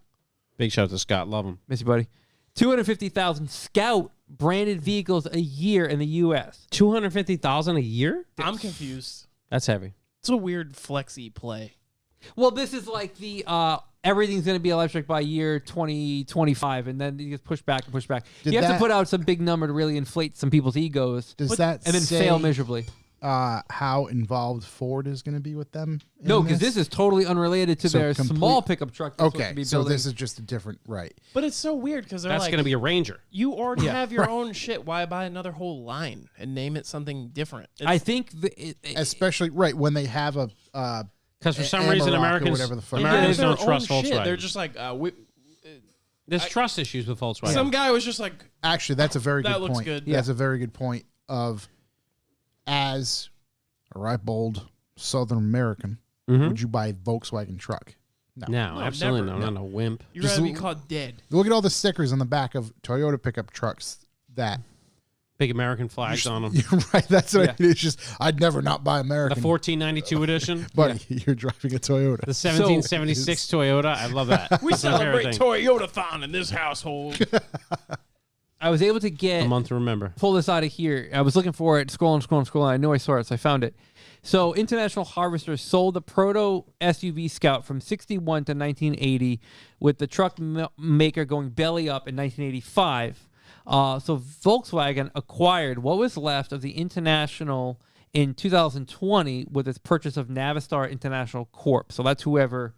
Big shout out to Scott. Love him. Miss you, buddy. 250,000 Scout branded vehicles a year in the U.S. 250,000 a year? I'm confused. That's heavy. It's a weird flexy play. Well, this is like the everything's going to be electric by year 2025, and then you just push back and push back. Did You have to that- put out some big number to really inflate some people's egos, Does that and then say fail miserably. how involved Ford is going to be with them? No, because this is totally unrelated to So their complete- small pickup truck. That's supposed to okay. be So building. this is just a different right. But it's so weird because they're That's like, going to be a Ranger. you already Yeah. have your own shit. Why buy another whole line and name it something different? I think Especially right when they have a Because for some reason, Amarok or Americans, whatever the fuck. Americans their don't own trust shit. Volkswagen. They're just like, There's trust issues with Volkswagen. some guy was just like, actually that's a very That good looks point. good. That's a very good point of as a ripe old Southern American, Mhm. would you buy a Volkswagen truck? No, No, absolutely never. no. I'm not a wimp. you're Just going to be l- called dead. Look at all the stickers on the back of Toyota pickup trucks that Big American flags on them. you're right. That's what Yeah. I mean. It's just I'd never not buy The American. 1492 edition. Buddy, you're driving a Toyota. The 1776 Toyota. I love that. We That's my favorite celebrate thing. Toyota-thon in this household. I was able to A get month to remember. pull this out of here. I was looking for it, scrolling. I know I saw it, so I found it. So International Harvester sold the proto SUV Scout from 61 to 1980, with the truck maker going belly up in 1985. So Volkswagen acquired what was left of the International in 2020 with its purchase of Navistar International Corp. So that's whoever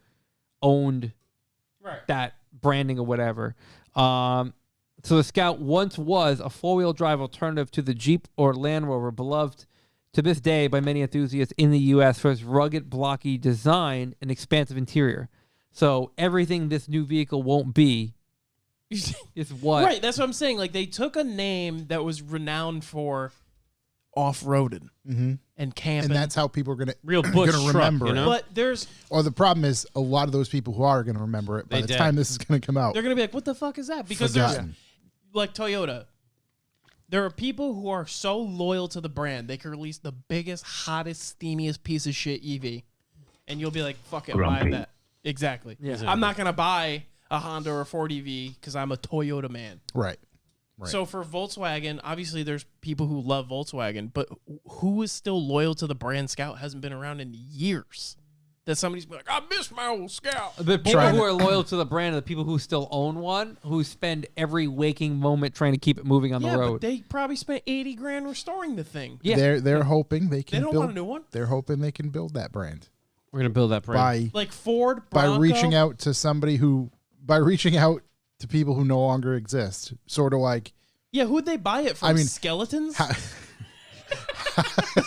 owned that branding or whatever. So the Scout once was a four-wheel drive alternative to the Jeep or Land Rover, beloved to this day by many enthusiasts in the U.S. for its rugged, blocky design and expansive interior. So everything this new vehicle won't be is what. Right, that's what I'm saying. Like, they took a name that was renowned for off-roading and camping. And that's how people are gonna Real bush gonna truck, remember you it. know? But there's, Or the problem is a lot of those people who are gonna remember it by They the did. time this is gonna come out. they're going to be like, what the fuck is that? Because there's, Forgotten. like Toyota, there are people who are so loyal to the brand, they can release the biggest, hottest, steamiest piece of shit EV, and you'll be like, fuck it, buy that. Exactly. Yeah. I'm not going to buy a Honda or a Ford EV because I'm a Toyota man. Right. Right. So for Volkswagen, obviously there's people who love Volkswagen, but who is still loyal to the brand Scout hasn't been around in years. That somebody's been like, I miss my old Scout. The people Trying who to- are loyal to the brand are the people who still own one, who spend every waking moment trying to keep it moving on Yeah, the but road. they probably spent $80,000 restoring the thing. Yeah. They're hoping they can They don't build want a new one. They're hoping they can build that brand We're going to build that brand. by Like Ford, Bronco. reaching out to somebody who by reaching out to people who no longer exist. Sort of like Yeah, who'd they buy it from? I mean, Skeletons?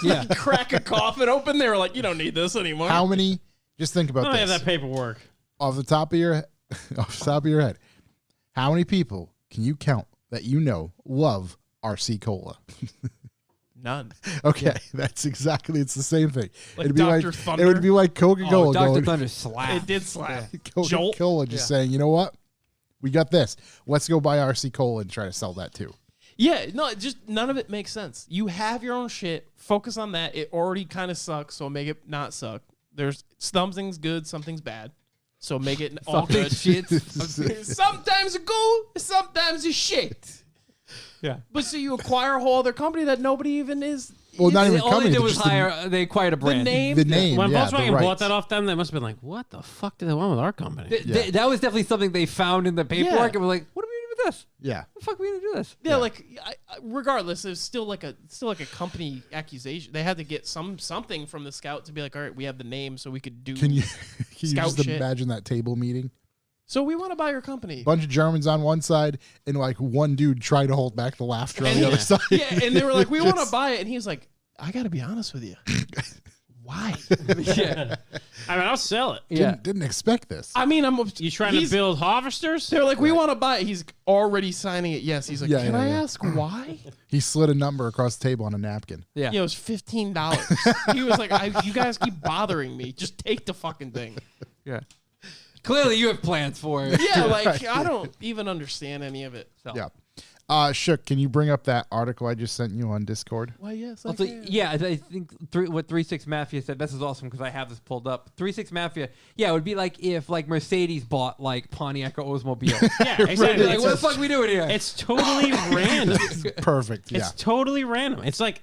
Yeah. Crack a coffin open. They were like, you don't need this anymore. how many just think about I have this. that paperwork. Off the top of your head, how many people can you count that you know love RC Cola? None. Okay, that's exactly it's the same thing. Like It'd be Dr. like Thunder? it would be like Coca-Cola Oh, Dr. going Thunder slap. It did slap. Coca-Cola just saying, you know what? We got this. Let's go buy RC Cola and try to sell that too. Yeah, no, it just none of it makes sense. You have your own shit. Focus on that. It already kind of sucks, so make it not suck. There's something's good, something's bad. So make it all Something good. shit. Sometimes it's good, sometimes it's shit. Yeah. But so you acquire a whole other company that nobody even is. Well, not even All they company. did but was just the- hire. They acquired a the brand. name. the name. When yeah, Volkswagen the bought rights. that off them, they must have been like, what the fuck did they want with our company? That was definitely something they found in the paperwork Yeah. and were like, what are we doing with this? Yeah. The fuck are we gonna do this? Yeah, like regardless, it's still like a company accusation. They had to get something from the Scout to be like, all right, we have the name, so we could do Can you Scout just shit. imagine that table meeting? So we want to buy your company. Bunch of Germans on one side and like one dude trying to hold back the laughter on the other side. Yeah, and they were like, we want to buy it. And he was like, I got to be honest with you. Why? Yeah. I mean, I'll sell it. Yeah. Didn't expect this. I mean, You trying to build harvesters? They're like, we want to buy it. He's already signing it. Yes. He's like, Yeah, can yeah, I yeah. ask why? He slid a number across the table on a napkin. Yeah. Yeah, it was $15. He was like, you guys keep bothering me. Just take the fucking thing. Yeah. Clearly, you have plans for it. Yeah, like, I don't even understand any of it. So. Yeah. Shook, can you bring up that article I just sent you on Discord? Why, yes, Also, yeah, I think what 3-6 Mafia said, this is awesome because I have this pulled up. 3-6 Mafia, yeah, it would be like if like Mercedes bought like Pontiac or Oldsmobile. Yeah, exactly. Like, what the fuck are we doing here? It's totally random. Perfect. Yeah. It's totally random. It's like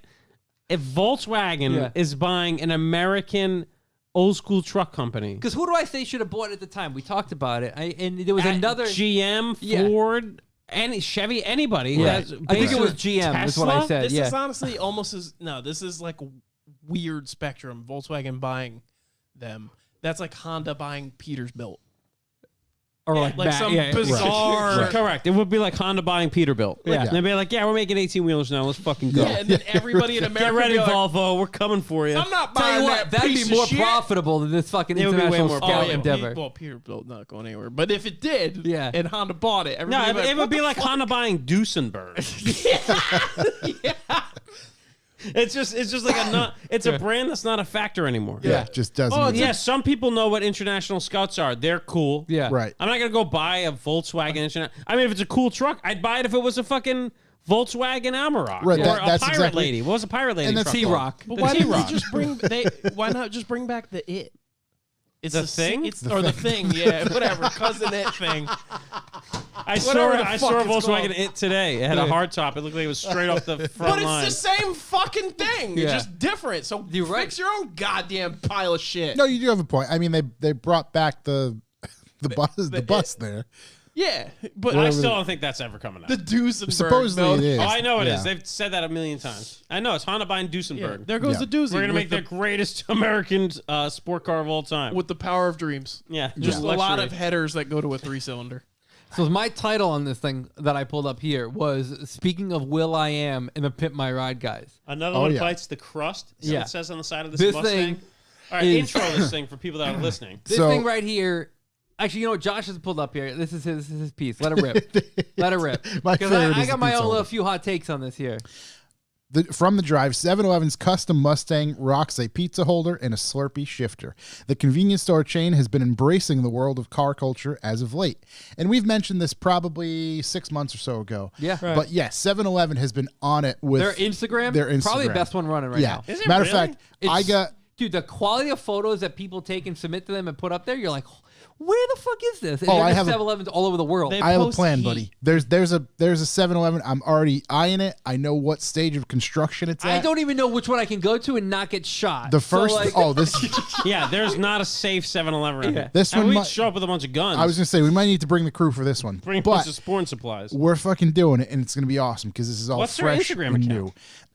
if Volkswagen Yeah. is buying an American old school truck company. Because who do I say should have bought it at the time? We talked about it. And there was another GM, Yeah. Ford, any Chevy, anybody. Yeah. That's I think it was basically GM is what I Tesla? said. This Yeah. is honestly almost as this is like weird spectrum. Volkswagen buying them. That's like Honda buying Peterbilt. Or like Like Matt, some yeah. bizarre. Right. Correct. It would be like Honda buying Peterbilt. Yeah. And they'd be like, yeah, we're making 18 wheelers now. Let's fucking go. Yeah, and then everybody in Get America ready, would be like, Volvo. We're coming for you. I'm not Tell buying you what, that. that'd piece be more of shit. profitable than this fucking It would be way international more scout profitable. endeavor. Well, Peterbilt not going anywhere. But if it did, Yeah. and Honda bought it, No, everybody it would be like Honda buying Duesenberg. It's just like it's a brand that's not a factor anymore. Yeah. Just doesn't. Oh, exist. yeah, some people know what international scouts are. They're cool. Yeah. Right. I'm not going to go buy a Volkswagen International. I mean, if it's a cool truck, I'd buy it if it was a fucking Volkswagen Amarok. Right, Or that- a that's Pirate exactly- Lady. What was a Pirate Lady And that's truck T-Rock. called? But why The didn't T-Rock. they just bring? Why not just bring back the It? It's The thing? It's the thing. Yeah, whatever. Cousin It thing. I saw Whatever the I fuck saw a it's Volkswagen called. It today. It had a hard top. It looked like it was straight off the front But line. it's the same fucking thing. Yeah. It's just different. So You're right. fix your own goddamn pile of shit. No, you do have a point. I mean, they brought back the bus there. Yeah, but I still don't think that's ever coming out. the Duesenberg. Supposedly though. it is. Oh, I know it is. Yeah. They've said that a million times. I know. It's Honda buying Yeah, Duesenberg. there goes Yeah. the doozy. We're going to with make the greatest American sport car of all time. with the power of dreams. Yeah. Just a lot luxury. of headers that go to a 3-cylinder. So my title on this thing that I pulled up here was speaking of Will I Am and the Pimp My Ride guys. Another Oh, one yeah. bites the crust. Is that Yeah. what it says on the side of this, This Mustang? thing All right, is- intro this thing for people that are listening. This So- thing right here. Actually, you know what? Josh has pulled up here. This is his piece. Let it rip. Let it rip. My 'Cause favorite I is got the my pizza own holder. little few hot takes on this here. From the drive, 7-Eleven's custom Mustang rocks a pizza holder and a Slurpee shifter. The convenience store chain has been embracing the world of car culture as of late. And we've mentioned this probably 6 months or so ago. Yeah. Right. But yes, 7-Eleven has been on it with Their Instagram, their Instagram. probably the best one running right yeah. now. Is it Matter really? of fact, I It's- got Dude, the quality of photos that people take and submit to them and put up there, you're like, where the fuck is this? And Oh, they're I just have a- 7-Elevens all over the world. They- I have a post plan, heat. buddy. There's a 7-Eleven. I'm already eyeing it. I know what stage of construction it's at. I don't even know which one I can go to and not get shot. The So, first like- this Yeah, there's not a safe 7-Eleven around here. This And one we'd might- show up with a bunch of guns. I was gonna say we might need to bring the crew for this one. bring a bunch but of sporn supplies. we're fucking doing it, and it's gonna be awesome because this is all What's their fresh Instagram and account?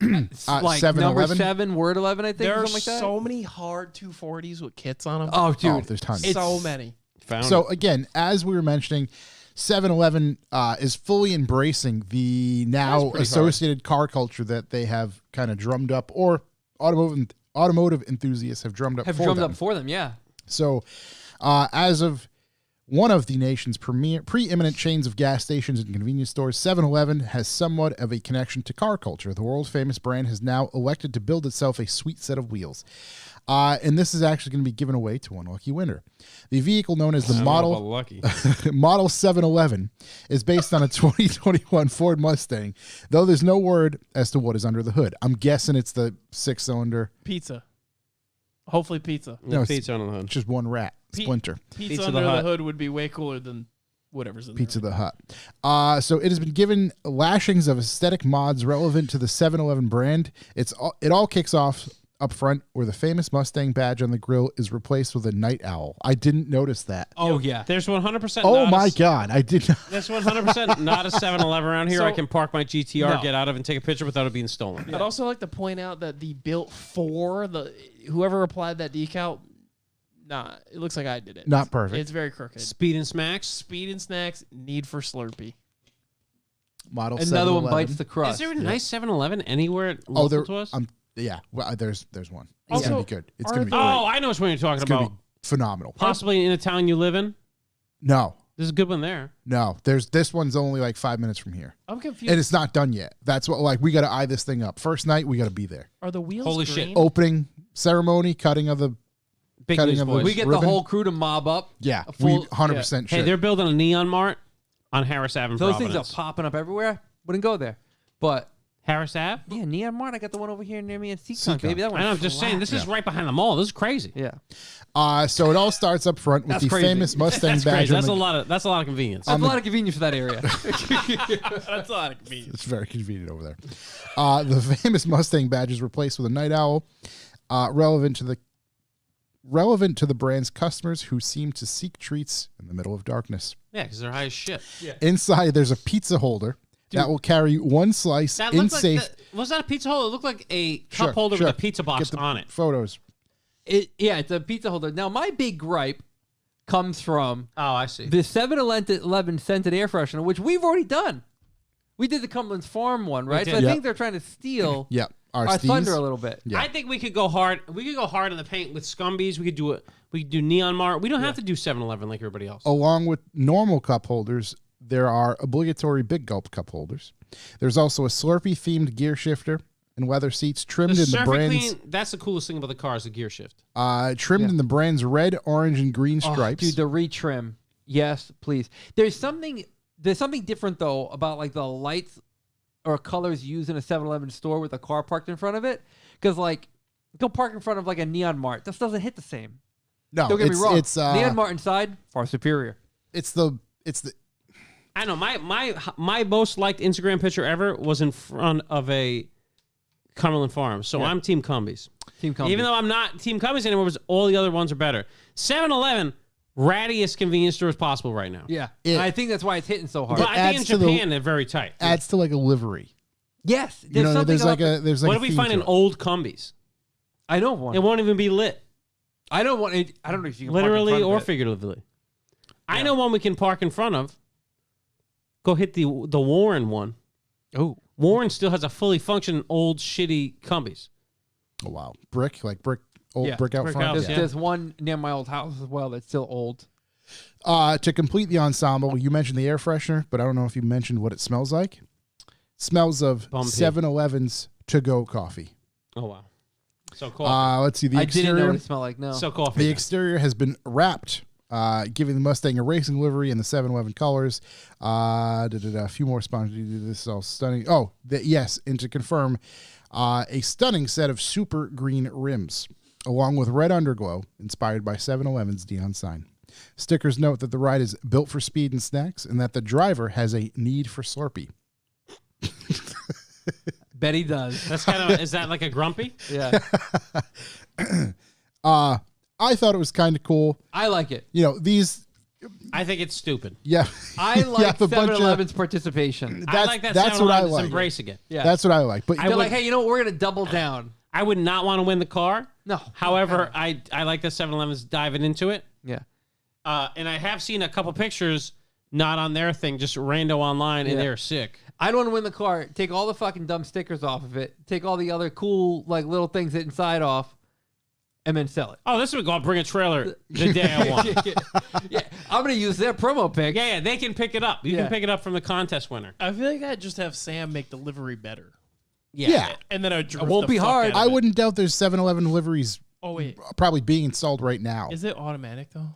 new. like 7-Eleven? number 7, word 11, I think, There or are something like that. so many hard 240s with kits on them. Oh, dude. Oh, there's tons. so many. Found So it. again, as we were mentioning, 7-Eleven is fully embracing the now pretty associated car culture that they have kind of drummed up, or automotive enthusiasts have drummed up Have for drummed them. up for them, yeah. So, as of one of the nation's preeminent chains of gas stations and convenience stores, 7-Eleven has somewhat of a connection to car culture. The world-famous brand has now elected to build itself a sweet set of wheels. And this is actually going to be given away to one lucky winner. The vehicle known as the I don't know about lucky. Model 711 is based on a 2021 Ford Mustang, though there's no word as to what is under the hood. I'm guessing it's the 6-cylinder, Pizza. Hopefully pizza. No, it's- pizza on the hood. just one rat, Splinter. Pizza Pizza under the the Hut. hood would be way cooler than whatever's in Pizza there. the Hut. So it has been given lashings of aesthetic mods relevant to the 7-Eleven brand. It all kicks off up front where the famous Mustang badge on the grill is replaced with a night owl. I didn't notice that. Oh, yeah. There's 100%. Oh not my a, God, I did not. There's 100% not a 7-Eleven around here. So- I can park my GTR, No. get out of, and take a picture without it being stolen. I'd also like to point out that the built for the whoever applied that decal Nah, it looks like I did it. Not perfect. It's very crooked. Speed and Smacks. Speed and Snacks, Need for Slurpee. Model Another one 711. bites the crust. Is there a nice 7-Eleven anywhere Oh, local there. to us? Yeah. Well, there's one. It's Also, gonna be good. It's are gonna be. the- Great. Oh, I know which one you're talking It's gonna about. be phenomenal. Possibly in a town you live in. No, There's a good one there. no. There's this one's only like 5 minutes from here, I'm confused. and it's not done yet. That's what we got to eye this thing up. First night, we got to be there. Are the wheels Holy shit. green? Opening ceremony, cutting of the. Big Cutting news, of boys. We get ribbon? the whole crew to mob up. Yeah, A full- we 100% Hey, should. they're building a Neon Mart on Harris Ave in Those Providence. things are popping up everywhere. Wouldn't go there. But Harris Ave? yeah, Neon Mart. I got the one over here near me in Seacon, Seacon. baby. That I one. know, I'm just saying, this is right behind the mall. This is crazy. Yeah. So it all starts up front with That's the crazy. famous Mustang That's badge. crazy. on That's the- a lot of convenience. That's a lot of convenience for that area. That's a lot of convenience. It's very convenient over there. The famous Mustang badge is replaced with a night owl, relevant to the brand's customers who seem to seek treats in the middle of darkness. Yeah, because they're high as shit. Inside, there's a pizza holder that will carry one slice That in looked like safe. was that a pizza holder? It looked like a Sure, cup holder sure. with a pizza box Get the on it. Photos. Yeah, it's a pizza holder. Now, my big gripe comes from Oh, I see. the 7-Eleven scented air freshener, which we've already done. We did the Cumberland's Farm one, right? did. So I Yep. think they're trying to steal Yeah, our our Steez. thunder a little bit. Yeah. I think we could go hard. We could go hard in the paint with Scumbies. We could do it. We could do Neon Mart. We don't have to do 7-Eleven like everybody else. Along with normal cup holders, there are obligatory Big Gulp cup holders. There's also a Slurpee themed gear shifter and leather seats trimmed in the Surf and brand's Clean, that's the coolest thing about the car is the gear shift. in the brand's red, orange, and green stripes. Dude, the retrim. Yes, please. There's something different though about like the lights or colors used in a 7-Eleven store with a car parked in front of it. Because like, go park in front of like a Neon Mart. This doesn't hit the same. no, Don't get me wrong. It's Neon Mart inside far superior. it's the I know my most liked Instagram picture ever was in front of a Cumberland Farm. So I'm Team Cumbies. Team Combi. Even though I'm not Team Cumbies anymore, because all the other ones are better. 7-Eleven, rattiest convenience store as possible right now. yeah, It- and I think that's why it's hitting so hard. But I think in adds to the- Japan they're very tight. adds to like a livery. Yes, there's You know, something there's like about a there's like What a if we theme find to an it. old Cumbies? I don't want. It won't even be lit, I don't want it. I don't know if you can park in literally front of or it. figuratively. I know one we can park in front of. Go hit the Warren one. Oh, Warren still has a fully functioning old shitty Cumbies. Oh wow, brick old Yeah, brick out brick front. house, Yeah. yeah. there's one near my old house as well that's still old. To complete the ensemble, you mentioned the air freshener, but I don't know if you mentioned what it smells like. Smells of Bumpy. 7-Eleven's to-go coffee. Oh wow. So coffee. Let's see the I didn't know exterior. what it smelled like. No. so coffee. The exterior has been wrapped, giving the Mustang a racing livery in the 7-Eleven colors. A few more sponges. This is all stunning. Oh, yes, and to confirm, a stunning set of super green rims, along with red underglow, inspired by 7-Eleven's neon sign. Stickers note that the ride is built for speed and snacks, and that the driver has a need for Slurpee. Bet he does. That's kind of is that like a grumpy? Yeah, I thought it was kind of cool. I like it. You know, these, I think it's stupid. yeah. I You like have a bunch of- 7-Eleven's participation. I like that. That's what I 7-Eleven's like. embracing it. Yeah, That's what I like. But I they're would- like, hey, you know what? We're gonna double down. I would not want to win the car. No. However, I like that 7-Eleven's diving into it. Yeah. And I have seen a couple pictures not on their thing, just rando online, and Yeah. they're sick. I don't want to win the car. Take all the fucking dumb stickers off of it. Take all the other cool like little things inside off, and then sell it. Oh, this would go. I'll bring a trailer the day I want. Yeah, I'm gonna use their promo pic. Yeah, they can pick it up. You Yeah. can pick it up from the contest winner. I feel like I'd just have Sam make the livery better. yeah. And then I'd drift won't the be fuck hard. out of I it. wouldn't doubt there's 7-Eleven liveries Oh, wait. probably being installed right now. Is it automatic, though?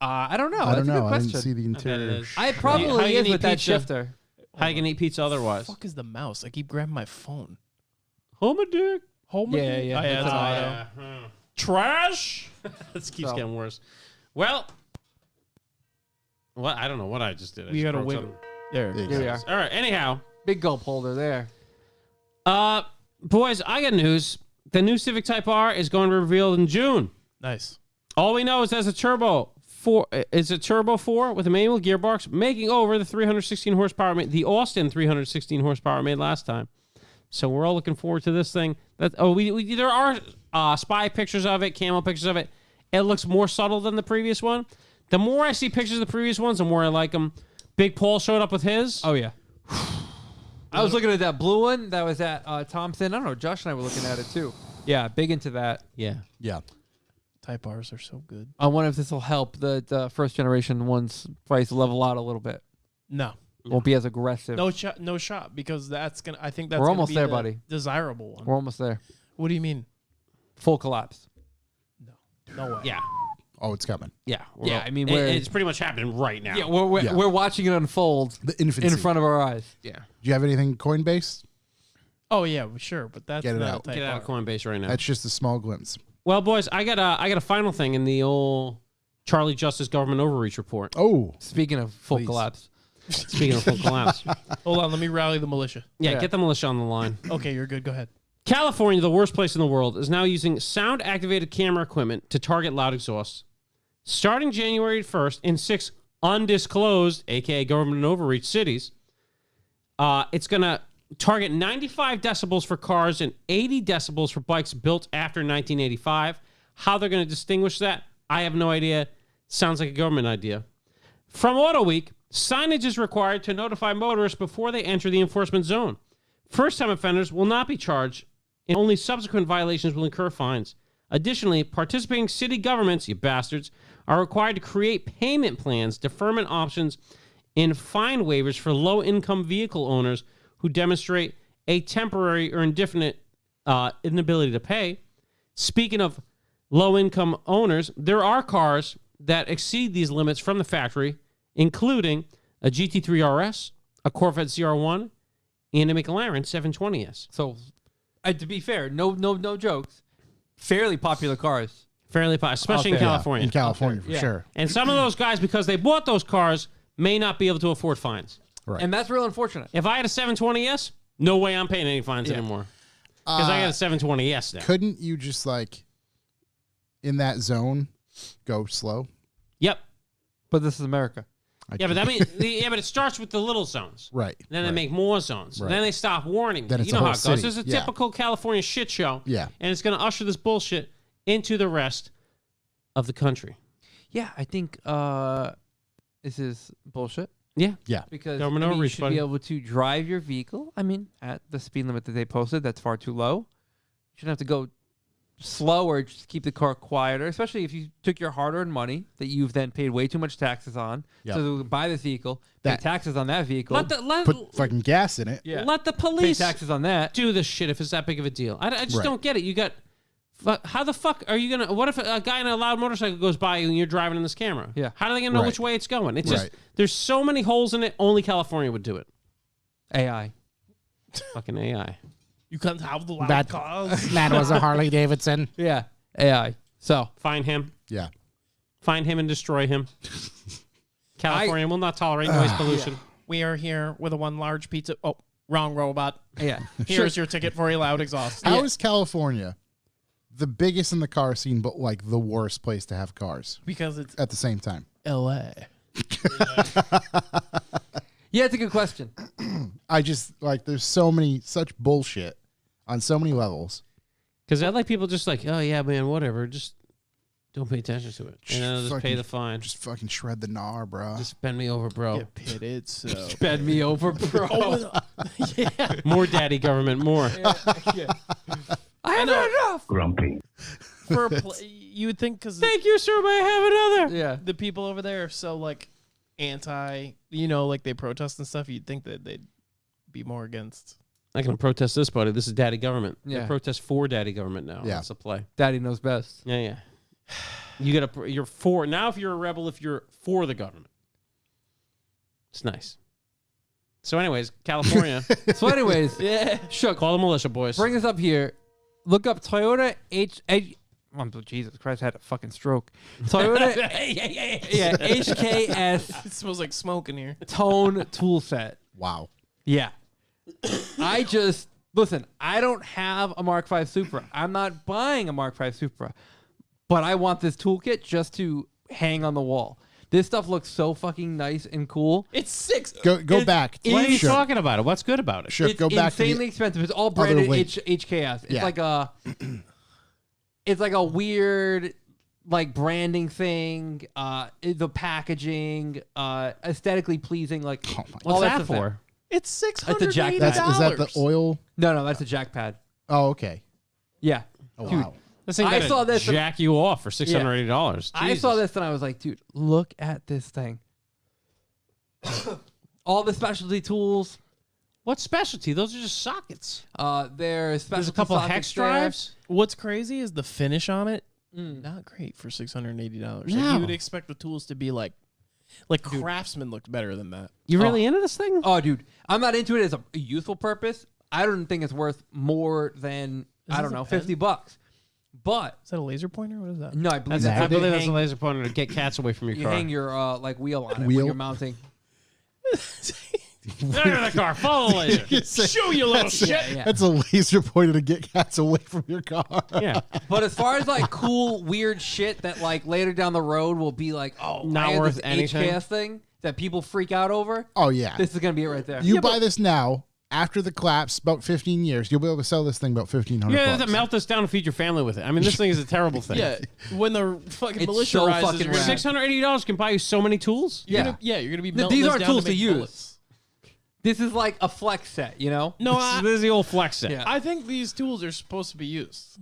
I don't know. I That's don't a know. good I question. didn't see the bet it interior. is. I How you probably gonna is eat with that pizza? shifter. How you can eat pizza otherwise? What the fuck is the mouse? I keep grabbing my phone. Home a dick. Home Yeah, again? yeah, Oh, yeah, that's that's an auto. Yeah. Trash? This keeps So. getting worse. Well, what I don't know what I just did. I We just gotta broke wait. something. There. There you Here we go. are. All right. Anyhow, Big gulp holder there. boys, I got news. The new Civic Type R is going to be revealed in June. Nice. All we know is there's a turbo 4. It's a turbo 4 with a manual gearbox, making over the 316 horsepower, the Austin 316 horsepower made last time. So we're all looking forward to this thing. There are spy pictures of it, camo pictures of it. it looks more subtle than the previous one. The more I see pictures of the previous ones, the more I like them. Big Paul showed up with his. Oh, yeah. I was looking at that blue one that was at Thompson. I don't know. Josh and I were looking at it, too. Yeah, big into that. Yeah. Yeah. Type R's are so good. I wonder if this will help the first generation one's price level out a little bit. No. Won't be as aggressive. No shot, because that's gonna. I think that's We're gonna almost be there, the buddy. Desirable one. We're almost there. What do you mean? Full collapse. No way. Yeah. Oh, it's coming. Yeah. Yeah, I mean, it's pretty much happening right now. Yeah, we're watching it unfold The infancy. in front of our eyes. Yeah. Do you have anything Coinbase? Oh yeah, sure, but that's Get it not out. a Type Get out R. of Coinbase right now. That's just a small glimpse. Well, boys, I got a final thing in the old Charlie Justice government overreach report. Oh, Speaking of full Please. collapse. Speaking of full collapse. Hold on, let me rally the militia. Yeah, Yeah. get the militia on the line. Okay, you're good. Go ahead. California, the worst place in the world, is now using sound-activated camera equipment to target loud exhausts. Starting January 1st in 6 undisclosed, a.k.a. government overreach cities, it's going to target 95 decibels for cars and 80 decibels for bikes built after 1985. How they're going to distinguish that, I have no idea. Sounds like a government idea. From Auto Week, signage is required to notify motorists before they enter the enforcement zone. First-time offenders will not be charged, and only subsequent violations will incur fines. Additionally, participating city governments, you bastards, are required to create payment plans, deferment options, and fine waivers for low-income vehicle owners who demonstrate a temporary or indefinite inability to pay. Speaking of low-income owners, there are cars that exceed these limits from the factory, including a GT3 RS, a Corvette ZR1, and a McLaren 720S. So, to be fair, no jokes. Fairly popular cars. Fairly popular, especially in Okay. California. in California for Yeah. sure. And some of those guys, because they bought those cars, may not be able to afford fines. Right. And that's real unfortunate. If I had a 720S, no way I'm paying any fines anymore. Because I got a 720S now. Couldn't you just in that zone go slow? Yep. But this is America. Yeah, but but it starts with the little zones. Right. Then they right. make more zones. Right. Then they stop warning. Then you it's know a how whole it goes. city. There's a Yeah. typical California shit show. Yeah. And it's going to usher this bullshit into the rest of the country. Yeah, I think this is bullshit. Yeah. Yeah. Because Government you overreach, should buddy. be able to drive your vehicle. I mean, at the speed limit that they posted, that's far too low. You shouldn't have to go slower, just keep the car quieter, especially if you took your hard-earned money that you've then paid way too much taxes on. Yep. So to buy this vehicle, pay That- taxes on that vehicle, Put fucking gas in it. yeah. let the pay police taxes on that. do this shit if it's that big of a deal. I just Right. don't get it. You got... How the fuck are you going to... What if a guy in a loud motorcycle goes by you and you're driving in this camera? Yeah. How are they going to know Right. which way it's going? It's just... Right. There's so many holes in it, only California would do it. AI. Fucking AI. You can't have the loud That- cars. That was a Harley Davidson. Yeah, AI. So, Find him. Yeah. Find him and destroy him. California will not tolerate noise pollution. We are here with a one large pizza. Oh, wrong robot. yeah. Here's your ticket for a loud exhaust. How is California the biggest in the car scene, but the worst place to have cars Because it's at the same time? L.A. Yeah, it's a good question. I just there's such bullshit on so many levels. Because I like people just like, oh, yeah, man, whatever. Just don't pay attention to it. And then I'll just pay Fucking- the fine. Just fucking shred the gnar, bro. Just bend me over, bro. Get pitted, so. Bend me over, bro. Yeah. More daddy government, more. I have enough. Grumpy. For you would think because Thank you, sir. May I have another? Yeah. the people over there are so anti, they protest and stuff. You'd think that they'd be more against. I can protest this, buddy. This is daddy government. Yeah. They protest for daddy government now. Yeah. That's the play. Daddy knows best. Yeah, yeah. You're for now. If you're a rebel, if you're for the government, it's nice. So, anyways, California, So, anyways, Yeah. Shook, call the militia, boys. bring us up here. Look up Toyota Jesus Christ, I had a fucking stroke. Toyota, yeah, HKS It smells like smoke in here. tone tool set. Wow. Yeah. Listen, I don't have a Mark V Supra. I'm not buying a Mark V Supra. But I want this toolkit just to hang on the wall. This stuff looks so fucking nice and cool. It's six. Go back. What are you Shook. talking about? What's good about it? Shook, It's go back to insanely the, expensive. It's all branded link. HKS. It's Yeah. like a it's like a weird like branding thing, the packaging, aesthetically pleasing, like Oh my all What's that stuff there. for? It's That's a jack- Is that the oil? No, that's a jack pad. Oh, okay. Yeah. Oh, Dude, wow. This thing I gotta saw this- jack you off for $680. I saw this and I was like, dude, look at this thing. All the specialty tools. What specialty? Those are just sockets. There's There's a couple of hex drives. What's crazy is the finish on it. Not great for $680. No. Like, you would expect the tools to be like Craftsman looked better than that. You really into this thing? Oh, dude, I'm not into it as a useful purpose. I don't think it's worth more than I don't know, $50. But Is that a laser pointer? What is that? no, I believe I that's believe that's a laser pointer to get cats away from your you car. hang your like wheel on it when Wheel? you're mounting. Get out of the car. Follow the laser. Show you little shit. Yeah. That's a laser pointer to get cats away from your car. Yeah. But as far as like cool, weird shit that like later down the road will be like, oh, Not I had worth this anything. HKS thing that people freak out over. Oh, yeah. This is gonna be it right there. You buy this now, after the collapse, about 15 years, you'll be able to sell this thing about $1,500. You have to melt this down and feed your family with it. I mean, this thing is a terrible thing. Yeah, when the fucking It's militia so rises, fucking you're gonna- rad. $680 can buy you so many tools. you're Yeah. gonna, you're gonna be melting These this aren't down tools to make use. bullets. This is like a flex set, you know? No, This is the old flex set. Yeah. I think these tools are supposed to be used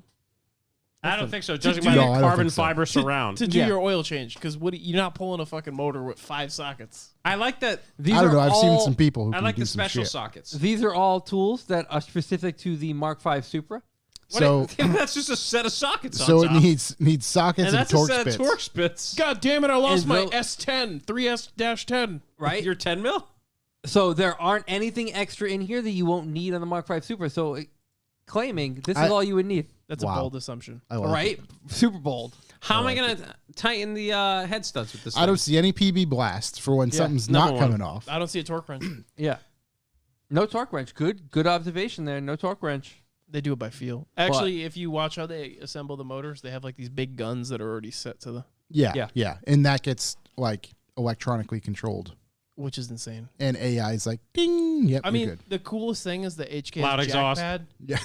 I don't think so. Judging do- by No, the I don't carbon think so. fiber surround. to do Yeah. your oil change because you're not pulling a fucking motor with 5 sockets. I like that. These I don't are know. I've seen all- some people who I can like do the some special shit. sockets. These are all tools that are specific to the Mark V Supra. So, That's just a set of sockets. so on it top. needs sockets and and that's a torque set spits. of torque spits. God damn it! I lost And my they'll- S10 3S-10. Right? Your 10 mil. So there aren't anything extra in here that you won't need on the Mark V Supra. So claiming this is all you would need. That's Wow. a bold assumption. I like Right? it. Super bold. How am I going to tighten the head studs with this? I don't see any PB blast for when something's number not one. coming off. I don't see a torque wrench. Yeah. No torque wrench. Good observation there. No torque wrench. They do it by feel. Actually, if you watch how they assemble the motors, they have like these big guns that are already set to the, Yeah, Yeah. and that gets like electronically controlled, which is insane. and AI is like, ding. Yep, I you're mean, good. the coolest thing is the HKS Loud jack exhaust. pad. Yeah.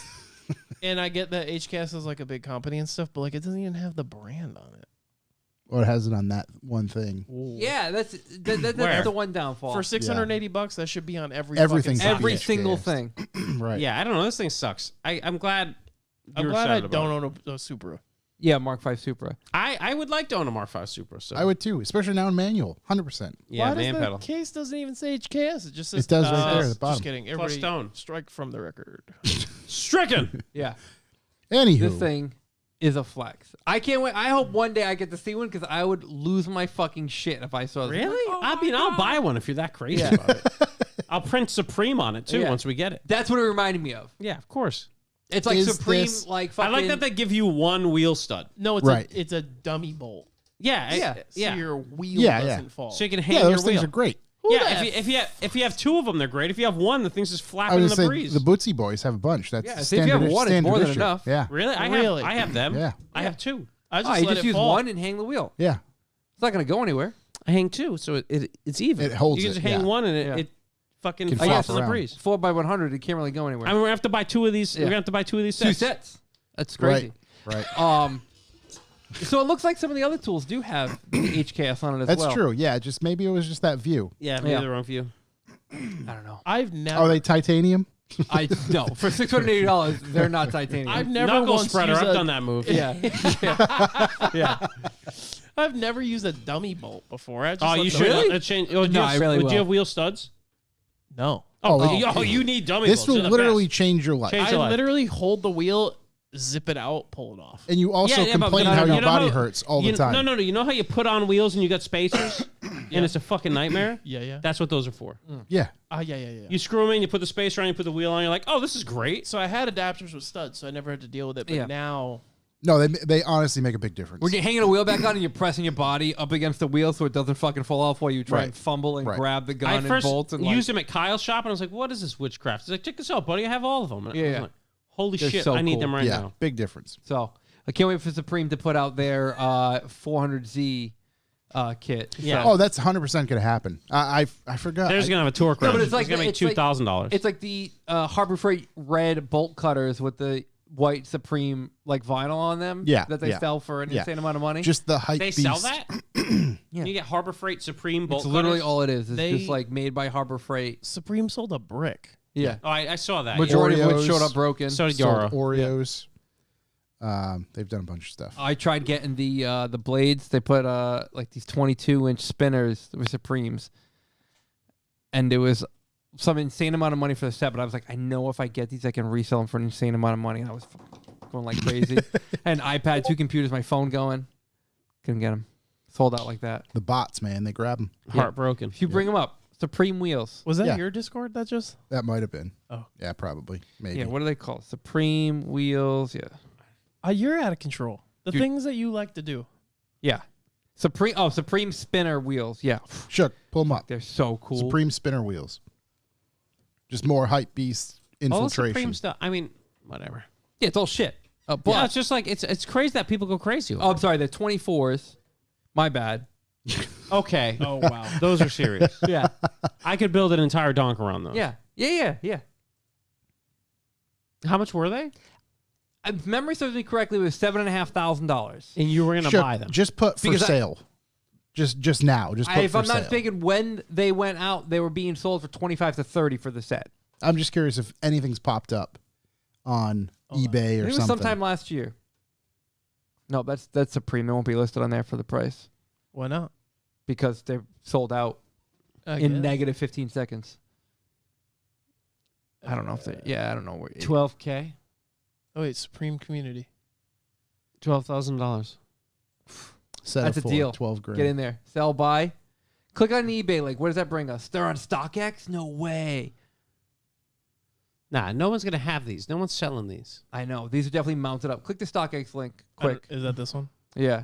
And I get that HKS is like a big company and stuff, but like it doesn't even have the brand on it. Or it has it on that one thing. Yeah, that's Where? the one downfall. For $680, that should be on every Everything's fucking on every Yeah. single HKS. thing. Right. Yeah, I don't know. This thing sucks. I'm glad. I'm you're glad I excited don't about it. own a Supra. Yeah, Mark V Supra. I would like to own a Mark V Supra. So I would too, especially now in manual, 100%. Yeah, Why man does the pedal. case doesn't even say HKS? It just says It does right there at the bottom. Just kidding. Everybody stone. strike from the record. Stricken. Yeah. Anywho, This thing is a flex. I can't wait. I hope one day I get to see one because I would lose my fucking shit if I saw this. Really? Oh I mean, I'll buy one if you're that crazy Yeah. about it. I'll print Supreme on it too Yeah. once we get it. That's what it reminded me of. Yeah, of course. It's like Is Supreme, this- like I fucking. like that they give you one wheel stud. No, it's Right. it's a dummy bolt. Yeah, Yeah. So your wheel Yeah, doesn't yeah. fall. So you can hang yeah, your those things wheel. are great. Yeah, if you have two of them, they're great. If you have one, the thing's just I flapping in was the going to breeze. say, the Bootsy Boys have a bunch. That's Yeah, so if you have standard, one, it's standard more than issue. enough. Yeah, Really? Really? I have them. Yeah. I have two. I Oh, just you let just it use fall. one and hang the wheel. yeah. It's not going to go anywhere. I hang two, so it's even. It holds You it, can just hang yeah. one and Yeah. it fucking Can flaps in flop the around. breeze. 4x100, it can't really go anywhere. I mean, we're gonna have to buy two of these. Yeah. We're gonna have to buy two of these Two sets. sets. That's crazy. Right. So it looks like some of the other tools do have the HKS on it as That's well. true. Yeah, just maybe it was just that view. Yeah, maybe Yeah. the wrong view. I don't know. I've never. Are they titanium? I no for $680, they're not titanium. I've never Knuckle once spreader. used I've a- done that move. yeah, yeah. I've never used a dummy bolt before. I just Oh, let you the- should. Really? Change. No, I really Do will. you have wheel studs? No. Oh, You need dummy this bolts. will They're the literally best. change your life. Change- I your life. literally hold the wheel, zip it out, pull it off. And you also Yeah, but complain you how know your body how- hurts all the you- time. No. You know how you put on wheels and you got spacers, and it's a fucking nightmare. Yeah. That's what those are for. Yeah. Yeah. You screw them in, you put the spacer on, you put the wheel on. You're like, oh, this is great. So I had adapters with studs, so I never had to deal with it. But Yeah. now, No, they honestly make a big difference. When you're hanging a wheel back on and you're pressing your body up against the wheel so it doesn't fucking fall off while you try Right. and fumble and Right. grab the I gun and first bolts and used them at Kyle's shop, and I was like, what is this witchcraft? He's like, check this out, buddy. I have all of them. And I was Yeah. like, holy They're shit, so I need cool. them right yeah, now. big difference. So I can't wait for Supreme to put out their 400Z kit. Yeah. So- Oh, that's 100% going to happen. I forgot. There's going to have a torque No, wrench. but it's like going to make it's like- $2,000. It's like the Harbor Freight red bolt cutters with the white Supreme like vinyl on them. Yeah, that they yeah. sell for an insane amount of money. Just the hype They beast. sell that? Yeah. You get Harbor Freight Supreme bolt it's literally cutters? all it is. It's They- just like made by Harbor Freight. Supreme sold a brick. Yeah. Oh, I saw that. Majority of which Oreos. showed up broken. So did Sold Yara. Oreos. They've done a bunch of stuff. I tried getting the blades. They put like these 22-inch spinners with Supremes, and it was some insane amount of money for the set. But I was like, I know if I get these, I can resell them for an insane amount of money. And I was going like crazy. And iPad, 2 computers, my phone going. Couldn't get them. Sold out like that. The bots, man, they grab them. Heartbroken. If you bring them up, Supreme wheels. Was that Yeah. your Discord that just? That might have been. Oh. Yeah, probably. Maybe. Yeah, what do they call it? Supreme wheels. Yeah. You're out of control. The Dude. things that you like to do. Yeah. Supreme spinner wheels. Yeah. Shook, pull them up. They're so cool. Supreme spinner wheels. Just more hype beast All the Supreme infiltration. stuff. I mean, whatever. Yeah, it's all shit. But Yeah, it's just like it's crazy that people go crazy. Over oh, I'm sorry. They're 24s. My bad. it. Okay. Oh wow. Those are serious. Yeah. I could build an entire donk around those. Yeah. Yeah. How much were they? If memory serves me correctly, it was $7,500. And you were going to Shook, buy them. just put for Because sale. Just now. Just put If for I'm not sale. mistaken, when they went out, they were being sold for 25 to 30 for the set. I'm just curious if anything's popped up on eBay I or think it was something. sometime last year. No, that's Supreme. It won't be listed on there for the price Why not? because they're sold out I in guess. negative 15 seconds. I don't know if they. Yeah, I don't know where. $12K, Oh wait, Supreme Community. $12,000. Set That's of a four, deal. 12 grand. Get in there. Sell, buy. Click on eBay. Like, what does that bring us? They're on StockX? No way. Nah, no one's going to have these. No one's selling these. I know. These are definitely mounted up. Click the StockX link. Quick. Is that this one? Yeah.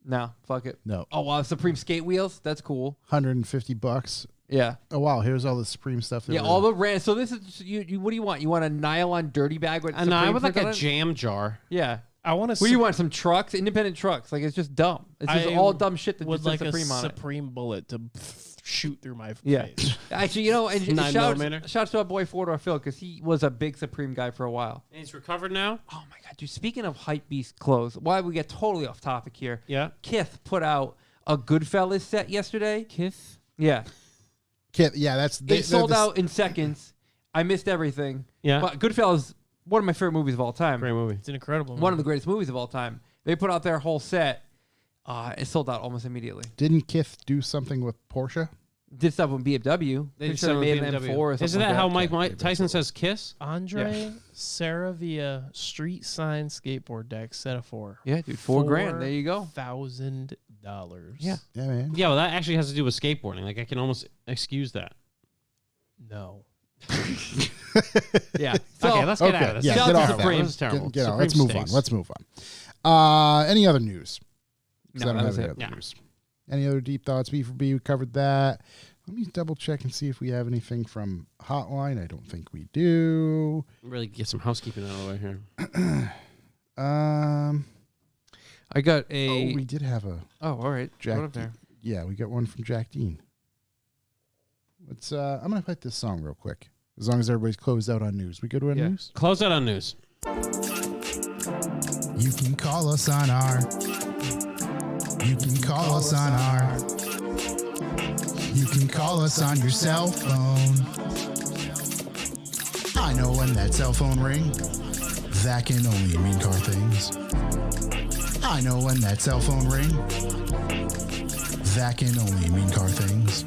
No, fuck it. No. Oh, wow. Supreme skate wheels? That's cool. $150. Yeah. Oh wow, here's all the Supreme stuff. Yeah, all the rand. So this is, you. What do you want? You want a nylon dirty bag with And I Supreme would like print a on it? jam jar. Yeah. I want to. What do you want? Some trucks? Independent trucks. Like, it's just dumb. It's just I all dumb shit that Would just like says a Supreme on it. Supreme bullet to shoot through my Yeah. face. Actually, you know, and 9mm. shouts to our boy Fordor Phil because he was a big Supreme guy for a while. And he's recovered now? Oh my god, dude! Speaking of hype beast clothes, why we get totally off topic here? Yeah. Kith put out a Goodfellas set yesterday. Kith? Yeah, Yeah, that's it sold out in seconds. I missed everything. Yeah. But Goodfellas, one of my favorite movies of all time. Great movie. It's an incredible. One of the greatest movies of all time. They put out their whole set. It sold out almost immediately. Didn't Kith do something with Porsche? Did stuff with BMW. They Pretty did sure some they made with an BMW. M4 or something. Isn't that like how that. Mike Tyson says kiss? Andre Saravia street sign skateboard deck set of 4. Yeah, dude, $4,000. There you go. $1,000. Yeah. Yeah, man. Yeah, well, that actually has to do with skateboarding. Like, I can almost excuse that. No. Yeah. So, Okay, let's get out of this. Yeah, Shout get out off to that. Supreme. This is terrible. Get on. Supreme Let's move stinks. on. Let's move on. Any other news? 'Cause No, I don't that have was any it. other Yeah. news. Any other deep thoughts? B for B, we covered that. Let me double check and see if we have anything from Hotline. I don't think we do. Really get some housekeeping out of the way here. I got a. We did have a Oh, all right. Jack. Put up there. Yeah, we got one from Jack Dean. Let's. I'm gonna play this song real quick. As long as everybody's closed out on news, we go to our Yeah. news. Close out on news. You can call us on our. You can call us on our. You can call us on your cell phone. I know when that cell phone ring, that can only mean car things. I know when that cell phone ring, that can only mean car things.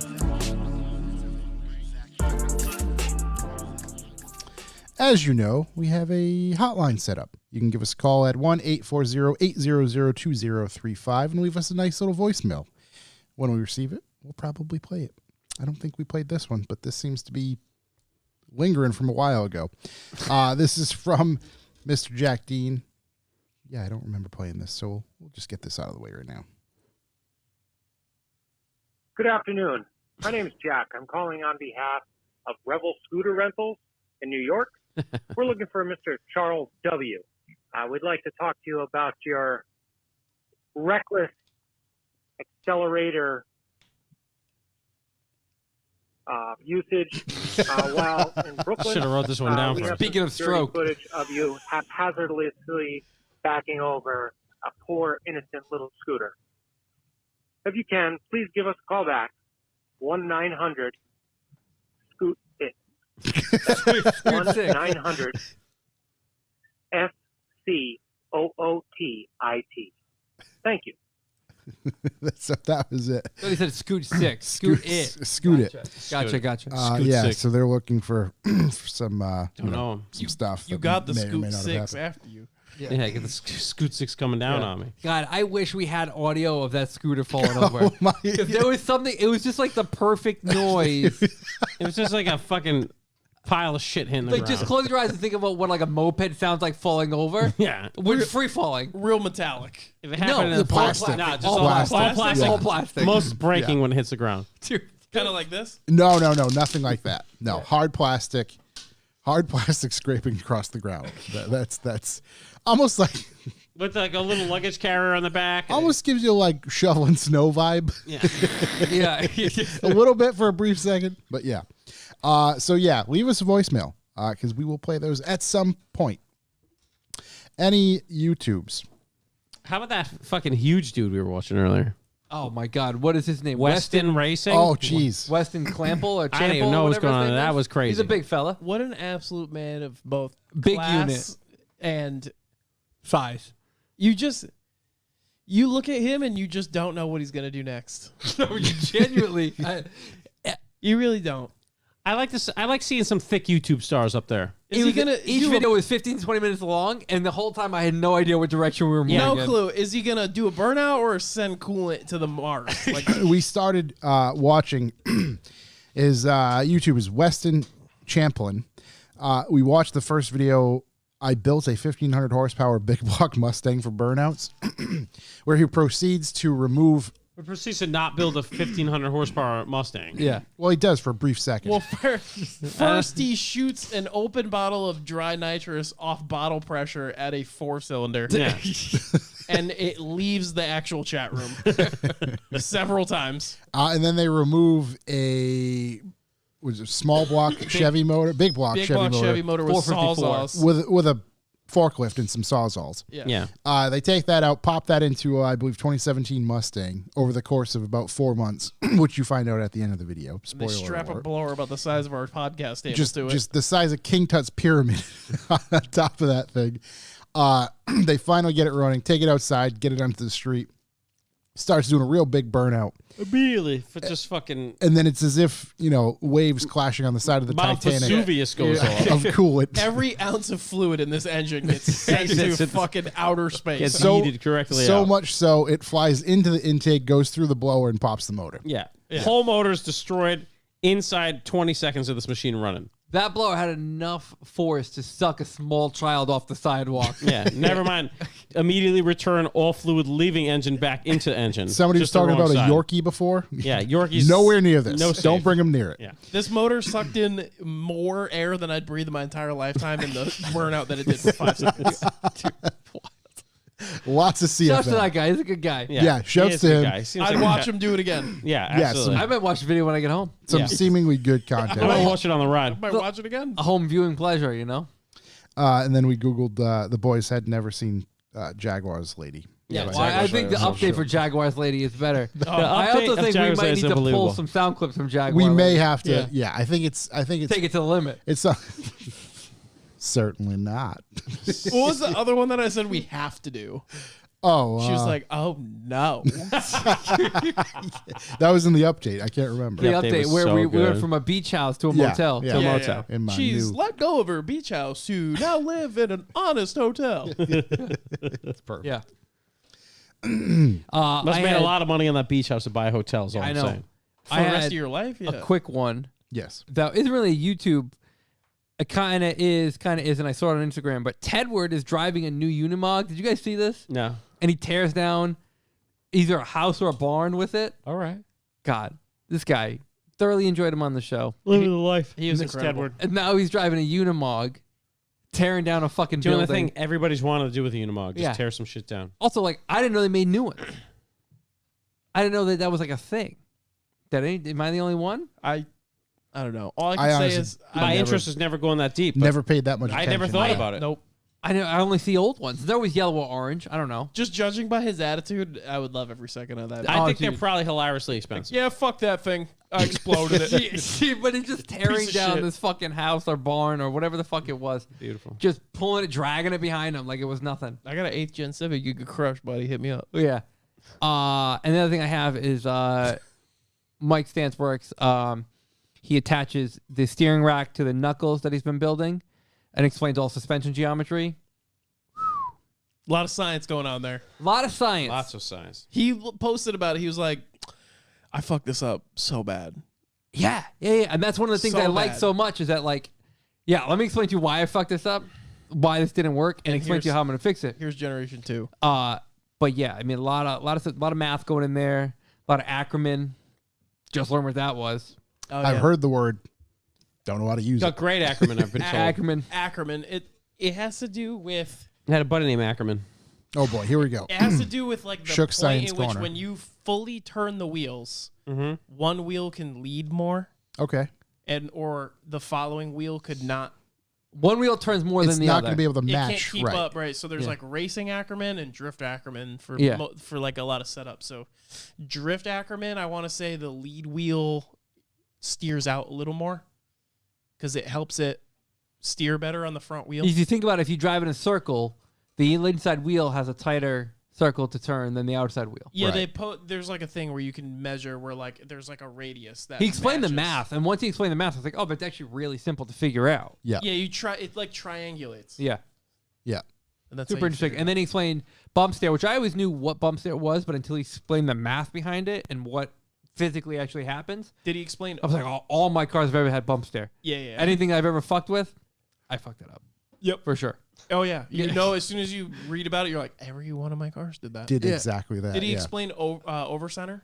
As you know, we have a hotline set up. You can give us a call at 1-840-800-2035 and leave us a nice little voicemail. When we receive it, we'll probably play it. I don't think we played this one, but this seems to be lingering from a while ago. This is from Mr. Jack Dean. Yeah, I don't remember playing this, so we'll just get this out of the way right now. Good afternoon. My name is Jack. I'm calling on behalf of Revel Scooter Rentals in New York. We're looking for Mr. Charles W. We'd like to talk to you about your reckless accelerator usage. While in Brooklyn, Should have wrote this one down we first. have Speaking some of security stroke. footage of you haphazardly backing over a poor, innocent little scooter. If you can, please give us a call back. 1-900-SCOOT-IT. 1-900 SCOOTIT. Thank you. So that was it. So he said scoot 6. Scoot it. Scoot it. Gotcha. Scoot Yeah, 6. so they're looking for some Don't know. some stuff. You that got the may or may Scoot not have 6 happened. after you. Yeah, get the Scoot 6 coming down on me. God, I wish we had audio of that scooter falling over. Oh my! If there was something, it was just like the perfect noise. It was just like a fucking pile of shit hitting the Like, ground. just close your eyes and think about what like a moped sounds like falling over. Yeah. With free falling. Real metallic. If it happened in the the plastic. No, just All all plastic. plastic. All plastic. Yeah. All plastic. Most breaking when it hits the ground. Dude. Kind of like this. No, nothing like that. No, hard plastic scraping across the ground. That's almost like With like a little luggage carrier on the back. almost gives you like shoveling snow vibe Yeah. Yeah. a little bit for a brief second, but yeah. So yeah, leave us a voicemail because we will play those at some point. Any YouTubes? How about that fucking huge dude we were watching earlier? Oh my God, what is his name? Weston Racing? Oh, jeez. Weston Clample or Chample? I didn't even know what was whatever going his on. name That is. was crazy. He's a big fella. What an absolute man of both Big class unit. and Size. you look at him and you just don't know what he's gonna do next. No, you genuinely. You really don't. I like this. I like seeing some thick YouTube stars up there. Is he gonna each do video was 15 to 20 minutes long, and the whole time I had no idea what direction we were moving. no in. clue? Is he gonna do a burnout or send coolant to the Mars? Like We started watching his YouTube is Weston Champlin. We watched the first video. I built a 1,500 horsepower big block Mustang for burnouts, where he proceeds to remove. We proceeds to not build a 1,500 horsepower Mustang. Yeah. Well, he does for a brief second. well, first he shoots an open bottle of dry nitrous off bottle pressure at a 4-cylinder. Yeah. And it leaves the actual chat room several times. And then they remove a small block Chevy motor, big block Big Chevy block motor Chevy motor with 454. sawzalls. with a forklift and some sawzalls. Yeah. They take that out, pop that into, I believe, 2017 Mustang over the course of about 4 months, which you find out at the end of the video. They Spoiler strap a alert. blower about the size of our podcast table to it. Just the size of King Tut's pyramid on top of that thing. They finally get it running, take it outside, get it onto the street. Starts doing a real big burnout. Immediately. For just fucking And then it's as if, waves clashing on the side of the Mount Titanic Vesuvius goes off. of coolant. Every ounce of fluid in this engine gets sent Gets to it- fucking outer space. Gets So- yeeted correctly So out. much so, it flies into the intake, goes through the blower, and pops the motor. Yeah. Whole motor's destroyed inside 20 seconds of this machine running. That blower had enough force to suck a small child off the sidewalk. Yeah. Never mind. Immediately return all fluid leaving engine back into engine. Somebody was Just the talking wrong about side. a Yorkie before. Yeah. Yorkie's Nowhere near this. No Don't safe. bring him near it. Yeah. This motor sucked in more air than I'd breathe in my entire lifetime in the burnout that it did for 5 seconds. Lots of CFM. Shouts to that guy. He's a good guy. Yeah, shouts he is to a good him. guy. Seems I'd like a watch guy- him do it again. Yeah, Yeah, absolutely. I might watch the video when I get home. Some Yeah. seemingly good I'm content. going to watch it on the ride. Might watch it again. A home viewing pleasure, you know? And then we Googled the boys had never seen Jaguar's Lady. Yeah, Well, I think the update for Jaguar's Lady is better. I update also of think we Jaguar's might Lady need is to pull unbelievable. some sound clips from Jaguar. We may Lady. have to. Yeah. Yeah, I think it's. Take it to the limit. It's certainly not. What was the other one that I said we have to do? Oh, She was like, "Oh no!" that was in the update. I can't remember. The update update was where so we went good. from a beach house to a Yeah, motel. yeah. To a Yeah, motel. In my She's new, let go of her beach house to now live in an honest hotel. that's perfect. Yeah. Must I have made had a lot of money on that beach house to buy hotels. All I I'm know. saying. For I the rest had of your life, yeah. a quick one Yes. that isn't really a YouTube. It kind of is, and I saw it on Instagram. But Tedward is driving a new Unimog. Did you guys see this? No. And he tears down either a house or a barn with it. All right. God, this guy, thoroughly enjoyed him on the show. Living the life. He was Mixed incredible. Edward. And now he's driving a Unimog, tearing down a fucking Doing the building. thing everybody's wanted to do with a Unimog. Just Yeah. tear some shit down. Also, like, I didn't know they made new ones. I didn't know that was like a thing. Am I the only one? I I don't know. All I I can say honestly- is My never- interest is never going that deep. but Never paid that much I attention. never thought Yeah. about it. Nope. I only see old ones. They're always yellow or orange. I don't know. Just judging by his attitude, I would love every second of that. I Oh, think dude. they're probably hilariously expensive. Yeah, fuck that thing. I exploded it. But it's just tearing Piece of down shit. this fucking house or barn or whatever the fuck it was. Beautiful. Just pulling it, dragging it behind him like it was nothing. I got an 8th gen Civic. You could crush, buddy. Hit me up. Yeah. And the other thing I have is Mike Stance works. He attaches the steering rack to the knuckles that he's been building and explains all suspension geometry. A lot of science going on there. A lot of science. Lots of science. He posted about it. He was like, I fucked this up so bad. Yeah. And that's one of the things So I like bad. so much is that, like, yeah, let me explain to you why I fucked this up, why this didn't work, and And explain to you here's- how I'm going to fix it. Here's Generation 2. But yeah, I mean, a lot of math going in there, a lot of acronym. Just learned what that was. Oh, I've heard the word. Don't know how to use Got it. great Ackerman, I've been told. Acronym. Ackerman. It has to do with I had a buddy named Ackerman. Oh boy, here we go. it has to do with like the Shook point Science in which Corner. when you fully turn the wheels, Mm-hmm. one wheel can lead more, Okay, and or the following wheel could not. One wheel turns more it's than the not other. going to be able to It match. can't keep right. up, right? So there's Yeah. like racing Ackerman and drift Ackerman for Yeah. for like a lot of setup. So drift Ackerman, I want to say the lead wheel steers out a little more because it helps it steer better on the front wheel. If you think about it, if you drive in a circle, the inside wheel has a tighter circle to turn than the outside wheel. Yeah, Right. there's like a thing where you can measure where like there's like a radius that He explained the matches. math, and once he explained the math, I was like, oh, but it's actually really simple to figure out. Yeah. Yeah, you try it like triangulates. Yeah, Yeah. And that's super how you interesting. figure And then he explained bump stare, which I always knew what bump stare was, but until he explained the math behind it and what physically actually happens, Did he explain? I was like, oh, all my cars have ever had bump stare. Yeah. Anything I've ever fucked with, I fucked it up. Yep. For sure. Oh yeah. You Yeah. know, as soon as you read about it, you're like, every one of my cars did that. Did Yeah. exactly that. Did he yeah. explain over center?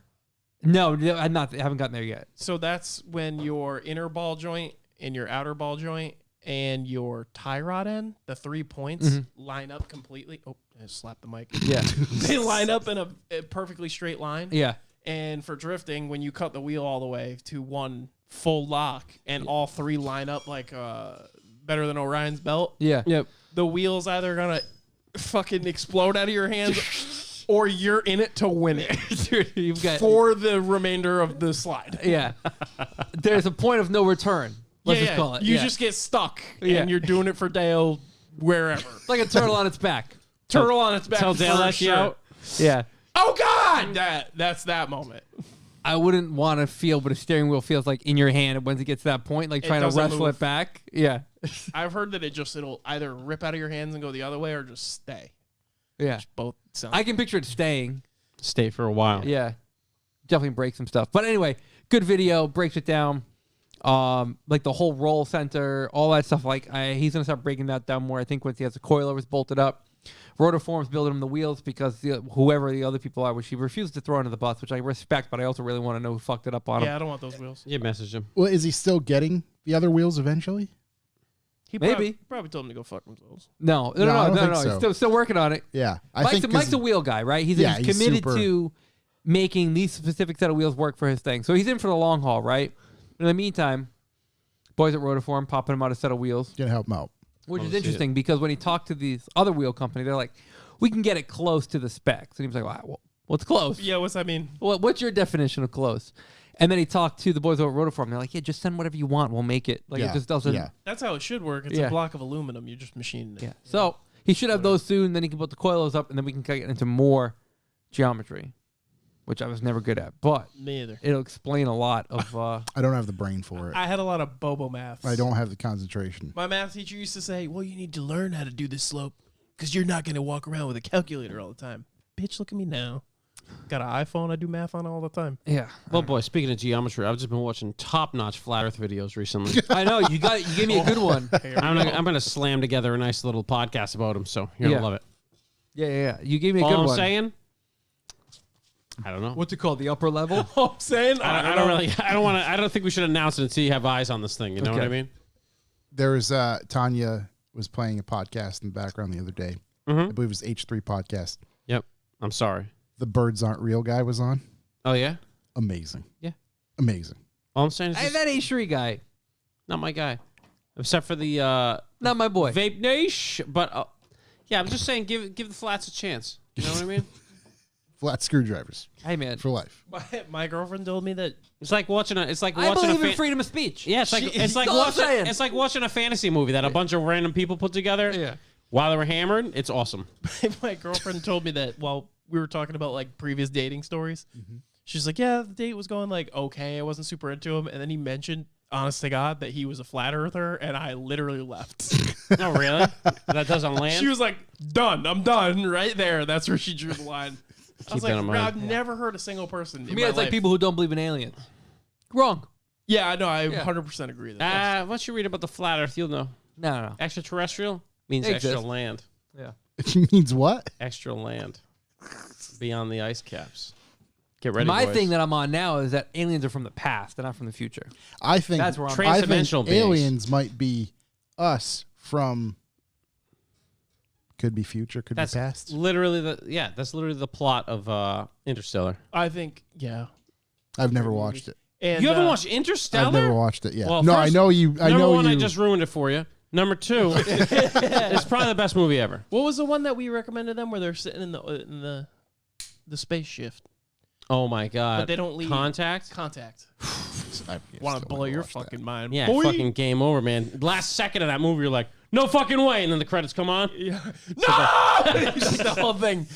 No, I haven't gotten there yet. So that's when your inner ball joint and your outer ball joint and your tie rod end, the 3 points, Mm-hmm. line up completely. Oh, I just slapped the mic. Yeah. They line up in a perfectly straight line. Yeah. And for drifting, when you cut the wheel all the way to one full lock and all three line up like better than Orion's belt, Yeah. Yep. the wheel's either gonna fucking explode out of your hands or you're in it to win it Dude, you've got for the remainder of the slide. yeah. There's a point of no return. Let's just call it. You Yeah. just get stuck Yeah. and you're doing it for Dale wherever. It's like a turtle on its back. Turtle on its back. Tell Dale for that you sure. out. Yeah. Oh God! That's that moment. I wouldn't want to feel what a steering wheel feels like in your hand once it gets to that point, like It trying to doesn't wrestle move. it back. Yeah. I've heard that it'll either rip out of your hands and go the other way or just stay. Yeah. Both sound. I can picture it staying. Stay for a while. Yeah. Definitely break some stuff. But anyway, good video, breaks it down. Like the whole roll center, all that stuff. Like he's gonna start breaking that down more. I think once he has the coilovers bolted up. Rotoform's building him the wheels because whoever the other people are, which he refused to throw under the bus, which I respect, but I also really want to know who fucked it up on him. Yeah, I don't want those wheels. You messaged him. Well, is he still getting the other wheels eventually? He Maybe. probably told him to go fuck themselves. No, No, I don't think He's so. still working on it. Yeah, I Mike's, think Mike's a wheel guy, right? He's Yeah, he's committed super- to making these specific set of wheels work for his thing. So he's in for the long haul, right? In the meantime, boys at Rotoform popping him out a set of wheels, gonna help him out. which Love is to see interesting because when he talked to these other wheel company, they're like, we can get it close to the specs. And he was like, well, what's close? Yeah, what's that mean? What's your definition of close? And then he talked to the boys over at Rotoform. They're like, yeah, just send whatever you want. We'll make it. Like, yeah, it just doesn't. Yeah, That's how it should work. It's Yeah. a block of aluminum. You're just machining it. Yeah. So he should have those soon. Then he can put the coilos up, and then we can get into more geometry, which I was never good at. But Me either. it'll explain a lot of. I don't have the brain for it. I had a lot of Bobo maths. I don't have the concentration. My math teacher used to say, well, you need to learn how to do this slope because you're not going to walk around with a calculator all the time. Bitch, look at me now. Got an iPhone I do math on all the time. Yeah. Well, boy, speaking of geometry, I've just been watching top-notch flat Earth videos recently. I know you gave me a good one. I'm going to slam together a nice little podcast about them, so you're going Yeah. to love it. Yeah. You gave me a All good I'm one. saying, I don't know. What's it called? The upper level. All I'm saying, I don't think we should announce it until you have eyes on this thing. You know what I Okay. mean? There's Tanya was playing a podcast in the background the other day. Mm-hmm. I believe it was H3 podcast. Yep. I'm sorry. The Birds Aren't Real guy was on. Oh, yeah? Amazing. Yeah. Amazing. All I'm saying is Hey, just that A3 guy. not my guy. Except for the Not my boy. Vape Nation. But yeah, I'm just saying give the flats a chance. You know what I mean? Flat screwdrivers Hey, man. for life. My girlfriend told me that. It's like watching a I believe in freedom of speech. Yeah, it's like That's all I'm saying. it's like watching a fantasy movie that a bunch of random people put together. Yeah. While they were hammered, it's awesome. My girlfriend told me that while we were talking about like previous dating stories, she's like, "Yeah, the date was going like okay. I wasn't super into him," and then he mentioned, honest to God, that he was a flat earther, and I literally left. No, really? That doesn't land? She was like, "Done. I'm done." Right there. That's where she drew the line. I was Keep that in like, mind. I've never heard a single person. For me, it's like people who don't believe in aliens. Wrong. Yeah, I know. I 100% agree. That Once you read about the flat Earth, you'll know. No. Extraterrestrial means They extra exist. land. Yeah. It means what? Extra land beyond the ice caps. Get ready, My boys. thing that I'm on now is that aliens are from the past and not from the future. I think That's where I'm I think Transdimensional beings. aliens might be us from. Could be future, could That's be past. literally that's literally the plot of Interstellar. I think, yeah. I've never watched it. And You haven't watched Interstellar? I've never watched it yet. Well, no, I first- know you. I Number know one, you. I just ruined it for you. Number two, it's probably the best movie ever. What was the one that we recommended them where they're sitting in the space shift, Oh my god! but they don't leave Contact. Contact. I Want to still blow never your watched that. fucking mind? Yeah, Boy. fucking game over, man. Last second of that movie, you're like, no fucking way, and then the credits come on. Yeah. No! The whole thing.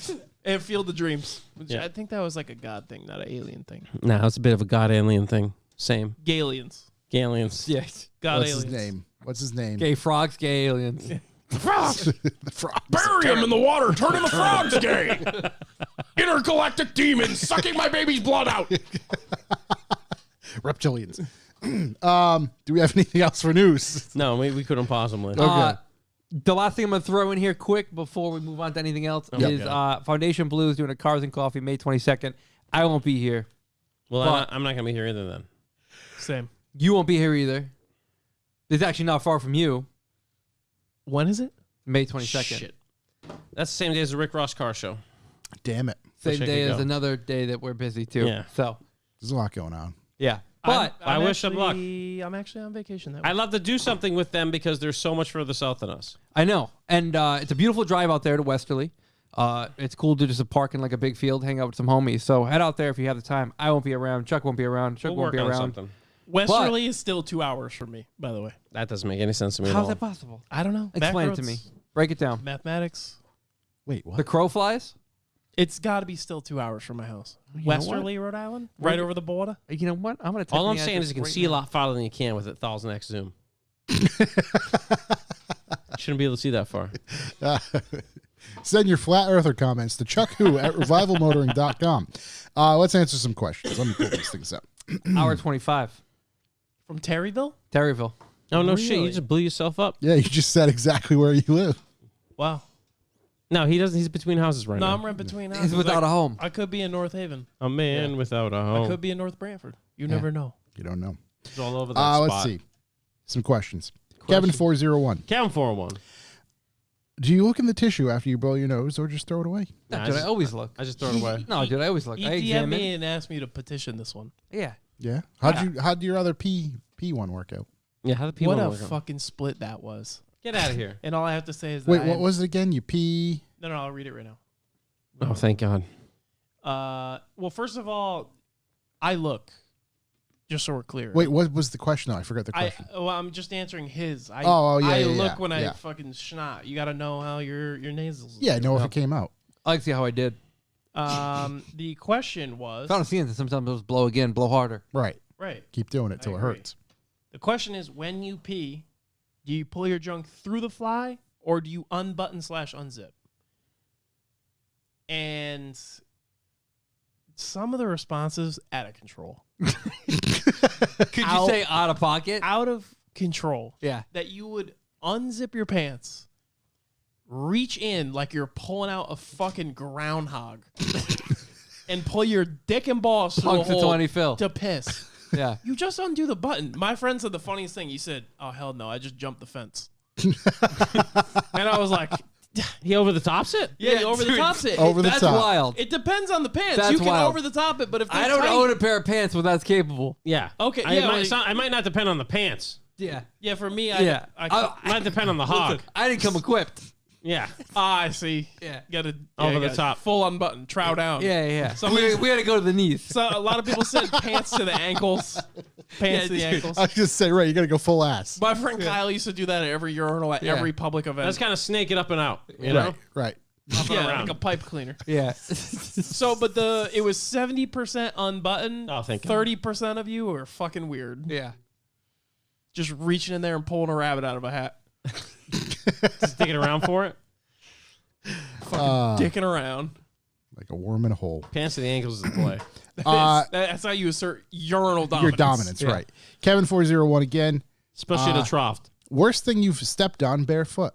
And Field of Dreams. Which Yeah. I think that was like a god thing, not an alien thing. No, it's a bit of a god alien thing. Same. Galians. Aliens. Yes. God What's aliens. his name? What's his name? Gay frogs, gay aliens. The frog. Bury him in the water. Turn him the frogs gay. Intergalactic demons sucking my baby's blood out. Reptilians. Do we have anything else for news? No, we couldn't possibly. Okay. The last thing I'm going to throw in here quick before we move on to anything else is Foundation Blues doing a Cars and Coffee May 22nd. I won't be here. Well, But- I'm not gonna be here either then. Same. You won't be here either. It's actually not far from you. When is it? May 22nd. Shit. That's the same day as the Rick Ross car show. Damn it. Same Wish I day could as go. another day that we're busy too. Yeah. So, There's a lot going on. yeah. But I wish them luck. I'm actually on vacation that week. I'd love to do something with them because they're so much further south than us. I know. And it's a beautiful drive out there to Westerly. It's cool to just park in like a big field, hang out with some homies. So head out there if you have the time. I won't be around. Chuck won't be around. Chuck We'll won't work be on around. something. Westerly is still 2 hours from me, by the way. That doesn't make any sense to me at How's all. that possible? I don't know. Explain it to Backroads, me. Break it down. Mathematics. Wait, what? The crow flies? It's got to be still 2 hours from my house. know Westerly, Rhode Island? Right over the border? You know what? I'm going to All I'm saying is you can see a lot farther than you can with a 1000x zoom. Shouldn't be able to see that far. Send your flat earther comments to chuckwho at revivalmotoring.com. Let's answer some questions. Let me pull these things up. Hour 25. From Terryville? Terryville. Oh, no shit. You Really? just blew yourself up. Yeah, you just said exactly where you live. Wow. No, he doesn't. He's between houses right No, now. I'm right between He's houses. without a home. I could be in North Haven. A man without a I home. could be in North Brantford. You never know. You don't know. It's all over that spot. Let's see. Some questions. Kevin401. Count 401. Do you look in the tissue after you blow your nose or just throw it away? No, Nah, dude, I just- always look. I just throw it away. No, dude, I always look. He I DM'd examine. me and asked me to petition this one. Yeah. Yeah. How'd your other P one work out? Yeah, how the people What a work on? fucking split that was. Get out of here. And all I have to say is that Wait, what was it again? You pee? No, I'll read it right now. Oh, thank God. Well, first of all, I look. Just so we're clear. Wait, what was the question? No, I forgot the question. I'm just answering his. I Yeah, look yeah, when I yeah. fucking snot. You got to know how your nasals. Yeah, know if it came out. I like to see how I did. The question was If I don't see it, sometimes those blow again, blow harder. Right. right. Keep doing it till it agree. hurts. The question is, when you pee, do you pull your junk through the fly or do you unbutton/unzip? And some of the responses out of control. Could you say out of pocket? Out of control. Yeah. That you would unzip your pants, reach in like you're pulling out a fucking groundhog, and pull your dick and balls through a Punks hole 20 Phil. to piss. Yeah. You just undo the button. My friend said the funniest thing. He said, "Oh hell no, I just jumped the fence." And I was like, He over the tops it? Yeah, over the tops it. Over the That's top. wild. It depends on the pants. That's you can wild. over the top it, but if I don't own a pair of pants where that's capable. Yeah. Okay, I, yeah, might, like- I might not depend on the pants. Yeah. Yeah, for me, Yeah. I Might depend on the hog. I didn't come equipped. Yeah. I see. Yeah. Got to Over the top. full unbutton, trow down. Yeah. So we had to go to the knees. So a lot of people said pants to the ankles, pants to the ankles. I was just say, right, you got to go full ass. My friend Kyle used to do that at every urinal at Yeah. every public event. That's kind of snake it up and out. You know? Right. yeah, around. like a pipe cleaner. Yeah. So, but it was 70% unbuttoned. Oh, thank you. 30% of you are fucking weird. Yeah. Just reaching in there and pulling a rabbit out of a hat, Just digging around for it. dicking around. Like a worm in a hole. Pants to the ankles is the play. That's how you assert urinal dominance. Your dominance, Yeah. right. Kevin401 again. Especially the trough. Worst thing you've stepped on barefoot.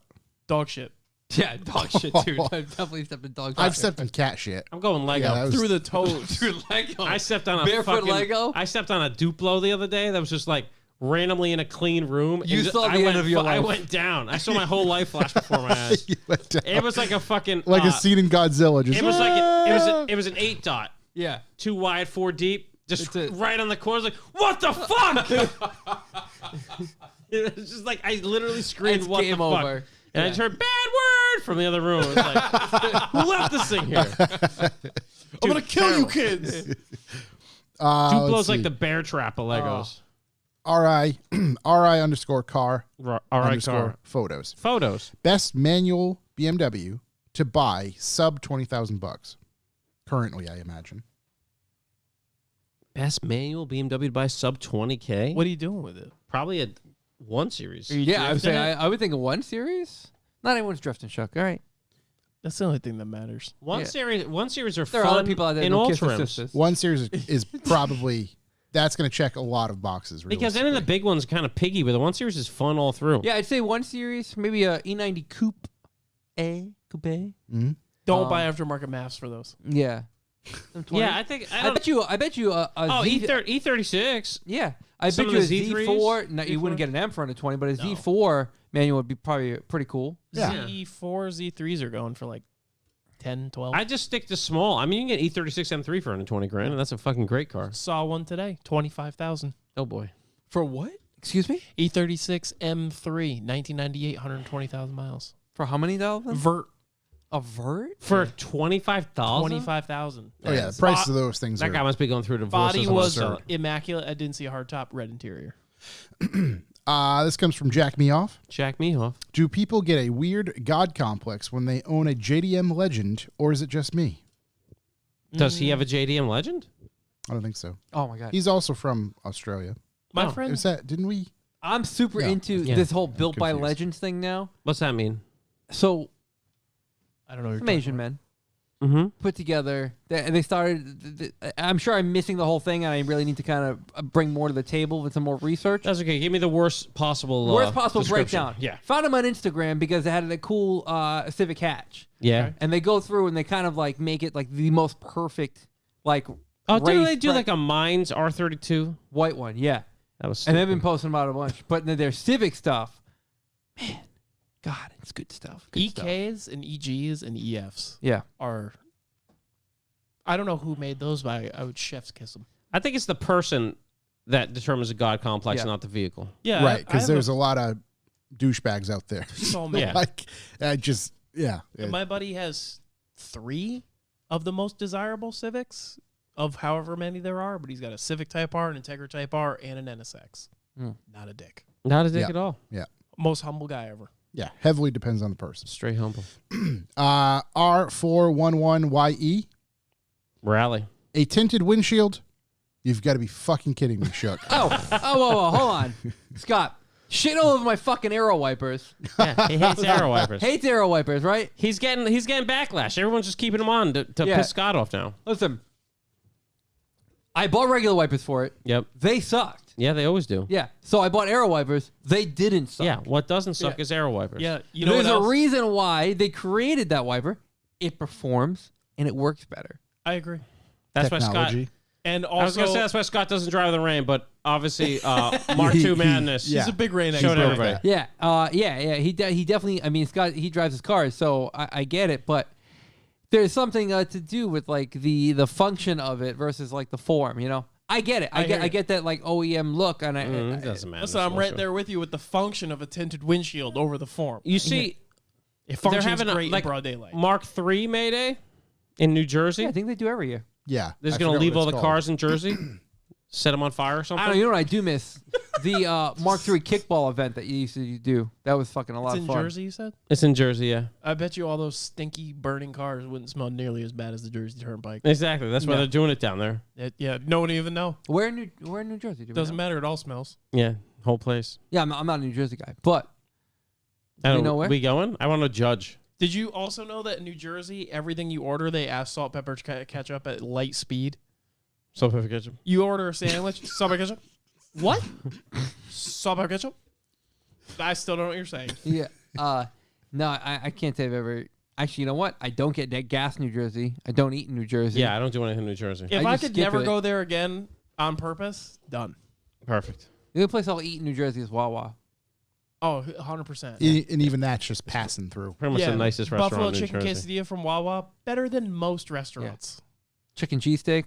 Dog shit. Yeah, dog shit, dude. I've definitely stepped in dog shit. I've stepped in cat shit. I'm going Lego. Yeah, that was- Through the toes. Dude, Lego. I stepped on a Barefoot fucking, Lego? I stepped on a Duplo the other day that was just like randomly in a clean room. You and saw I the went end of your I life. went down. I saw my whole life flash before my eyes. You went down. It was like a fucking Like a scene in Godzilla. Just It was like it was an 8 dot, Yeah. 2 wide, 4 deep, just It's a- right on the corner. Like what the fuck? It was just like I literally screamed, It's "What game the fuck?" over. And I Yeah. just heard bad word from the other room. It was like, who left this thing here? I'm going to kill you kids. Duplo's like the bear trap of Legos. RI underscore car All right, underscore car. photos. Photos. Best manual BMW to buy sub $20,000 currently, I imagine. Best manual BMW to buy sub 20K. What are you doing with it? Probably a 1 Series. Yeah, I would drifting say it? I would think a 1 Series. Not anyone's drifting, Chuck. All right. That's the only thing that matters. One Yeah. series are There fun are other people out there in who all kiss their trims. sisters. 1 Series is probably, that's going to check a lot of boxes. Because then the realistically. big one's kind of piggy, but the 1 Series is fun all through. Yeah, I'd say 1 Series, maybe a E90 Coupe. Coupe. Don't buy aftermarket maps for those. Yeah. Yeah, I think I bet you a Oh, Z- E36. Yeah, I Some bet of you a the Z3s? Z4. No, you Z4? wouldn't get an M for under 20, but a Z4 manual would be probably pretty cool. Yeah. Z4, Z3s are going for like 10, 12. I just stick to small. I mean, you can get E36 M3 for under 20 grand, and that's a fucking great car. saw one today, 25,000. Oh boy. For what? Excuse me? E36 M3, 1998, 120,000 miles. For how many thousand? Vert, A vert? For 25,000? 25,000. Oh, yeah. The price of those things That are guy must be going through a divorce. Body doesn't was want to sell it. immaculate. I didn't see a hardtop, red interior. This comes from Jack Meoff. Jack Mehoff. Do people get a weird God complex when they own a JDM Legend, or is it just me? Does he have a JDM Legend? I don't think so. Oh my god. He's also from Australia. My Oh, friend, Is that? Didn't we? I'm super Yeah. into Yeah. this whole built by Confused. legends thing now. What's that mean? So I don't know. What some you're Asian talking men Mm-hmm. put together. They started. I'm sure I'm missing the whole thing, and I really need to kind of bring more to the table with some more research. That's okay. Give me the worst possible Worst possible description. breakdown. Yeah. Found them on Instagram because they had a cool Civic hatch, Yeah. and they go through and they kind of like make it like the most perfect like. Oh, do race they do tra- like a Mines R32? white one? Yeah, That was and they've been stupid. posting about it a bunch. But their Civic stuff, man, God, it's good stuff. Good stuff. EKs and EGs and EFs Yeah. are. I don't know who made those, but I would chef's kiss them. I think it's the person that determines the God complex, Yeah. not the vehicle. Yeah, Right, because there's a lot of douchebags out there. so many. Yeah. Like, I just, yeah. My buddy has 3 of the most desirable Civics of however many there are, but he's got a Civic Type R, an Integra Type R, and an NSX. Hmm. Not a dick. Not a dick Yeah. at all. Most humble guy ever. Yeah, heavily depends on the person. Straight humble. R411YE, Rally. a tinted windshield. You've got to be fucking kidding me, Shook. Oh, whoa, hold on, Scott. Shit all over my fucking arrow wipers. Yeah, he hates arrow wipers. Hates arrow wipers, right? He's getting backlash. Everyone's just keeping him on to Yeah. piss Scott off now. Listen, I bought regular wipers for it. Yep. They sucked. Yeah, they always do. Yeah, so I bought arrow wipers. They didn't suck. Yeah, what doesn't suck Yeah. is arrow wipers. Yeah, you know There's what a else? reason why they created that wiper. It performs and it works better. I agree. That's why Technology. Scott. And I was gonna say also, that's why Scott doesn't drive in the rain, but obviously Mark II Madness. Yeah. he's a big rain Showed expert. everybody. Yeah. He definitely. I mean, Scott. He drives his cars, so I get it. But there's something to do with like the function of it versus like the form. You know, I get it. I get that like OEM look, and It doesn't matter. Listen, I'm right there with you with the function of a tinted windshield over the form. You see, It they're functions having great like in broad daylight. Mark III Mayday in New Jersey. Yeah, I think they do every year. Yeah. They're I going to forgot leave what all it's the called. cars in Jersey, set them on fire or I something. don't know. You know what I do miss? The Mark III kickball event that you used to do. That was fucking a lot It's of in fun. Jersey, you said? It's in Jersey, yeah. I bet you all those stinky burning cars wouldn't smell nearly as bad as the Jersey Turnpike. Exactly. That's why Yeah. they're doing it down there. Yeah, no one even know. Where in New Jersey? Do we Doesn't know? matter. It all smells. Yeah, whole place. Yeah, I'm not a New Jersey guy, but I do don't we know where? We going? I want to judge. Did you also know that in New Jersey, everything you order, they ask salt, pepper, ketchup at light speed? Salt, pepper, ketchup. You order a sandwich, salt, pepper, ketchup? What? Salt, pepper, ketchup? I still don't know what you're saying. yeah. No, I can't say I've ever. Actually, you know what? I don't get gas in New Jersey. I don't eat in New Jersey. Yeah, I don't do anything in New Jersey. If I I just could skip never it. go there again on purpose, done. Perfect. The only place I'll eat in New Jersey is Wawa. Oh, 100%. And even that's just passing through. Pretty much the nicest restaurant Buffalo in New chicken Jersey. quesadilla from Wawa, better than most restaurants. Chicken cheesesteak,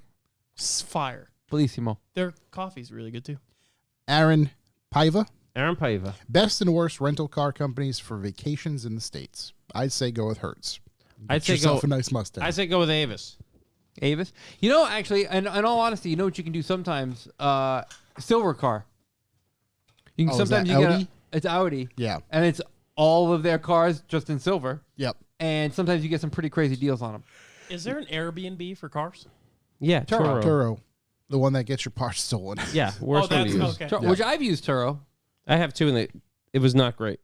Fire. bellissimo. Their coffee's really good too. Aaron Paiva, Aaron Paiva. best and worst rental car companies for vacations in the States. I'd say go with Hertz. I'd Get say yourself go. a nice Mustang. I'd say go with Avis. Avis. You know, actually, and in all honesty, you know what you can do sometimes? Silver car. You can Oh, is that sometimes you get Audi? it's Audi, Yeah. and it's all of their cars just in silver. Yep. And sometimes you get some pretty crazy deals on them. Is there an Airbnb for cars? Yeah, Turo. Turo, the one that gets your parts stolen. Yeah, worst one to use. okay. Tur- Which I've used Turo. I have two, and it was not great.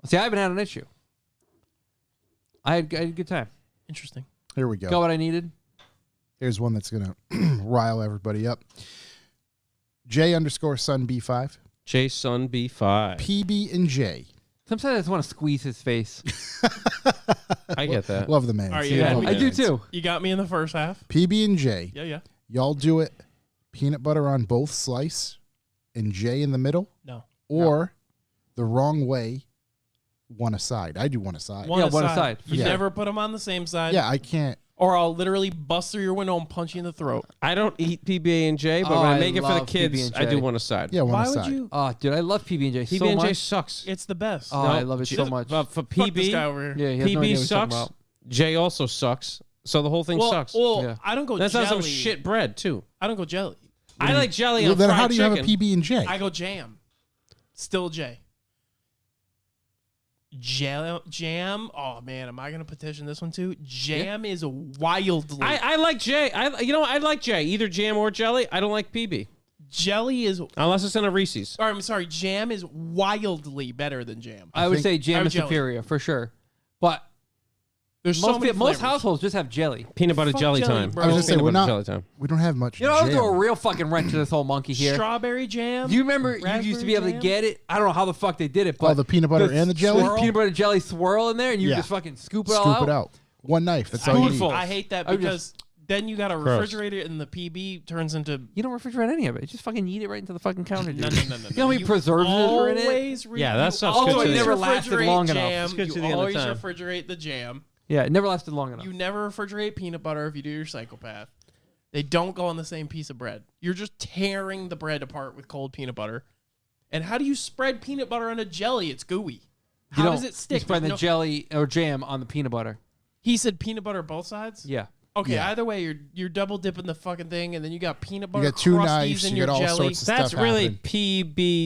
See, I haven't had an issue. I had a good time. Interesting. Here we go. Got what I needed. Here's one that's gonna rile everybody up. J_Sun B5, Jason B5. PB and J. Sometimes I just want to squeeze his face. I get that. Love the man. All right, See, yeah, love I the do man. too. You got me in the first half. PB and J. Yeah. Y'all do it. Peanut butter on both slice, and J in the middle, No. or the wrong way, one aside. I do one aside. Yeah, one aside, for You sure. never put them on the same side. Yeah, I can't. Or I'll literally bust through your window and punch you in the throat. I don't eat PB and J, but Oh, when I I make it for the love kids, PB&J. I do one aside. Yeah, one Why aside. would you? Oh, dude, I love PB&J so PB and J much. sucks. It's the best. Oh, No, I love it so J- much. But for Fuck this PB, guy over here. Yeah, he has no idea PB what he's talking sucks. about. J also sucks. So the whole thing sucks. Well, Yeah. I don't go That's jelly. not some shit bread too. I don't go jelly. I like jelly Well, on then fried how do you chicken. have a PB and J? I go jam. Still J. Jam. Oh man, am I gonna petition this one too? Jam is wildly. I like J. I like J. Either jam or jelly. I don't like PB Jelly is. unless it's in a Reese's. Or I'm sorry. Jam is wildly better than jam. I would think- say jam I'm is jelly. superior for sure. But There's so many most flavors. households just have jelly. Peanut butter Fuck jelly jelly, time. bro. I was gonna say Peanut we're butter not. jelly time. We don't have much. You know, I'll jam. do a real fucking wrench to this whole monkey here. Strawberry jam. Do you remember you used to be able to Raspberry get it? I don't know how the fuck they did it, but Oh, the peanut butter and the jelly? peanut butter jelly swirl in there, and you Yeah. just fucking scoop it all Scoop out. it out. One knife. That's all you need. Spoonful. I hate that I would because then you got to Gross. refrigerate it, and the PB turns into. You don't refrigerate any of it. You just fucking eat it right into the fucking counter. No, dude. no, no, no. You know how many preservatives are in it? Always Yeah, that stuff's good always to the- never lasted refrigerate long enough. jam. It's good to the You end of always time. refrigerate the jam. Yeah, it never lasted long enough. You never refrigerate peanut butter if you do your psychopath. They don't go on the same piece of bread. You're just tearing the bread apart with cold peanut butter. And how do you spread peanut butter on a jelly? It's gooey. How You does don't. it stick? You spread the There's no- jelly or jam on the peanut butter. He said peanut butter both sides? Yeah. Okay, Yeah. either way, you're double dipping the fucking thing, and then you got peanut butter You got two crusties knives. in You your got all jelly. sorts of That's stuff really happening.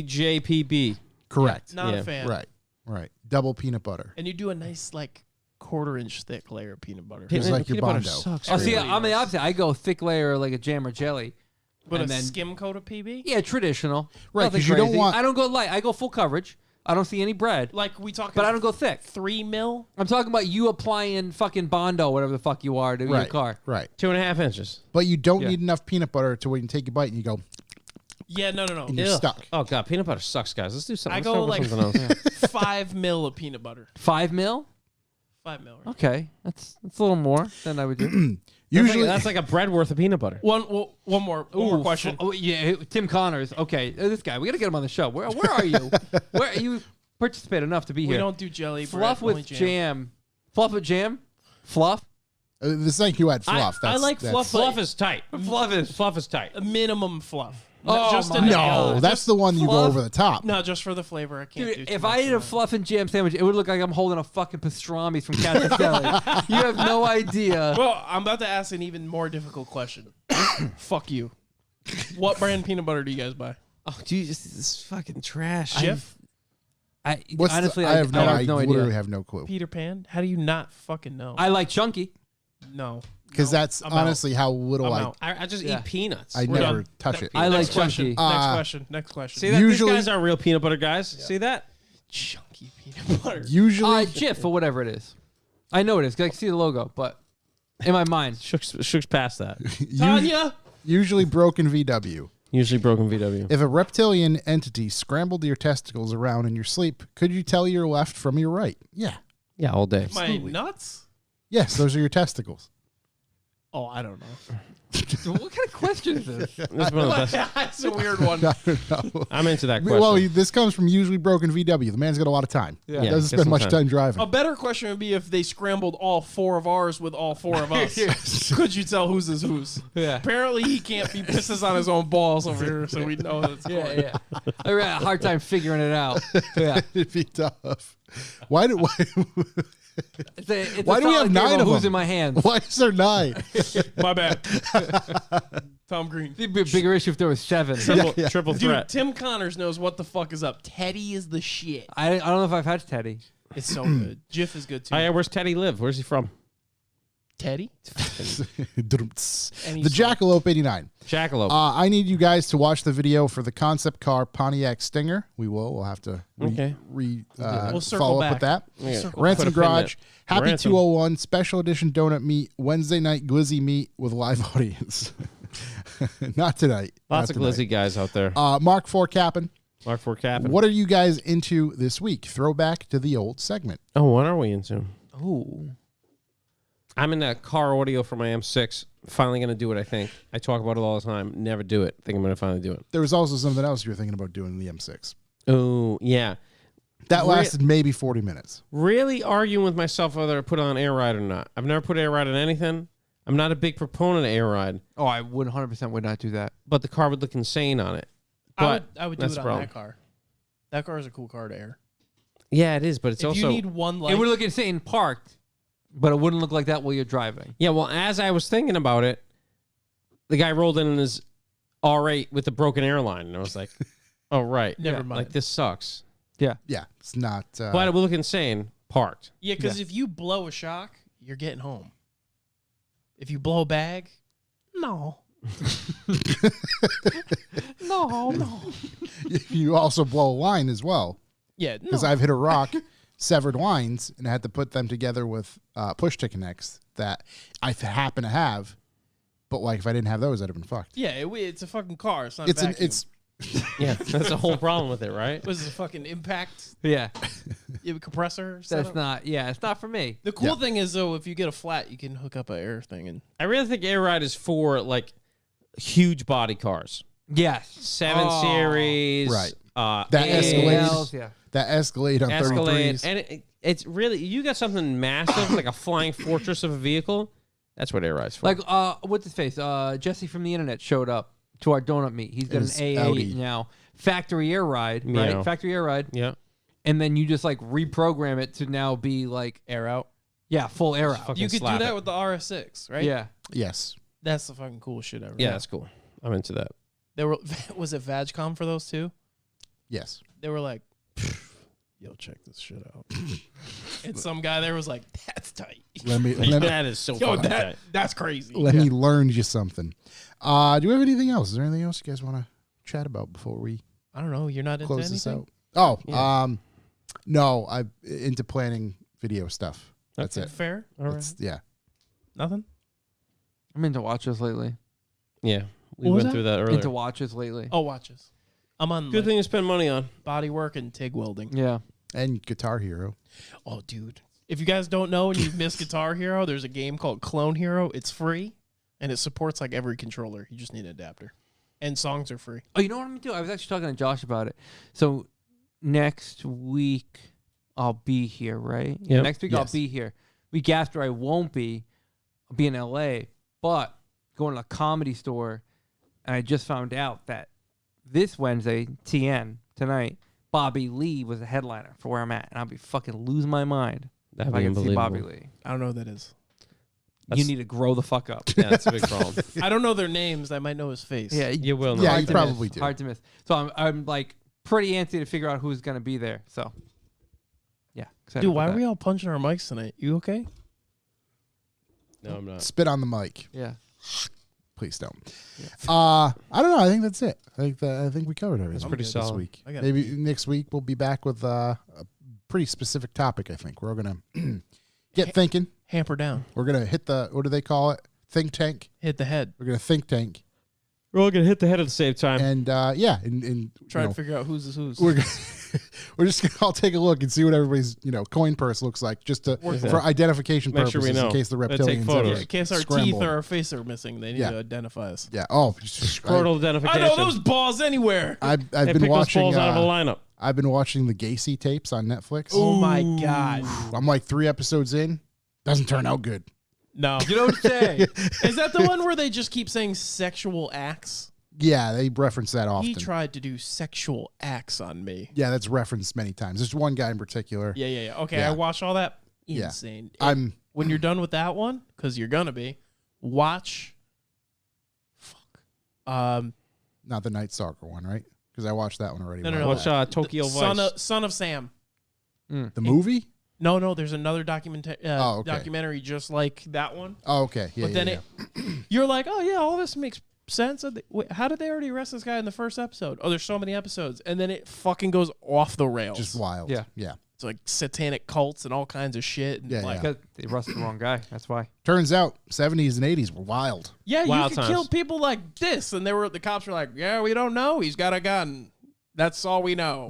PBJPB. Correct. Not Yeah. a fan. Right. Double peanut butter. And you do a nice, like, quarter-inch thick layer of peanut butter. It's like your peanut butter Bondo. sucks. Oh, see, really I'm the nice. opposite. I go thick layer like a jam or jelly. But and a then- skim coat of PB? Yeah, traditional. Right, Nothing 'cause you don't crazy. want- I don't go light. I go full coverage. I don't see any bread. Like, we talking But I don't go thick. 3 mil? I'm talking about you applying fucking Bondo, whatever the fuck you are, to your Right. car. Right. 2.5 inches. But you don't Yeah. need enough peanut butter to where you can take a bite and you go, Yeah, no. and you're Ugh. stuck. Oh god, peanut butter sucks, guys. Let's do something. I Let's go, talk about like, something else. 5 mil of peanut butter. 5 mil? 5 mil. Right? Okay, that's a little more than I would do. Usually, that's like a bread worth of peanut butter. One more question. Yeah, Tim Connors. Okay, this guy. We got to get him on the show. Where are you? Where you participate enough to be We here? don't do jelly. Fluff bread, with jam. Fluff with jam. Fluff. this ain't you had fluff. I like fluff. Fluff is tight. Fluff is tight. A minimum fluff. Oh, just my enough. No, that's the one you go fluff. over the top. No, just for the flavor. I can't do Dude, too if much I ate a of that. fluff and jam sandwich, it would look like I'm holding a fucking pastrami from Cat's Deli. You have no idea. Well, I'm about to ask an even more difficult question. Fuck you. What brand peanut butter do you guys buy? Oh, Jesus, this is fucking trash. Jif? Honestly, I have no idea. literally have no clue. Peter Pan? How do you not fucking know? I like chunky. No. Because No, that's I'm honestly how little I'm I out. I just Yeah. eat peanuts. I We're never done. touch it. I like Next question. chunky. Next question. Next question. See that? Usually- These guys are real peanut butter guys. See that? Chunky peanut butter. Usually, Jif or whatever it is. I know it is. 'Cause I can see the logo, but in my mind, Shook's past that. Tanya? usually broken VW. Usually broken VW. If a reptilian entity scrambled your testicles around in your sleep, could you tell your left from your right? Yeah. Yeah, all day. My nuts? Yes, those are your testicles. Oh, I don't know. what kind of question is this? This is one of the best. That's a weird one. I don't know. I'm into that question. Well, this comes from usually broken VW. The man's got a lot of time. Yeah. Yeah, Doesn't get spend some much time. time driving. A better question would be if they scrambled all four of ours with all four of us. Could you tell whose is whose? Yeah. Apparently, he can't be pisses on his own balls over here, so we know that it's correct. Yeah. I had a hard time figuring it out. Yeah. It'd be tough. Why do It's Why a do we have solid game 9 of who's them? in my hands? why is there 9? My bad. Tom Green. It'd be a bigger issue if there was 7. Triple Dude, threat. Tim Connors knows what the fuck is up. Teddy is the shit. I don't know if I've had Teddy. It's so good. Jif is good too. Oh, yeah, where's Teddy live? Where's he from? Teddy? The Any Jackalope 89. Jackalope. I need you guys to watch the video for the concept car Pontiac Stinger. We'll have to Okay. We'll circle follow up with back. that. Yeah. circle Ransom Put a pin in Garage, it. Happy Ransom. 201, special edition donut meat, Wednesday night glizzy meat with live audience. Not tonight. Lots Not of glizzy guys out there. Mark 4 Cappin. Mark 4 Cap. What are you guys into this week? Throwback to the old segment. Oh, what are we into? Ooh. I'm in that car audio for my M6. Finally going to do it, I think. I talk about it all the time. Never do it. Think I'm going to finally do it. There was also something else you were thinking about doing in the M6. Oh, yeah. That lasted maybe 40 minutes. Really arguing with myself whether I put on air ride or not. I've never put air ride on anything. I'm not a big proponent of air ride, Oh, I would 100% would not do that. but the car would look insane on it. But I would do that's it the on problem. that car. That car is a cool car to air. Yeah, it is, but it's If also... you need one light, It would look insane parked, but it wouldn't look like that while you're driving. Yeah, well, as I was thinking about it, the guy rolled in his R8 with the broken airline, and I was like, oh, right. Never Yeah, mind. Like, this sucks. Yeah, it's not. But it would look insane parked. yeah, because if you blow a shock, you're getting home. If you blow a bag, no. No. you also blow a line as well. Yeah, Because no. I've hit a rock, severed lines, and I had to put them together with push to connects that I happen to have. But like, if I didn't have those, I'd have been fucked. Yeah, it's a fucking car. It's not It's a an, vacuum. it's Yeah, that's the whole problem with it, right? Was it a fucking impact Yeah. compressor? That's setup? not, it's not for me. The cool Yeah. thing is though, if you get a flat, you can hook up an air thing and I really think air ride is for, like, huge body cars. Yes. 7 Oh. Series. Right. A's, That Escalade. Yeah. that Escalade on Escalade. 33s. And it's really, you got something massive, like a flying fortress of a vehicle. That's what air ride's for. Like, what's his face? Jesse from the internet showed up to our donut meet. He's got His an A8 Audi. now. Factory air ride, Yeah. right? Factory air ride. yeah. And then you just like reprogram it to now be like, air out. yeah, full air out. Fucking You could do slap that it. with the RS6, right? Yeah. Yes. That's the fucking coolest shit ever. Yeah, that's cool. I'm into that. They were. Was it VagCom for those two? Yes. They were like, "Yo, check this shit out." And some guy there was like, "That's tight." Let me That is so Yo, fucking tight. that's crazy. let me learn you something. Do we have anything else? Is there anything else you guys want to chat about before we I don't know. You're not into close this anything. out? Oh, Yeah. no, I'm into planning video stuff. That's Okay. it. Fair. All right. Yeah. Nothing. I'm into watches lately. Yeah. We What was went that? through that earlier. Into watches lately. Oh, watches. I'm on Good like, thing to spend money on. body work and TIG welding. Yeah. And Guitar Hero. Oh, dude. If you guys don't know and you've missed Guitar Hero, there's a game called Clone Hero. It's free, and it supports like every controller. You just need an adapter. And songs are free. Oh, you know what I'm going to do? I was actually talking to Josh about it. So next week, I'll be here, right? Yep. Next week, I'll be here. Week after, I won't be. I'll be in L.A., but going to a comedy store, and I just found out that this Wednesday, TN, tonight, Bobby Lee was a headliner for where I'm at, and I'll be fucking losing my mind That'd if I be can see Bobby unbelievable. Lee. I don't know who that is. You need to grow the fuck up. Yeah, that's a big problem. I don't know their names. I might know his face. Yeah, You will. Yeah, know. you probably do. Hard to miss. So I'm like pretty antsy to figure out who's gonna be there. So yeah, excited Dude, about why are that. we all punching our mics tonight? You okay? No, I'm not. Spit on the mic. Yeah. Please don't. Yeah. I don't know. I think that's it. I think we covered everything. That's pretty this solid. week. I got Maybe next week we'll be back with a pretty specific topic. I think we're all gonna get thinking. Hamper down. We're gonna hit the, what do they call it? Think tank. Hit the head. We're gonna think tank, We're all gonna hit the head at the same time. and and Try you to know, figure out who's is who's. we're we're just gonna all take a look and see what everybody's coin purse looks like, just to for identification Make sure purposes we know. in case the Gotta take reptilians photos. ever in case our scramble. teeth or our face are missing, they need Yeah. to identify us. Yeah. Oh, Scrotal identification. I know those balls anywhere. I've They been pick those watching. balls out of a lineup. I've been watching the Gacy tapes on Netflix. Oh my god. I'm like 3 episodes in. Doesn't turn out good. No. You don't say. Is that the one where they just keep saying sexual acts? Yeah, they reference that often. He tried to do sexual acts on me. Yeah, that's referenced many times. There's one guy in particular. Yeah. Okay, Yeah. I watched all that. Yeah. Insane. I'm When you're done with that one, because you're gonna be, watch. not the Night Stalker one, right? Because I watched that one already. No. Watch Tokyo Vice. Son of Sam. The movie? No, there's another Oh, okay. documentary just like that one. Oh, okay. Yeah, But then yeah. you're like, oh yeah, all this makes sense. Wait, how did they already arrest this guy in the first episode? Oh, there's so many episodes, and then it fucking goes off the rails. Just wild. Yeah. Yeah. It's like satanic cults and all kinds of shit. And Yeah, like, Because they arrested the wrong guy. That's why. Turns out 70s and 80s were wild. yeah, Wild you could times. kill people like this, and the cops were like, yeah, we don't know. He's got a gun. That's all we know.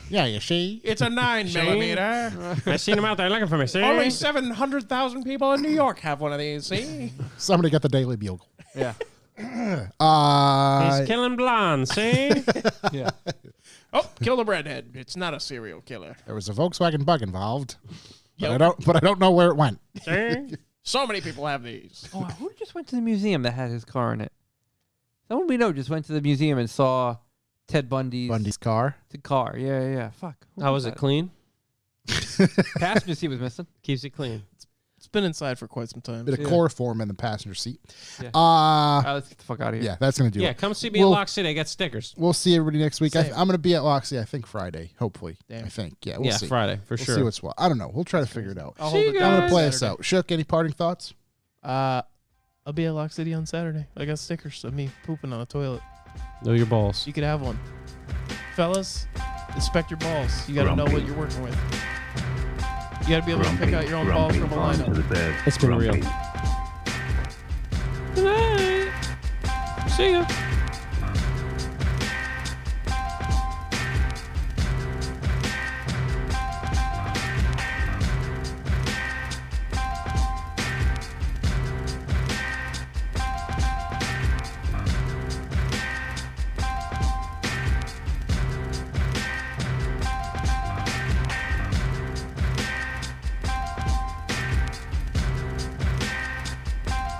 Yeah, you see? It's a 9mm. I seen him out there looking for me. See? Only 700,000 people in New York have one of these. See? Somebody got the Daily Bugle. Yeah. He's killing blondes. See? Yeah. Oh, kill the redhead. It's not a serial killer. There was a Volkswagen Bug involved. Yep. But I don't know where it went. See? So many people have these. Oh, who just went to the museum that had his car in it? Someone we know just went to the museum and saw Ted Bundy's car. car. Yeah. Fuck. Who How was it that? clean? Passenger seat was missing. Keeps it clean. It's been inside for quite some time. Bit of Yeah. chloroform in the passenger seat. Yeah. All right, let's get the fuck out of here. Yeah, that's going to do Yeah, it. come see me Well- in Lock City. I got stickers. We'll see everybody next week. Same. I'm going to be at Loxley, I think, Friday, hopefully. Damn. I think. Yeah, we'll see. Friday, for We'll sure. see what's what. I don't know. We'll try to figure it out. I'll See hold you it I'm down going to play us Saturday. out. Shook, any parting thoughts? I'll be at Lock City on Saturday. I got stickers of me pooping on a toilet. Know your balls. You could have one. Fellas, inspect your balls. You got to know what you're working with. You got to be able to pick out your own balls from a lineup. It's been real. Good night. See ya.